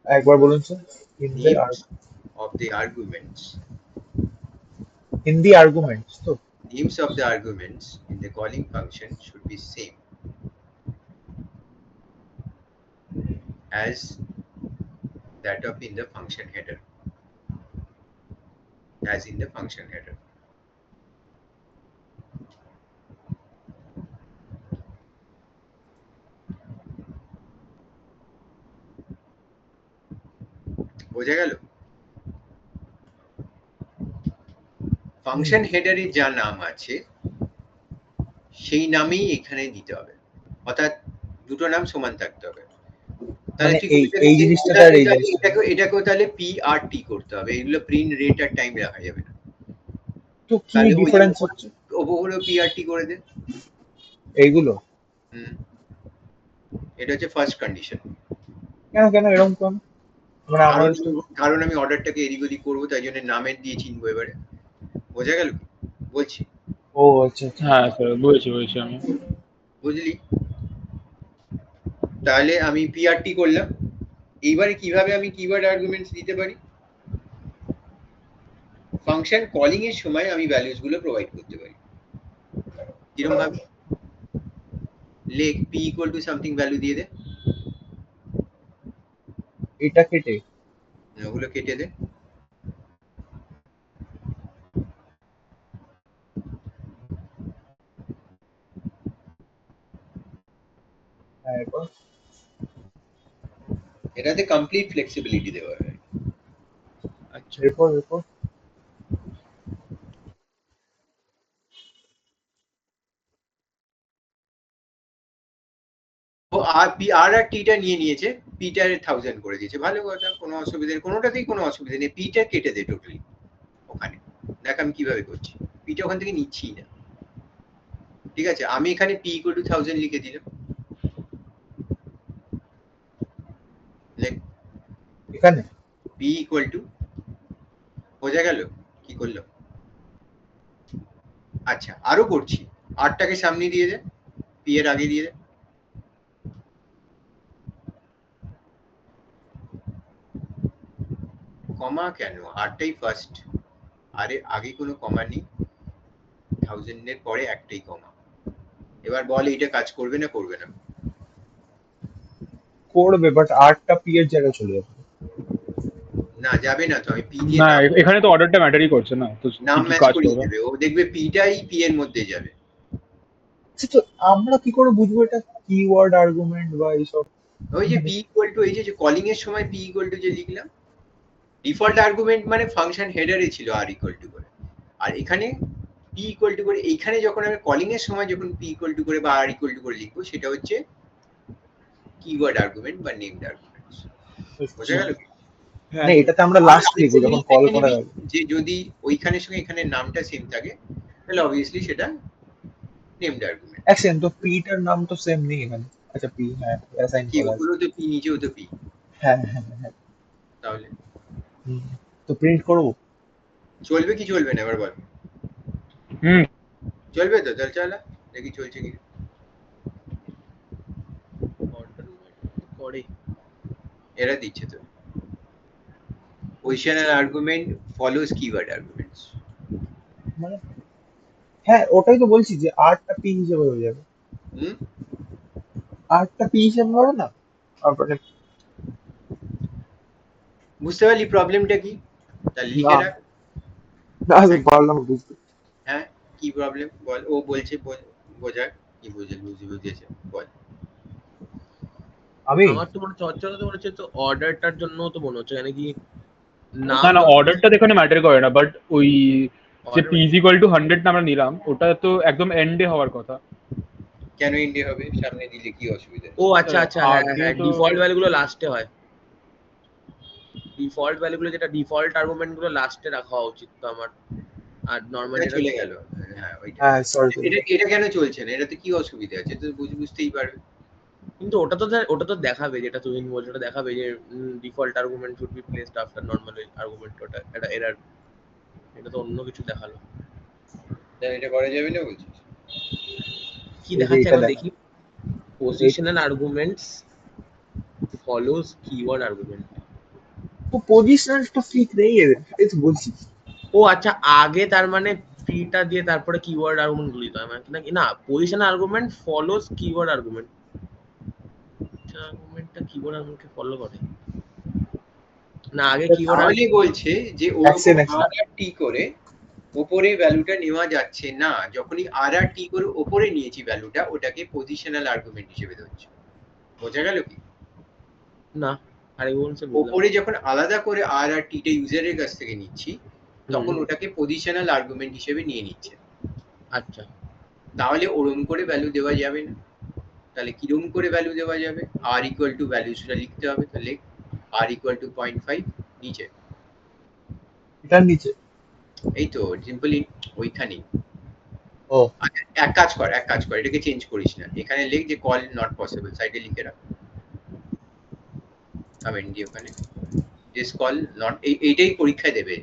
একবার বলুন sir. Names of the arguments, in the arguments তো? names of the arguments in the calling function should be same as that of in the function header, as in the function header. বোঝা গেল? ফাংশন হেডারে যা নাম আছে সেই নামেই এখানে দিতে হবে, অর্থাৎ দুটো নাম সমান থাকতে হবে। তাহলে মানে তুই এই জিনিসটাটা আর এই জিনিসটা, এটাকেও তাহলে পি আর টি করতে হবে, এগুলো প্রিন্ট রেট আর টাইম রাখা যাবে না। তো কি তাহলে ওই যে ডিফারেন্স হচ্ছে ওগুলো পি আর টি করে দে। এইগুলো? হুম, এটা হচ্ছে ফার্স্ট কন্ডিশন। কেন কেন এরকম কেন? মানে আমার তো কারণ আমি অর্ডারটাকে এদিক ওদিক করবো, তাই জন্য নামের দিয়ে চিনবো এবারে। বোঝা গেল কি বলছি? ও আচ্ছা আচ্ছা। হ্যাঁ স্যার বুঝেছি আমি। বুঝলি? তাহলে আমি পিআরটি করলাম। এইবারে কিভাবে আমি কিওয়ার্ড আর্গুমেন্টস দিতে পারি? ফাংশন কলিং এর সময় আমি ভ্যালুস গুলো প্রোভাইড করতে পারি। কিরকম ভাবে? লেখ P equal to something value দিয়ে দে, এটা কেটে ওগুলো কেটে দে। এরপর এটাতে কমপ্লিট ফ্লেক্সিবিলিটি দেওয়া হয়। আচ্ছা এরপর এরপর ও আর পি আর আর টিটা নিয়ে নিয়েছে, পিটা 1000 করে দিয়েছে, ভালো কথা, কোনো অসুবিধা নেই, কোনোটাতেই কোনো অসুবিধা নেই। পিটা কেটে দে টোটালি ওখানে, দেখ আমি কিভাবে করছি। পিটা ওখান থেকে নিচ্ছি না, ঠিক আছে? আমি এখানে পি ইকুয়াল টু 1000 লিখে দিলাম। এখানে পি ইকুয়াল টু, বোঝা গেল কি করলো? আচ্ছা আরো করছি, আরটাকে সামনে দিয়ে দে, পি এর আগে দিয়ে দে। কমা কেন? আরটাই ফার্স্ট, আরে আগে কোনো কমা নেই, 1000 এর পরে একটাই কমা। এবার বল এইটা কাজ করবে না করবে না? করবে, বাট আরটা পি এর জায়গায় চলে যাবে। না যাবে না তো, আমি পি দিয়ে না নাম এখানে তো অর্ডারটা ম্যাটারই করছে না, তো নাম কি ম্যাচ কাজ করিয়ে করবে? দেবে, ও দেখবে পিটাই পি এর মধ্যে যাবে। আচ্ছা, তো আমরা কি করে বুঝবো এটা কিওয়ার্ড আর্গুমেন্ট বা এইসব? ওই যে পি ইকুয়াল টু, এই যে কলিং এর সময় পি ইকুয়াল টু যে লিখলাম, ডিফল্ট আর্গুমেন্ট মানে ফাংশন হেডারে ছিল আর ইকুয়াল টু করে, আর এখানে পি ইকুয়াল টু করে এইখানে যখন আমি কলিং এর সময় যখন পি ইকুয়াল টু করে বা আর ইকুয়াল টু করে লিখবো সেটা হচ্ছে কিওয়ার্ড আর্গুমেন্ট বা নেমড আর্গুমেন্ট। বোঝা গেল কি? মানে এটাতে আমরা লাস্ট লিখবো যখন কল করা হবে। যে যদি ওইখানের সঙ্গে এখানে নামটা সেম থাকে তাহলে অবভিয়াসলি সেটা নেমড আর্গুমেন্ট। এক সেকেন্ড, তো পিটার নাম তো সেম নেই এখানে। আচ্ছা পি, হ্যাঁ অ্যাসাইন কি করা আছে। উপরেও তো পি নিচেও তো পি, হ্যাঁ হ্যাঁ হ্যাঁ। তাহলে হুম। তো প্রিন্ট করবো? চলবে কি চলবে না এবার বল। হুম চলবে তো, চল চালা দেখি চলছে কি। করে এরা দিচ্ছে তো positional argument follows keyword arguments. মানে হ্যাঁ ওটাই তো বলছি যে আরটা পি হিসেবে হয়ে যাবে। হুম, আরটা পি হিসেবে হবে না? আর মানে বুঝতে পারলি প্রবলেমটা কি? তাহলে লিখে না রাখ। না আমি পারলাম না বুঝতে। হ্যাঁ কি প্রবলেম বল, ও বলছে বোঝা কি বুঝেছে বল। আমি আমার তো মনে হচ্ছে চচ্চড়া তো মনে হচ্ছে তো অর্ডারটার জন্য তো মনে হচ্ছে মানে কি না নাম না যখন অর্ডারটা এখানে ম্যাটার করে না, বাট ওই যে order P is equal two 100 আমরা নিলাম ওটা তো একদম এন্ডে হওয়ার কথা। কেন ইন্ডিয়া হবে, সামনে দিলে কি অসুবিধা? ও আচ্ছা আচ্ছা হ্যাঁ হ্যাঁ তো ডিফল্ট ভ্যালুগুলো লাস্টে হয়, ডিফল্ট ভ্যালুগুলো যেটা ডিফল্ট আর্গুমেন্ট গুলো লাস্টে রাখা উচিত তো আমার, আর নরমালি ওটা চলে গেল। হ্যাঁ ওইটা। হ্যাঁ সরি এটা এটা কেন চলছে না, এটাতে কি অসুবিধা আছে? তো বুঝতেই পারবে। কিন্তু ওটা তো দেখাবে যেটা তুমি বলছো, ওটা দেখাবে যে default argument should be placed after normal argument, ওটা এটা এরর, এটা তো অন্য কিছু দেখালো। তাহলে এটা করা যাবে না বলছিস? কি দেখাচ্ছে এটা এখন দেখা দেখি, positional arguments follows keyword argument. তো পজিশনালটা ঠিক নেই এদের, এই তো বলছি। ও আচ্ছা আগে তার মানে ফিটা দিয়ে তারপরে কিওয়ার্ড আর্গুমেন্ট গুলো দিতে হয় নাকি না, position argument follows keyword argument, আর্গুমেন্টটা কিওয়ার্ড আর্গুমেন্টকে ফলো করে না, আগে কিওয়ার্ড তাহলে বলছে যে অ্যাকশন ওরকম অ্যাকশন আর আর টি করে ওপরে ভ্যালুটা নেওয়া যাচ্ছে না, যখনই আর আর টি করে ওপরে নিয়েছি ভ্যালুটা ওটাকে পজিশনাল আর্গুমেন্ট হিসেবে ধরছে। বোঝা গেল কি? না আরে বলছে বুঝলাম। ওপরে যখন আলাদা করে আর আর টিটা ইউজারের কাছ থেকে নিচ্ছি তখন ওটাকে পজিশনাল আর্গুমেন্ট হিসেবে নিয়ে নিচ্ছে। আচ্ছা তাহলে ওরম করে ভ্যালু দেওয়া যাবে না। তাহলে কিরম করে ভ্যালু দেওয়া যাবে? আর ইকুয়াল টু ভ্যালুসটা লিখতে হবে, তাহলে আর ইকুয়াল টু 0.5 নিচে, এটার নিচে। এই তো সিম্পলি ওইখানেই। ও আচ্ছা এক কাজ কর এটাকে চেঞ্জ করিস না, এখানে লিখ যে কল নট পসিবল, সাইডে লিখে রাখ কমেন্ট দিয়ে ওখানে দিস কল নট, এইটাই পরীক্ষা দেবে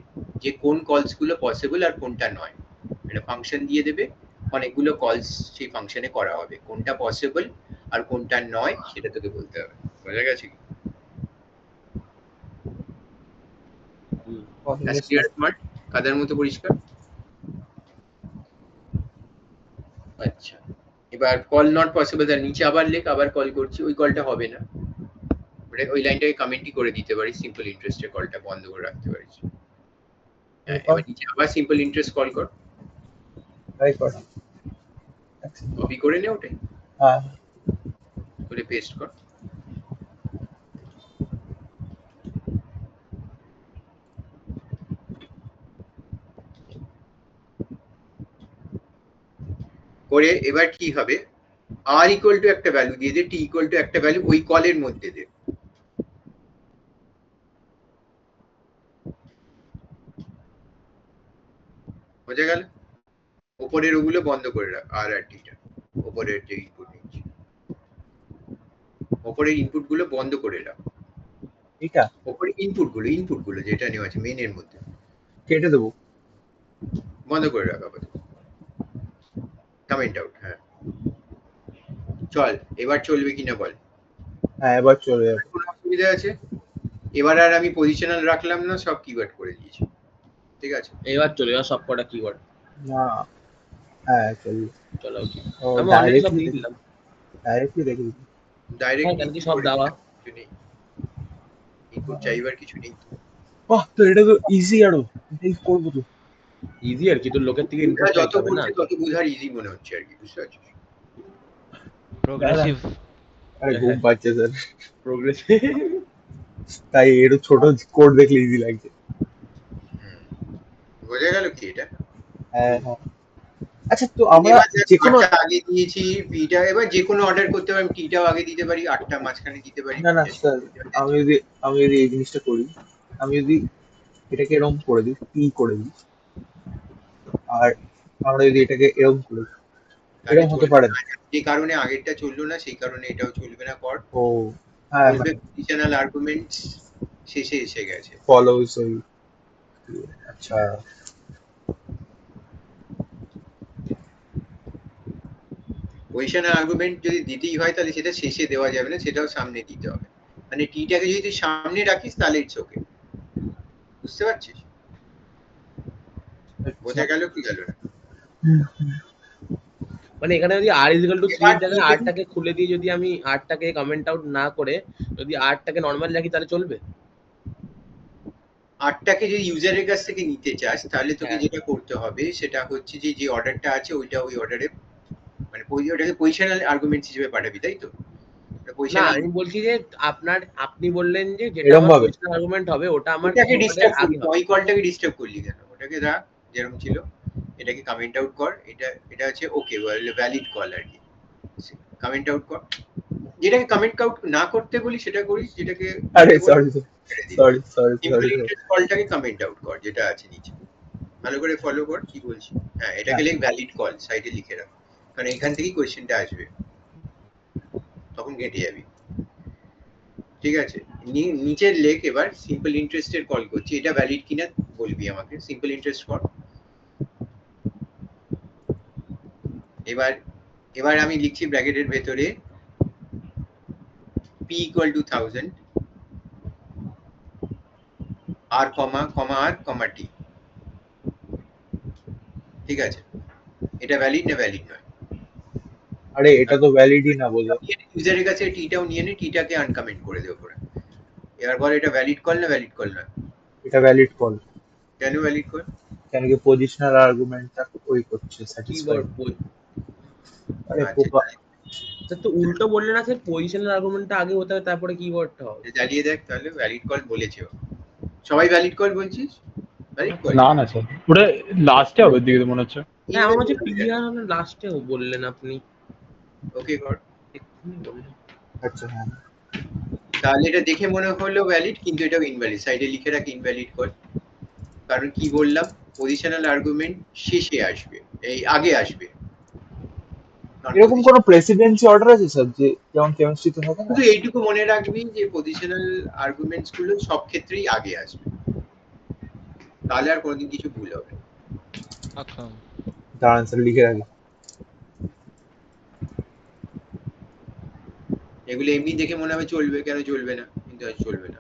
যে কোন কলস গুলো পসিবল আর কোনটা নয়। এটা ফাংশন দিয়ে দেবে, অনেকগুলো কলস সেই ফাংশনে করা হবে, কোনটা পসিবল আর কোনটা নয় সেটা তোকে বলতে হবে। বোঝা গেছে কি? As clear as mud, কাদার মতো পরিষ্কার। আচ্ছা এবার কল নট পসিবল তার নিচে আবার লেখ, আবার কল করছি, ওই কলটা হবে না, ওই লাইনটাকে কমেন্টই করে দিতে পারিস, সিম্পল ইন্টারেস্টের কলটা বন্ধ করে রাখতে পারিস। হ্যাঁ এবার নিচে আবার সিম্পল ইন্টারেস্ট কল কর, ট্রাই কর। কপি করে নে ওটাই হ্যাঁ করে পেস্ট কর। করে এবার কি হবে, আর ইকুয়াল টু একটা ভ্যালু দিয়ে দে, টি ইকুয়াল টু একটা ভ্যালু ওই কলের মধ্যে দে। বোঝা গেল? উপরের ওগুলো বন্ধ করে রাখ, আর আর টিটা উপরের যে ইনপুট নিচ্ছি উপরের ইনপুট গুলো বন্ধ করে রাখ, এটা উপরে ইনপুট গুলো যেটা নেওয়া আছে মেইনের মধ্যে কেটে দেবো। বন্ধ করে রাখ আপাতত, কমেন্ট আউট। হ্যাঁ চল এবার চলবে কিনা বল। হ্যাঁ এবার চলে যাবে। কোনো অসুবিধা আছে? এবার আর আমি পজিশনাল রাখলাম না, সব কিওয়ার্ড করে দিয়েছি, ঠিক আছে? এবার চলে যাও সব কটা কিওয়ার্ড। না হ্যাঁ চলবে। চলো ও আমি অলরেডি সব দিয়ে দিলাম। ডাইরেক্টলি দেখে দিবি। ডাইরেক্ট কেন কি সব দেওয়া? কিছু নেই, ইনপুট চাইবার কিছু নেই। বাহ, তো এটা তো ইজি আরো, এটাই করবো তো। ইজি আর কি, তোর লোকের থেকে ইনপুট যত চাইতে হবে না। বলছে তত বুঝার ইজি মনে হচ্ছে আর কি, বুঝতে পারছিস? progressive আরে ঘুম পাচ্ছে স্যার। প্রোগ্রেসিভ তাই একটু ছোট কোড দেখলে ইজি লাগছে। বোঝা গেল কি এটা? হ্যাঁ হ্যাঁ। আচ্ছা তো আমরা এবার দেখ যে কোনো, আটটা আগে দিয়েছি, পিটা এবার যে কোনো অর্ডার করতে পারি, টিটাও আগে দিতে পারি, আটটা মাঝখানে দিতে পারি, না না পিটা স্যার, আমি যদি আমি যদি এই জিনিসটা করি, আমি যদি এটাকে এরকম করে দিই, পি করে দিই, আর আমরা যদি এটাকে এরকম করে দিই, তাহলে এরকম হতে চলবে পারে না। না? যে কারণে আগেরটা চললো না সেই কারণে এটাও চলবে না। কর, ও হ্যাঁ বলবে মানে পজিশনাল আর্গুমেন্টস শেষে এসে গেছে। ফলোস ওই, আচ্ছা পজিশনাল আর্গুমেন্ট যদি দিতেই হয় তাহলে সেটা শেষে দেওয়া যাবে না, সেটাও সামনে দিতে হবে। মানে টিটাকে যদি তুই সামনে রাখিস তাহলে ইটস ওকে। বুঝতে পারছিস? আচ্ছা। বোঝা গেল কি গেল না? হুম, হুম। মানে এখানে যদি আর ইজ ইকুয়াল টু 3 এবার এর জায়গায় কি আরটাকে খুলে দিয়ে যদি আমি আরটাকে কমেন্ট আউট না করে যদি আরটাকে নরমাল রাখি তাহলে চলবে? আটটাকে যদি ইউজারের কাছ থেকে নিতে চাস তাহলে তোকে হ্যাঁ। যেটা করতে হবে সেটা হচ্ছে যে যে অর্ডারটা আছে ওইটা ওই অর্ডারে মানে ওইটাকে পজিশনাল আর্গুমেন্টস হিসেবে পাঠাবি, তাই তো? না পজিশনাল আমি বলছি যে আপনি বললেন যে যেটা এরম আমার ভাবে পজিশনাল আর্গুমেন্ট হবে ওটা আমার ওটাকে কিওয়ার্ডের ডিস্টার্ব আগে করলি, হবে। ওই কলটাকে ডিস্টার্ব করলি কেন? ওটাকে রাখ যেরকম ছিল, এটাকে কমেন্ট আউট কর। এটা এটা হচ্ছে ওকে ভ্যালিড কল আর কি। কমেন্ট আউট কর, যেটাকে কমেন্ট আউট না করতে বলি সেটা করিস, যেটাকে আরে করতে বলি সরি ছেড়ে দিবি। Sorry sorry simple sorry sorry. Interest কলটাকে কমেন্ট আউট কর যেটা আছে নিচে, ভালো করে ফলো কর কি বলছি। হ্যাঁ, এটাকে হ্যাঁ লিখ ভ্যালিড কল, সাইডে লিখে রাখ, কারণ এখান থেকেই কোয়েশ্চেনটা আসবে, তখন কেটে যাবি। ঠিক আছে, নিচের লেখ এবার সিম্পল ইন্টারেস্টের কল করছি, এটা ভ্যালিড কিনা বলবি আমাকে। সিম্পল ইন্টারেস্ট কর। এবার এবার আমি লিখছি ব্র্যাকেটের ভেতরে p equal to 1000 r comma comma r comma t। ঠিক আছে, এটা ভ্যালিড না ভ্যালিড নয়? আরে এটা তো ভ্যালিডই না বোঝা। ইউজারের কাছে টিটাও নিয়ে নে, টিটাকে আনকমেন্ট করে দে উপরে। এবার বল এটা ভ্যালিড কল না ভ্যালিড কল নয়? এটা ভ্যালিড কল। কেন ভ্যালিড কল? কেন কি পজিশনাল আর্গুমেন্টটা ওই করছে, স্যাটিসফাই। কিওয়ার্ড আরে আচ্ছা, পোকা। তো উল্টো বললে না স্যার, পজিশনাল আর্গুমেন্টটা আগে হতে হবে তারপরে কিওয়ার্ডটা হবে। জ্বালিয়ে দেখ তাহলে ভ্যালিড কল বলেছে ও। সবাই ভ্যালিড কল বলছিস? ভ্যালিড কল না না স্যার, ওটা লাস্টে হবে দিকে মনে হচ্ছে। হ্যাঁ আমার হচ্ছে পিআর লাস্টে বললেন আপনি। ওকে কর। এক্ষুনি বললেন। আচ্ছা হ্যাঁ তাহলে এটা দেখে মনে হলো ভ্যালিড, কিন্তু এটাও ইনভ্যালিড। সাইডে লিখে রাখ ইনভ্যালিড কল। কারণ কি বললাম, পজিশনাল আর্গুমেন্ট শেষে আসবে, এই আগে আসবে। এরকম কোনো প্রেসিডেন্সি অর্ডার আছে স্যার, যে যেমন কেমিস্ট্রিতে থাকে না? শুধু এইটুকু মনে রাখবি যে পজিশনাল আর্গুমেন্টস গুলো সব ক্ষেত্রেই আগে আসবে, তাহলে আর কোনোদিন কিছু ভুল হবে না। আচ্ছা, দাঁড়ান স্যার লিখে রাখি। এগুলো এমনি দেখে মনে হবে চলবে, কেন চলবে না? কিন্তু আজ চলবে না।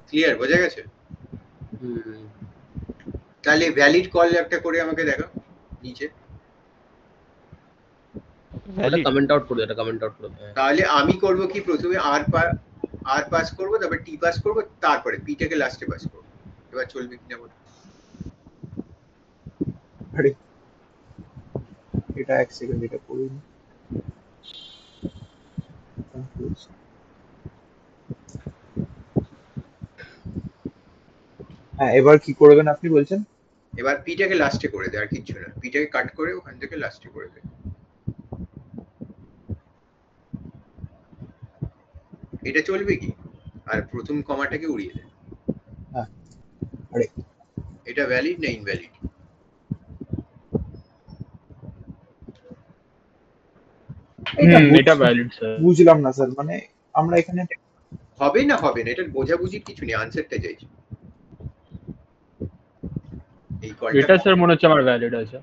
ক্লিয়ার? বোঝা গেছে? হুম। তাহলে ভ্যালিড কল একটা করে আমাকে দেখাও নিচে। ওটা ভ্যালিড। কমেন্ট আউট করে দাও, এটা কমেন্ট আউট করে দাও। তাহলে আমি করব কি, প্রথমে আর পাস করব, তারপর টি পাস করব, তারপরে পিটাকে লাস্টে পাস করব। এবার চলবে কিনা বল? আরে এটা এক সেকেন্ড, এটা করিনি। হ্যাঁ এবার কি করবেন আপনি বলছেন? এবার পিটাকে লাস্টে করে দে, আর কিচ্ছু না। পিটাকে কাট করে ওখান থেকে লাস্টে করে দে। এটা চলবে কি? আর প্রথম কমাটাকে উড়িয়ে দে। হ্যাঁ আরে এটা ভ্যালিড না ইনভ্যালিড? এটা এটা ভ্যালিড স্যার। বুঝলাম না স্যার, মানে আমরা এখানে হবে না হবে না, এটা বোঝাবুঝির কিছু নেই, আনসারটা চাইছি। এই কলটা এটা স্যার মনে হচ্ছে আমার ভ্যালিড আছে।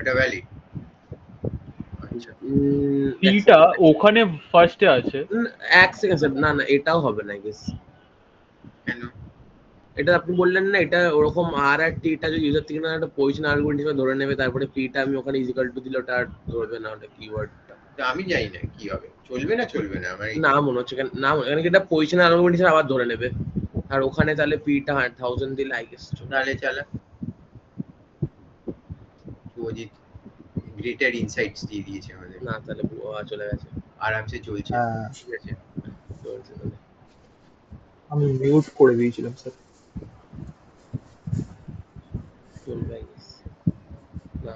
এটা ভ্যালিড? আচ্ছা, পিটা ওখানে ফার্স্টে আছে। এক সেকেন্ড স্যার, না না এটাও হবে না গেস। কেন? এটা আপনি বললেন না এটা ওরকম আর টিটা যদি ইউজার থেকে না একটা পজিশন আর্গুমেন্ট হিসেবে ধরে নেবে, তারপরে পিটা আমি ওখানে ইজিক্যাল টু দিলে ওটা আর ধরবে না, ওটা কিওয়ার্ডটা। তা আমি জানি না কি হবে, চলবে না চলবে না আমার না মনে হচ্ছে না, এখানে কি এটা পজিশন আর্গুমেন্ট হিসেবে আবার ধরে নেবে, আর ওখানে তাহলে পিটা 1000 দিলে আই গেস। তাহলে চালা, শুভজিৎ গ্রেটার ইনসাইটস দিয়ে দিয়েছে আমাদের, না তাহলে চলে গেছে আরামসে চলছে। হ্যাঁ ঠিক আছে, চলছে তাহলে। আমি মিউট করে দিয়েছিলাম স্যার। চলবে I guess। না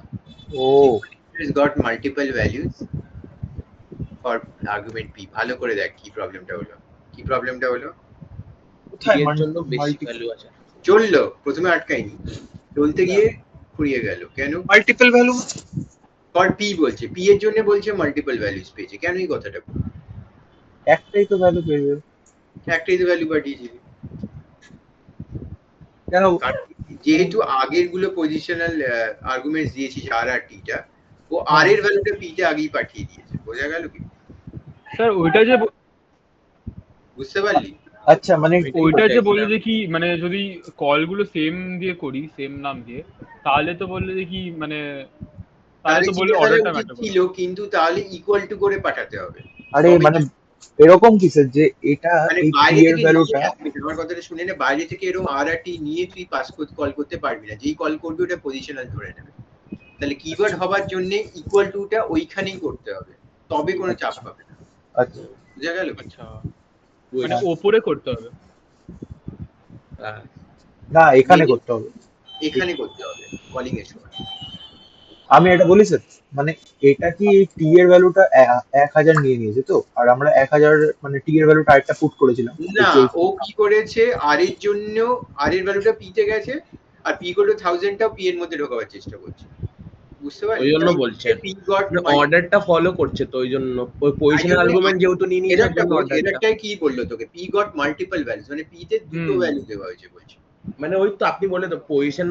ও has got multiple values for argument p। ভালো করে দেখ কি প্রবলেমটা হলো, কি প্রবলেমটা হলো। p এর জন্য বেশি ভ্যালু আছে। চললো, প্রথমে আটকায়নি, চলতে গিয়ে ফুরিয়ে গেল। কেন? মাল্টিপল ভ্যালু ফর p বলছে, p এর জন্য বলছে মাল্টিপল ভ্যালুস পেয়েছে। কেন এই কথাটা? একটাই তো ভ্যালু পেয়ে যাবে। একটাই তো ভ্যালু পাঠিয়েছিলি। কেন? যেহেতু আগের গুলো পজিশনাল আর্গুমেন্টস দিয়েছিস আর আর টি টা, ও আর এর ভ্যালুটা পি তে আগেই পাঠিয়ে দিয়েছে। বোঝা গেল কি? স্যার ওইটা যে বুঝতে পারলি? আচ্ছা মানে ওইটা যে বললে যে কি মানে যদি কলগুলো সেম দিয়ে করি, সেম নাম দিয়ে, তাহলে তো বললে যে কি মানে তাহলে তো বললে অর্ডারটা ম্যাটার করে। ছিল, কিন্তু তাহলে ইকুয়াল টু করে পাঠাতে হবে। আরে তবে মানে এরকম কি স্যার যে এটা মানে এই বাইরে পি এর থেকে ভ্যালুটা আমার কথাটা শুনে নে, বাইরে থেকে এরকম আর আর টি নিয়ে তুই পাস কল করতে পারবি না। যেই কল করবি ওটা পজিশনাল ধরে নেবে। তাহলে কিওয়ার্ড হবার জন্য ইকুয়াল টুটা ওইখানেই করতে হবে, তবে কোনো চাপ পাবে না। আচ্ছা বুঝা গেল? আচ্ছা মানে ওপরে করতে হবে, হ্যাঁ না এখানে করতে হবে। এখানে করতে হবে কলিং এর সময়। আমি এটা বলি স্যার, মানে এটা কি টি এর ভ্যালুটা 1000 নিয়ে নিয়েছে তো, আর আমরা 1000 মানে টি এর ভ্যালুটা আরেকটা পুট করেছিলাম না, ও কি করেছে, আর এর জন্য আর এর ভ্যালুটা পি তে গেছে, আর পি ইকুয়াল টু 1000 টাও পি এর মধ্যে ঢোকাবার চেষ্টা করছে। বুঝতে পারলি? ওই জন্য বলছে পি গট অর্ডারটা ফলো করছে, তো ওই জন্য ওই পজিশনাল আর্গুমেন্ট যেহেতু নিয়ে নিয়েছে ওর জন্য অর্ডারটা এরটাই কি বললো তোকে, পি গট মাল্টিপল ভ্যালুস, মানে পি তে দুটো ভ্যালু দেওয়া হয়েছে বলছে। মানে ওই তো আপনি বলে তো পজিশন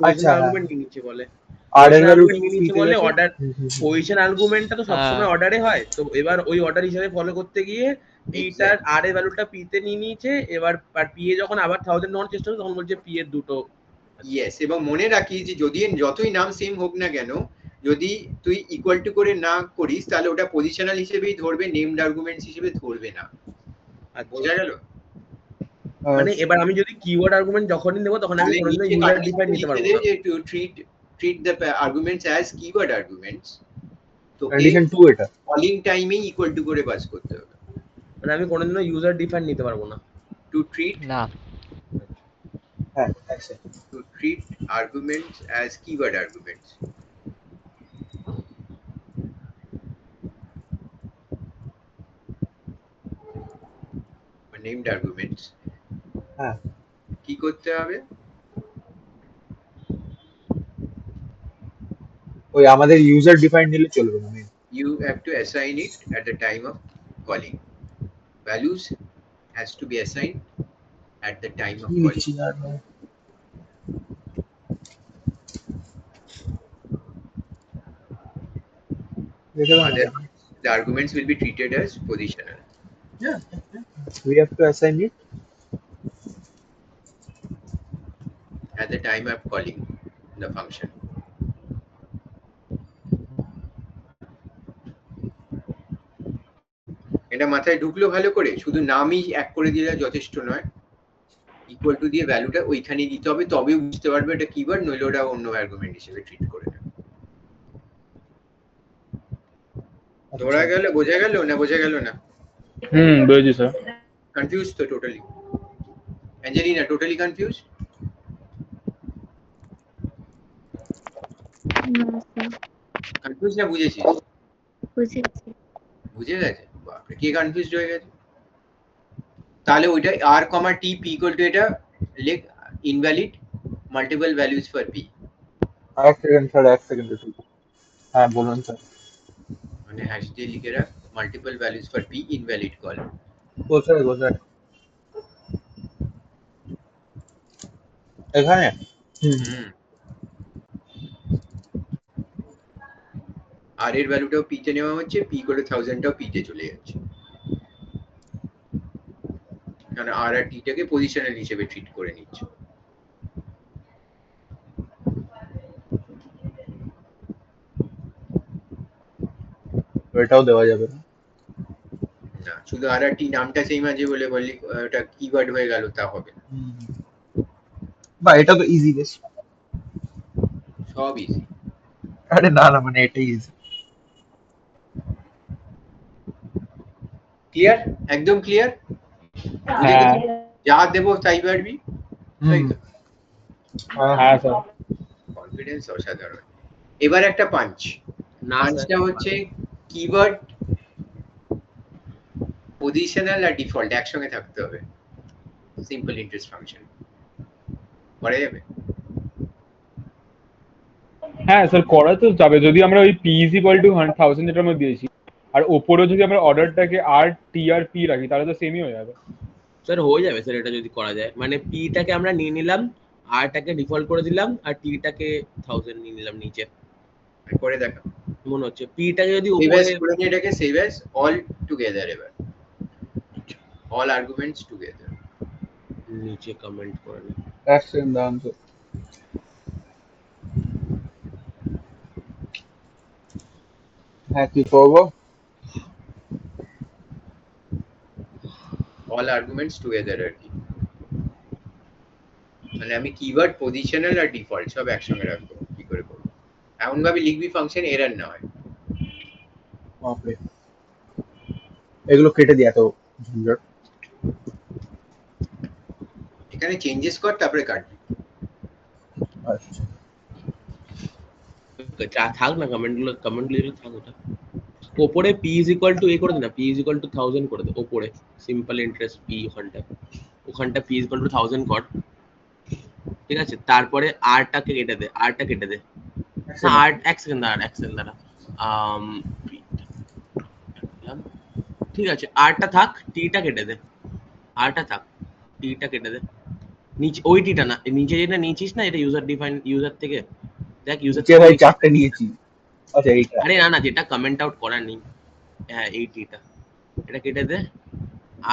আচ্ছা আর্গুমেন্ট নিয়ে নিচ্ছে বলে, আর এর ভ্যালু নিয়ে নিচ্ছে বলে অর্ডার পজিশন আর্গুমেন্টটা তো সবসময় অর্ডারে হয়, তো এবার ওই অর্ডার হিসেবে ফলো করতে গিয়ে পিটার আর এর ভ্যালুটা পি তে নিয়ে নিয়েছে। এবার পি এ যখন আবার 1000 নেওয়ার চেষ্টা করছে তখন বলছে পি এর দুটো। ইয়েস, এবং মনে রাখিস যে যদি যতই নাম সেম হোক না কেন, যদি তুই ইকুয়াল টু করে না করিস তাহলে ওটা পজিশনাল হিসেবেই ধরবে, নেমড আর্গুমেন্টস হিসেবে ধরবে না। বোঝা গেল? মানে এবার আমি যদি কিওয়ার্ড আর্গুমেন্ট যখনই নেব তখন আমি কোনোদিনও ইউজার ডিফাইন নিতে পারবো না। যে to treat the arguments as keyword arguments, তো কন্ডিশন 2 এটা কলিং টাইমে ইকুয়াল টু করে পাস করতে হবে। মানে আমি কোনোদিনও ইউজার ডিফাইন নিতে পারবো না। টু ট্রিট না হ্যাঁ আচ্ছা to treat arguments as keyword arguments. Or named arguments. হ্যাঁ কি করতে হবে? ওই আমাদের ইউজার ডিফাইন নিলে চলবে না। You have to assign it at the time of calling. Values has to be assigned at the time of calling. The arguments will be treated as positional. Yeah, we have to assign it at the time of calling the function. এটা মাথায় ঢুকলো ভালো করে? শুধু নামই এক করে দিলে যথেষ্ট নয়, ইকুয়াল টু দিয়ে ভ্যালুটা ওইখানেই দিতে হবে, তবে বুঝতে পারবে এটা কিওয়ার্ড, নইলে ওটা অন্য আর্গুমেন্ট হিসেবে ট্রিট করে নেবে। ধরা গেল? বোঝা গেল না? বোঝা গেল না? বুঝেছি স্যার। কনফিউজ তো টোটালি? Angelina totally confuse? না স্যার, কনফিউজ না বুঝেছিস? বুঝেছি। বুঝে গেছে? বাপরে, কে কনফিউজ হয়ে গেছে? তাহলে ওইটা আর comma T P equal to এটা লেখ invalid multiple values for P. এক সেকেন্ড স্যার, এক সেকেন্ড একটু। হ্যাঁ বলুন স্যার। মানে হ্যাশ দিয়ে লিখে রাখ multiple values for P invalid call. কোথায় কোথায়? এখানে আর এর ভ্যালুটাও পি তে নেওয়া হচ্ছে, পি করে 1000 টাও পি তে চলে যাচ্ছে, কারণ আর আর টি টাকে পজিশনাল হিসেবে ট্রিট করে নিচ্ছে। এটাও দেওয়া যাবে না। না, শুধু আর আর টি নামটা সেই মাঝে বলে বললি ওটা কিওয়ার্ড হয়ে গেল তা হবে না। বা এটা তো ইজি বেশ। সব ইজি। আরে না না, মানে এটাই easy। ক্লিয়ার, একদম ক্লিয়ার, বুঝে হ্যাঁ গেছি, যা দেবো তাই পারবি, তাই হুম। তো? হ্যাঁ হ্যাঁ স্যার। কনফিডেন্স অসাধারণ। এবার একটা পাঞ্চ, না পাঞ্চটা স্যার হচ্ছে কিওয়ার্ড, পজিশনাল আর ডিফল্ট একসঙ্গে থাকতে হবে, সিম্পল ইন্টারেস্ট ফাংশন করা যাবে? হ্যাঁ স্যার করা তো যাবে, যদি আমরা ওই পি ইজ ইকুয়াল টু 1000 যেটা আমরা দিয়েছি, আর ওপরেও যদি আমরা অর্ডারটাকে আর টি আর পি রাখি তাহলে তো সেমই হয়ে যাবে। স্যার হয়ে যাবে স্যার, এটা যদি করা যায়, মানে পিটাকে আমরা নিয়ে নিলাম, আরটাকে ডিফল্ট করে দিলাম, আর টিটাকে 1000 নিয়ে নিলাম নিচে। করে দেখা, মনে হচ্ছে পিটাকে যদি সেভ উপরে অ্যাজ করে নিয়ে এটাকে সেভ অ্যাজ অল টুগেদার, এবার অল আর্গুমেন্টস টুগেদার। নিচে কমেন্ট করে নিই। that's in the answer। হ্যাঁ কি করবো? অল আর্গুমেন্টস টুগেদার আর কি, মানে আমি কিওয়ার্ড, পজিশনাল আর ডিফল্ট সব একসঙ্গে রাখবো, কি করে করবো? এমন ভাবে লিখবি ফাংশন এরর না হয়। বাপরে, এগুলো কেটে দিই, এত ঝঞ্ঝট। এখানে চেঞ্জেস কর তারপরে কাটবি। আচ্ছা থাক না, কমেন্টগুলো থাক। ওটা ওপরে পি ইজ ইকুয়াল টু এ করে দে না, পি ইজ ইকুয়াল টু 1000 করে দে ওপরে, সিম্পল ইন্টারেস্ট পি, ওখানটা পি ইজ ইকুয়াল টু 1000 কর, ঠিক আছে? তারপরে আরটাকে কেটে দে, আরটা কেটে দে। না আর এক সেকেন্ড দাঁড়া, এক সেকেন্ড দাঁড়া। আম, ঠিক আছে, আরটা থাক, টিটা কেটে দে, আরটা থাক, টিটা কেটে দে। নিচে ওই টিটা না, নিচে যেটা নিয়েছিস না, এটা ইউজার ডিফাইন, ইউজার থেকে দেখ, ইউজার নিচে থেকে ভাই নিয়েছিস। চারটে নিয়েছি। আচ্ছা এইটা। আরে না না, যেটা কমেন্ট আউট করা নেই, হ্যাঁ এই টিটা, এটা কেটে দে।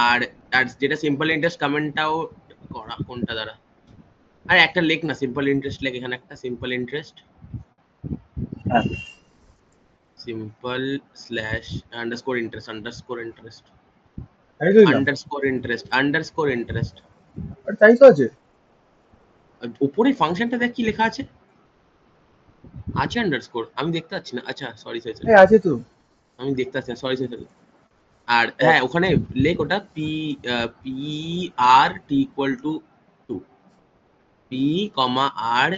আর আর যেটা সিম্পল ইন্টারেস্ট কমেন্ট আউট করা, কোনটা দ্বারা, আর একটা লেখ না, সিম্পল ইন্টারেস্ট লেখ এখানে, একটা সিম্পল ইন্টারেস্ট, হ্যাঁ simple slash underscore interest, underscore interest, তাই তো দিলাম। Underscore interest, underscore interest. আর তাই তো আছে। উপরে ফাংশনটা দেখ কি লেখা আছে, আছে আন্ডারস্কোর, আমি দেখতে পাচ্ছি না। আচ্ছা সরি সরি সরি, হ্যাঁ আছে তো। আমি দেখতে পাচ্ছি না, সরি সরি সরি। আর হ্যাঁ ওখানে লেখ ওটা P, P R T equal to 2, P comma R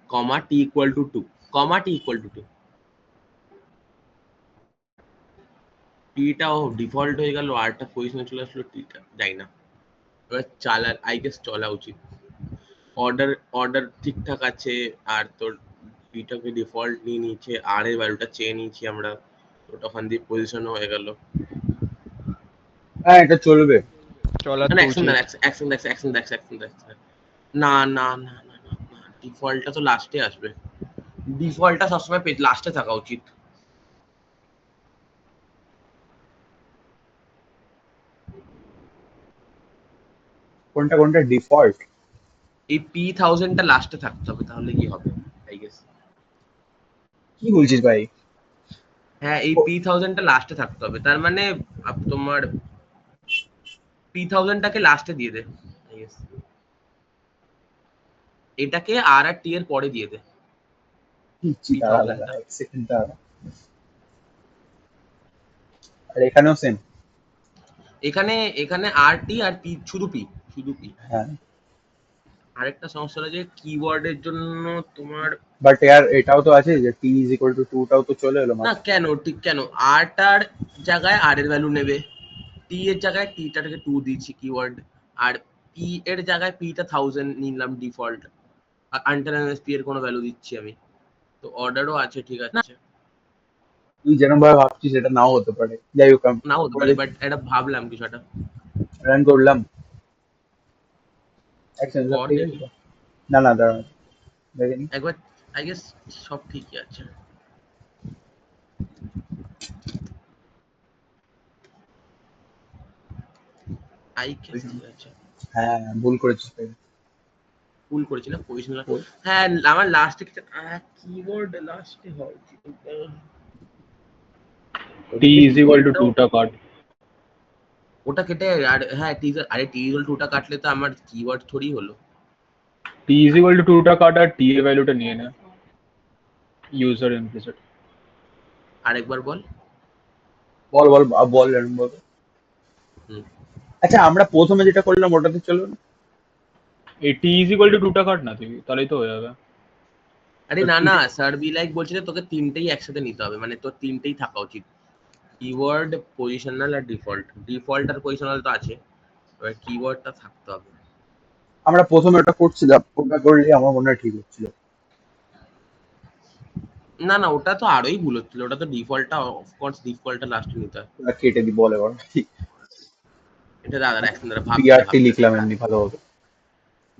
comma T equal to 2, comma T equal to 2। টিটাও ডিফল্ট হয়ে গেল, আরটা পজিশনে চলে আসলো, টিটা যাই না। এবার চালার আই গেস চলা উচিত। অর্ডার অর্ডার ঠিকঠাক আছে, আর তোর পিটাকে ডিফল্ট নিয়ে নিয়েছে, আর এর ভ্যালুটা চেয়ে নিয়েছি আমরা, তো ওখান দিয়ে পজিশনও হয়ে গেল। হ্যাঁ এটা চলবে। চলা না তো অ্যাকশন উচিত। দেখ, অ্যাকশন দেখ, অ্যাকশন দেখ, অ্যাকশন দেখ। না না না না না, ডিফল্টটা তো লাস্টে আসবে, ডিফল্টটা সবসময় পেজ লাস্টে থাকা উচিত। কোনটা কোনটা ডিফল্ট? এই P1000টা লাস্টে থাকতে হবে, তাহলে কি হবে আই গেস। কি বলছিস ভাই? হ্যাঁ এই P1000টা লাস্টে থাকতে হবে, তার মানে তোমার P1000টাকে লাস্টে দিয়ে দে I guess। এটাকে আর আর টি এর পরে দিয়ে দে দিচ্ছি, দাঁড়া দাঁড়া 3000টা। এক সেকেন্ড দাঁড়া। আর এখানেও সেম। এখানে এখানে আর টি আর পি, শুধু পি, শুধু পি। হ্যাঁ আরেকটা সমস্যা হলো যে কিওয়ার্ডের জন্য তোমার, বাট ইয়ার এটাও তো আছে যে টি ইজ ইকুয়াল টু 2 টাও তো চলে এলো না মাত্র। কেন ঠিক কেন, আরটার জায়গায় আর এর ভ্যালু নেবে, টি এর জায়গায় টিটাকে 2 দিচ্ছি কিওয়ার্ড, আর পি এর জায়গায় পিটা 1000 নিলাম ডিফল্ট, আর আনটিল আনলেস পি এর কোনো ভ্যালু দিচ্ছি আমি, তো অর্ডারও আছে ঠিক আছে। তুই যেরকম ভাবে ভাবছিস এটা নাও হতে পারে, যাই হোক আমি নাও হতে পারে, বাট এটা ভাবলাম কিছুটা। রান করলাম। এক সেকেন্ড কর ঠিক দেখি আছে। না না দাঁড়া, দেখেনি। একবার, আই গেস সব ঠিকই আছে। আই গেস ঠিক আছে। হ্যাঁ ভুল করেছিস ভাই। ভুল করেছি না পজিশনাল, হ্যাঁ আমার লাস্টে কিওয়ার্ড লাস্টে হয় উচিত। টি ইজ ইকুয়াল টু 2টা কাট। ওটা কেটে, আর হ্যাঁ টি, আরে টি ইকুয়াল টু টা কাটলে তো আমার কিওয়ার্ড থোড়ি হলো। টি ইজ ইকুয়াল টু 2টা কাট আর টি এর ভ্যালুটা নিয়ে নে। User implicit. আরেকবার বল। বল বল বল এরকম বল। হুম। আচ্ছা আমরা প্রথমে যেটা করলাম ওটাতে চলো না? এই টি ইজ ইকুয়াল টু 2টা কাট না তুই, তাহলেই তো হয়ে যাবে। আরে না না, স্যার বি লাইক বলছে যে তোকে তিনটেই একসাথে নিতে হবে, মানে তোর তিনটেই থাকা উচিত, কিওয়ার্ড, পজিশনাল আর ডিফল্ট। ডিফল্ট আর পজিশনাল তো আছে, এবার কিওয়ার্ডটা থাকতে হবে। আমরা প্রথমে ওটা করছিলাম, ওটা করলে আমার মনে হয় ঠিক হচ্ছিল। না না, ওটা তো আরোই ভুল হচ্ছিল, ওটা তো ডিফল্টটা অফকোর্স ডিফল্টটা লাস্টে নিতে হয়। ওটা কেটে দি বল এবার। এটা দাদা একদম দাঁড়া, পিআরটি লিখলাম এমনি ভালো হবে।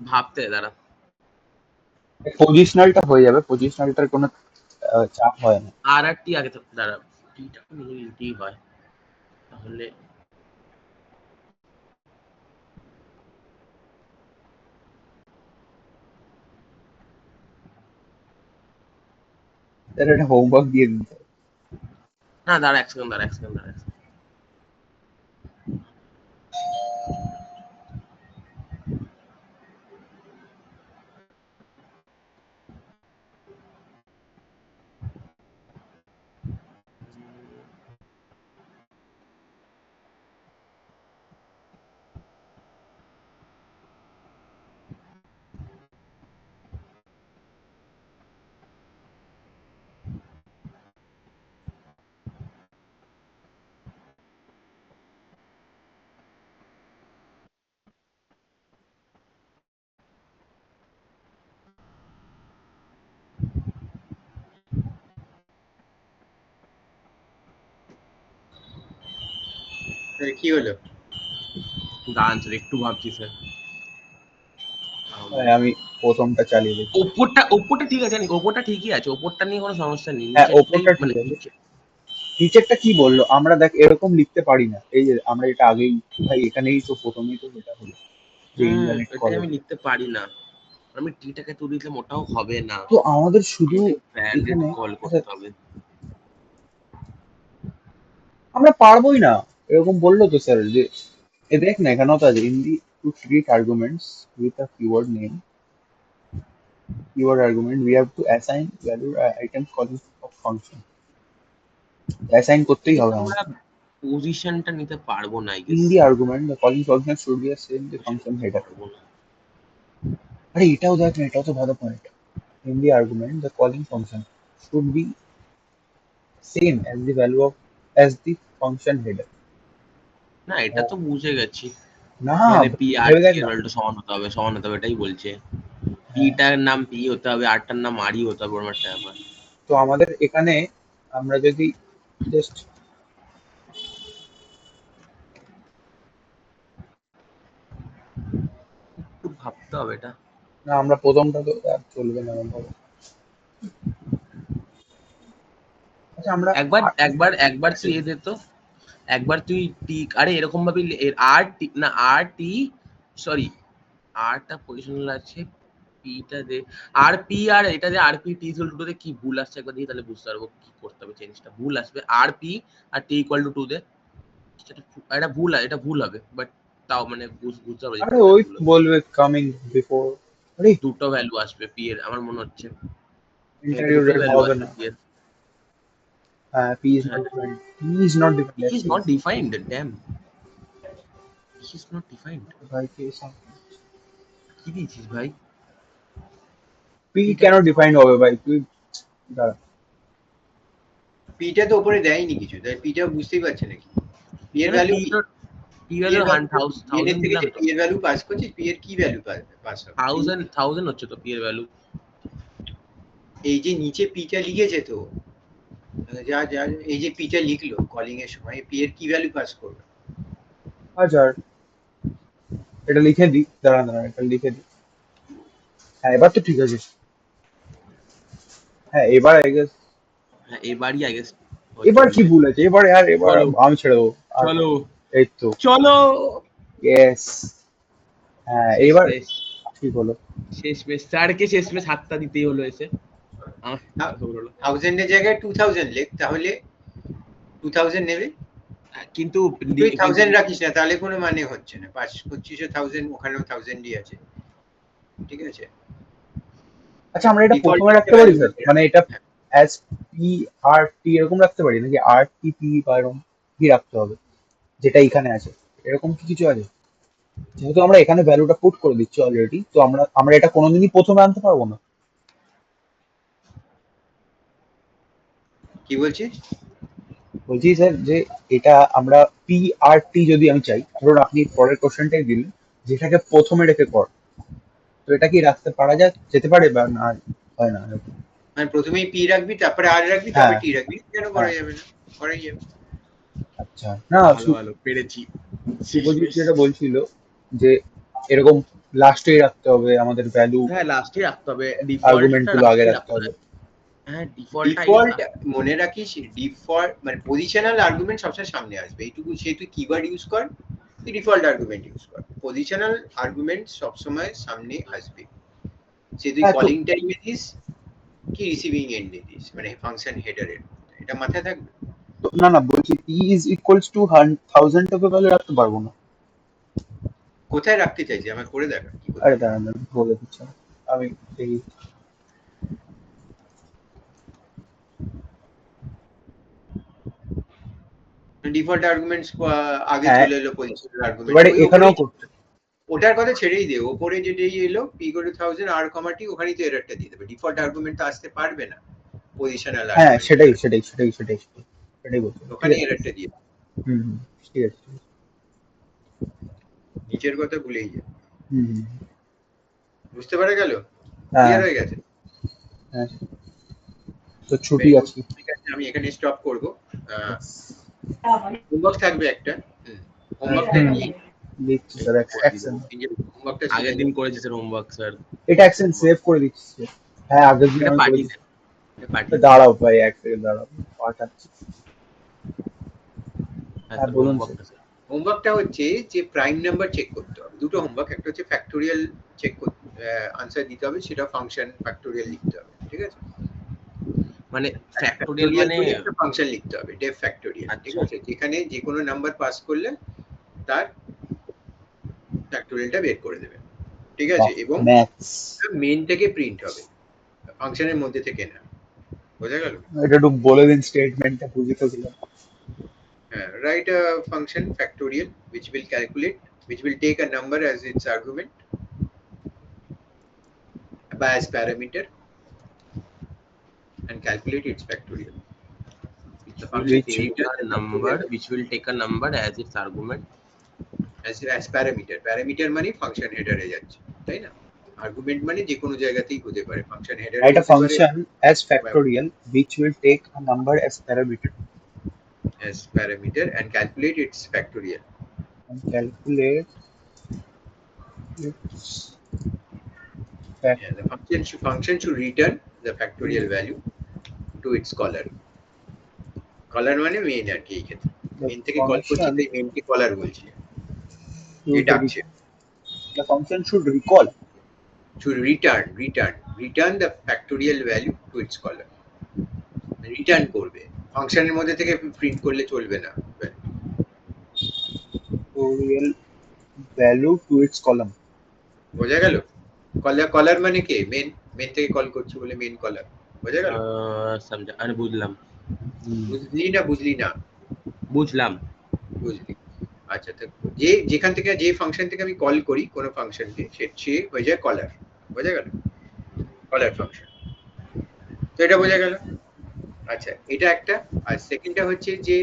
ভাবতে দাঁড়া। পজিশনালটা হয়ে যাবে, পজিশনালটার কোনো চাপ হয় না। আর আর টি আগে থাকতে দাঁড়া, টিটা টি হয় তাহলে। তাহলে একটা হোমওয়ার্ক দিয়ে দিতে হবে। না দাঁড়া এক সেকেন্ড, দাঁড়া এক সেকেন্ড, দাঁড়া এক second। কি হলো? দাঁড়ান স্যার একটু ভাবছি স্যার। আমি প্রথমটা চালিয়ে দেখি। ওপরটা ঠিক আছে, ওপরটা ঠিকই আছে, ওপরটা নিয়ে কোনো সমস্যা নেই, হ্যাঁ নিচেরটাই ওপরটা ঠিক মানে আছে। নিচেরটা কি বললো, আমরা দেখ এরকম লিখতে পারি না। এই যে আমরা এটা আগেই ভাই এখানেই তো প্রথমেই তো এটা হলো যে ইনভ্যালিড এটাই কল। আমি লিখতে পারি না, আমি টিটাকে তুলে দিলে মোটাও হবে না, তো আমাদের শুধু ভ্যালিড এখানে কল আচ্ছা, করতে হবে। আমরা পারবোই না এরকম বললো তো স্যার যে এ দেখ না এখানেও তো আছে in the to treat arguments with a keyword name keyword argument we have to assign value items calling of function assign করতেই কিন্তু হবে আমরা আমাদের পজিশনটা নিতে পারবো না I in guess. the argument the calling function should be a same the function header পারবো না। আরে এটাও দেখ না, এটাও তো ভালো point. in the argument the calling function should be same as the value of as the function header না এটা তো বুঝে গেছি, না এখানে পি আর ভেবে টি দেখ এর না। ভ্যালুটা সমান হতে হবে, সমান হতে হবে এটাই বলছে। হ্যাঁ, পিটার নাম পি হতে হবে, আরটার নাম আরই হতে হবে, ওরকম একটা ব্যাপার। তো আমাদের এখানে আমরা যদি জাস্ট একটু ভাবতে হবে এটা। না আমরা প্রথমটা তো আর চলবে না এরকম ভাবে। আচ্ছা আমরা একবার একবার একবার তুই এ দে তো, একবার তুই টি, আরে এরকম ভাবে আর টি না, আর টি সরি, আরটা পজিশনাল আছে, পিটা দে, আর পি আর এটা যে আর পি টি ইকুয়াল টু দে, কি ভুল আসছে একবার দেখি, তাহলে বুঝতে পারবো কি করতে হবে, চেঞ্জটা ভুল আসবে। আর P R T equal to দে, এটা ভুল, এটা ভুল হবে, বাট তাও মানে বুঝতে পারবো যে আরে কোনটা ওই ভুল হবে। বলবে কামিং বিফোর। আরে দুটো ভ্যালু আসবে পি এর, আমার মনে হচ্ছে দুটোই ইন্টারভিউটার ভ্যালু হবে আসবে না। পি এর। P is হ্যাঁ, not defined. P is not defined. P Let's is see. Not defined, damn, P is not defined. ভাই P is not. কি দিয়েছিস ভাই? P পিটা কেন তো ডিফাইন্ড হবে ভাই তুই দাঁড়া। পিটা তো উপরে দেয়নি কিছু, তাই পিটা বুঝতেই পারছে নাকি পি এর ভ্যালু কি? পি পি ভ্যালু এর ভ্যালু এর 1000 থেকে দিলাম যে তো, পি এর ভ্যালু পাস করছিস, পি এর কি ভ্যালু পাস হবে? 1000 হচ্ছে তো পি এর ভ্যালু। এই যে নিচে পিটা লিখেছে তো, যা যা এই যে পিটা লিখলো কলিং এর সময়, পি এর কি ভ্যালু পাস করবে? আচ্ছা এটা লিখে দিই, দাঁড়া দাঁড়া এটা লিখে দিই। হ্যাঁ এবার তো ঠিক আছে। হ্যাঁ এবার আই গেস। হ্যাঁ এবারই আই গেস এবার কি ভুল আছে এবার আর এবার চলো আমি ছেড়ে দেবো আর। চলো এই তো চলো, ইয়েস। হ্যাঁ শেষ এবার মেশ, ঠিক হলো। শেষ মেশ, স্যারকে শেষ মেশ হাতটা দিতেই হলো এসে। আমার খবর হলো। 1000 এর জায়গায় 2000 লেখ, তাহলে 2000 নেবে। কিন্তু তুই কিন্তু 1000 রাখিস না, তাহলে কোনো মানে হচ্ছে না। 25 1000, ওখানেও 1000ই আছে, ঠিক আছে। আচ্ছা আমরা এটা ডিফল্ট প্রথমে রাখতে পারি ভ্যালু স্যার, মানে এটা অ্যাজ পি আর টি এরকম রাখতে পারি নাকি আর টি পি বা এরকম কি রাখতে হবে যেটা এখানে আছে, এরকম কি কিছু আছে? যেহেতু আমরা এখানে ভ্যালুটা পুট করে দিচ্ছি অলরেডি, তো আমরা আমরা এটা কোনোদিনই প্রথমে আনতে পারবো না। কি বলছিস? বলছি স্যার যে এটা আমরা পি আর টি যদি আমি চাই, ধরুন আপনি পরের কোশ্চেনটাই দিলেন যেটাকে প্রথমে রেখে কর, তো এটা কি রাখতে পারা যায়, যেতে পারে বা না হয় না এরকম? মানে প্রথমেই পি রাখবি, তারপরে আর রাখবি, হ্যাঁ তারপরে টি রাখবি, কেন করা হ্যাঁ যাবে না? করাই যাবে। আচ্ছা না ভালো ভালো পেরেছি। শুভজিৎ যেটা বলছিল যে এরকম লাস্টেই রাখতে হবে আমাদের ভ্যালু, হ্যাঁ লাস্টে রাখতে হবে, আর্গুমেন্ট ডিফল্টটা গুলো আগে লাস্টে রাখতে রাখতে হবে। হবে। হ্যাঁ ডিফল্ট ডিফল্ট মনে রাখিস, ডিফল্ট মানে পজিশনাল আর্গুমেন্ট সবসময় সামনে আসবে, এইটুকু। সেই তুই কিওয়ার্ড ইউজ কর, তুই ডিফল্ট আর্গুমেন্ট ইউজ কর, পজিশনাল আর্গুমেন্ট সবসময় সামনে আসবে। সে তুই হ্যাঁ তো কলিং টাইমে দিস কি রিসিভিং এন্ডে দিস, মানে ফাংশন হেডারের, এটা মাথায় থাকবে। না না বলছি T is equals to 1000 of value রাখতে পারবো না। কোথায় রাখতে চাইছি আমার করে দেখা কি আরে কোথায়। দাঁড়ান দাঁড়ান, বলে দিচ্ছি আমি এই ডিফল্ট আর্গুমেন্টস আগে হ্যাঁ চলে এলো পজিশনাল আর্গুমেন্ট, এবারে ওই এখানেও ওপরেই করতে, ওটার কথা ছেড়েই দে, ওপরে যেটাই এলো পি করে 1000 আর কমাটি, ওখানেই তো এররটা দিয়ে দেবে। ডিফল্ট আর্গুমেন্ট তো আসতে পারবে না পজিশনাল হ্যাঁ আর্গুমেন্ট সেটাই ছাড়া, সেটাই সেটাই সেটাই সেটাই সেটাই বলছি, ঠিক ওখানে আছে। এররটা দিয়ে দেবে। হুম হুম, ঠিক আছে ঠিক আছে। নিচের কথা ভুলেই যা। হুম হুম, বুঝতে পারা গেল? হ্যাঁ ক্লিয়ার হয়ে গেছে? হ্যাঁ, তো ছুটি ভেরি গুড। আজকে। ঠিক আছে, আমি এখানে স্টপ করব। হোমওয়ার্ক থাকবে একটা। হোমওয়ার্কটা হুম নিয়ে দিচ্ছি স্যার করে অ্যাকশন, হোমওয়ার্কটা আগের দিন করেছে স্যার হোমওয়ার্ক স্যার। এটা অ্যাকশন সেভ করে দিচ্ছি sir। হ্যাঁ আগের দিন এটা আমি করে পাঠিয়ে দিচ্ছি। দেন, এটা পাঠিয়ে দেন। দাঁড়াও ভাই এক সেকেন্ড দাঁড়াও, পাঠাচ্ছি। হ্যাঁ হ্যাঁ স্যার বলুন স্যার। হোমওয়ার্কটা স্যার। হোমওয়ার্কটা হচ্ছে যে প্রাইম নাম্বার চেক করতে হবে। দুটো হোমওয়ার্ক, একটা হচ্ছে ফ্যাক্টোরিয়াল চেক করতে আনসার দিতে হবে, সেটা ফাংশন ফ্যাক্টোরিয়াল লিখতে হবে, ঠিক আছে? মানে একটা ফ্যাক্টোরিয়াল ফ্যাক্টোরিয়াল মানে করে একটা ফাংশন লিখতে হবে, ডেফ ফ্যাক্টোরিয়াল, ঠিক আচ্ছা আছে? যেখানে যে কোনো নাম্বার পাস করলে তার ফ্যাক্টোরিয়ালটা বের করে দেবে, ঠিক আছে? বাহ এবং ম্যাথস, মেন থেকে প্রিন্ট হবে, ফাংশনের মধ্যে থেকে না। বোঝা গেল? এটা একটু বলে দিন স্টেটমেন্টটা, বুঝি তো গেলাম। Write a function factorial which will calculate, which will take a number as its argument by as parameter and calculate its factorial. The function Which will return the number factorial which will take a number as its argument. as parameter. Parameter মানে ফাংশন হেডারে যাচ্ছে, তাই না? আর্গুমেন্ট মানে যে কোনো জায়গাতেই হতে পারে, ফাংশন হেডারে write a হতে পারে, function as factorial which will take a number as parameter and calculate its factorial. and calculate its Yeah, the function should return the factorial value to its caller. Caller মানে মেইন আর কি, এই ক্ষেত্রে the মেইন থেকে কল করছে function তাই মেইনকে কলার বলছি, যে should ডাকছে। the function should recall To return the factorial value to its caller, return করবে, ফাংশনের মধ্যে থেকে প্রিন্ট করলে চলবে না। factorial value to its column. বোঝা গেল? কলার মানে কে? মেন, মেন থেকে কল করছে বলে মেন কলার। বোঝা গেল? समझा আমি বুঝলাম বুঝলি না? বুঝলি না? বুঝলাম। বুঝলি। আচ্ছা, তো যেখান থেকে যে ফাংশন থেকে আমি কল করি কোনো ফাংশনকে, সে হয়ে যায় কলার। বোঝা গেল? কলার ফাংশন। তো এটা বোঝা গেল? আচ্ছা, এটা একটা। আর সেকেন্ডটা হচ্ছে যে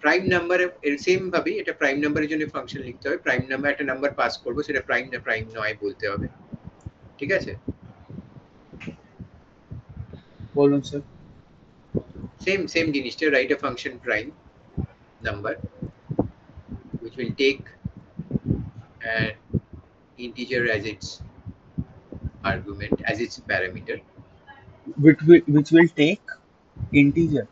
প্রাইম নাম্বার এর সেম ভাবেই এটা প্রাইম নাম্বারের জন্য ফাংশন লিখতে হবে। প্রাইম নাম্বার একটা নাম্বার পাস করব, সেটা প্রাইম না প্রাইম নয় বলতে হবে, ঠিক আছে? বলুন স্যার। সেম জিনিসটা, write a function prime number which will take an integer as its argument, as its parameter, Which will take integer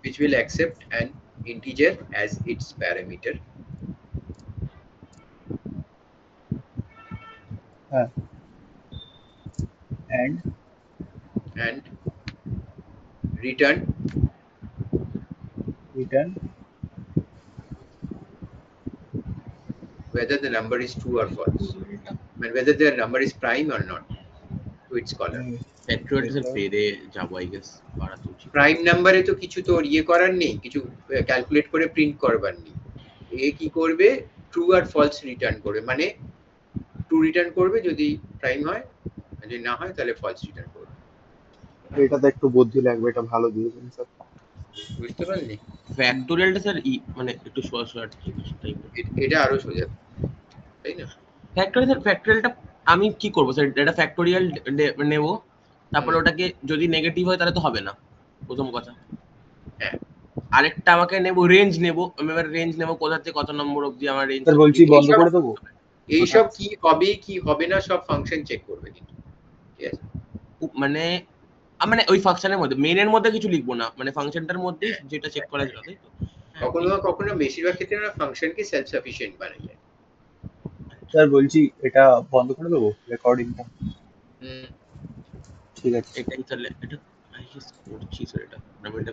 which will accept an integer as its parameter and and return whether the number is true or false, and whether the number is prime or not to its caller. Factorial sir পেরে যাবো আই গেস, বাড়াতে উচিত। প্রাইম নাম্বারে তো কিছু তোর ইয়ে করার নেই, কিছু ক্যালকুলেট করে প্রিন্ট করবার নেই। এ কি করবে, ট্রু আর ফলস রিটার্ন করবে, মানে ট্রু রিটার্ন করবে যদি প্রাইম হয়, আর যদি না হয় তাহলে ফলস রিটার্ন করবে। এটাতে একটু বুদ্ধি লাগবে, এটা ভালো দিয়েছেন স্যার। বুঝতে পারলি? ফ্যাক্টোরিয়ালটা স্যার মানে একটু শর্ট শর্ট টাইপের। এটা আরো সোজা, তাই না? ফ্যাক্টরিয়াল স্যার, ফ্যাক্টরিয়ালটা আমি কি করবো স্যার, এটা ফ্যাক্টোরিয়াল নেব, তারপরে ওটাকে যদি নেগেটিভ হয় তাহলে তো হবে না, প্রথম কথা। হ্যাঁ। আরেকটা আমাকে নেব, রেঞ্জ নেব, আমি এবার রেঞ্জ নেব কোথা থেকে কত নম্বর অবধি আমার রেঞ্জ। স্যার বলছি বন্ধ করে দেবো। এইসব কি হবে কি হবে না সব ফাংশন চেক করবে কিন্তু, ঠিক আছে? মানে মানে ওই ফাংশনের মধ্যে, মেইনের মধ্যে কিছু লিখবো না, মানে ফাংশনটার মধ্যেই যেটা চেক করা যাবে, তাই তো? কখনো কখনো বেশিরভাগ ক্ষেত্রে আমরা ফাংশনকে সেলফ সাফিশিয়েন্ট বানাই যায়। স্যার বলছি এটা বন্ধ করে দেবো রেকর্ডিংটা। ঠিক আছে। এটাই তাহলে, এটা আই গেস করছি স্যার, এটা আমি এটা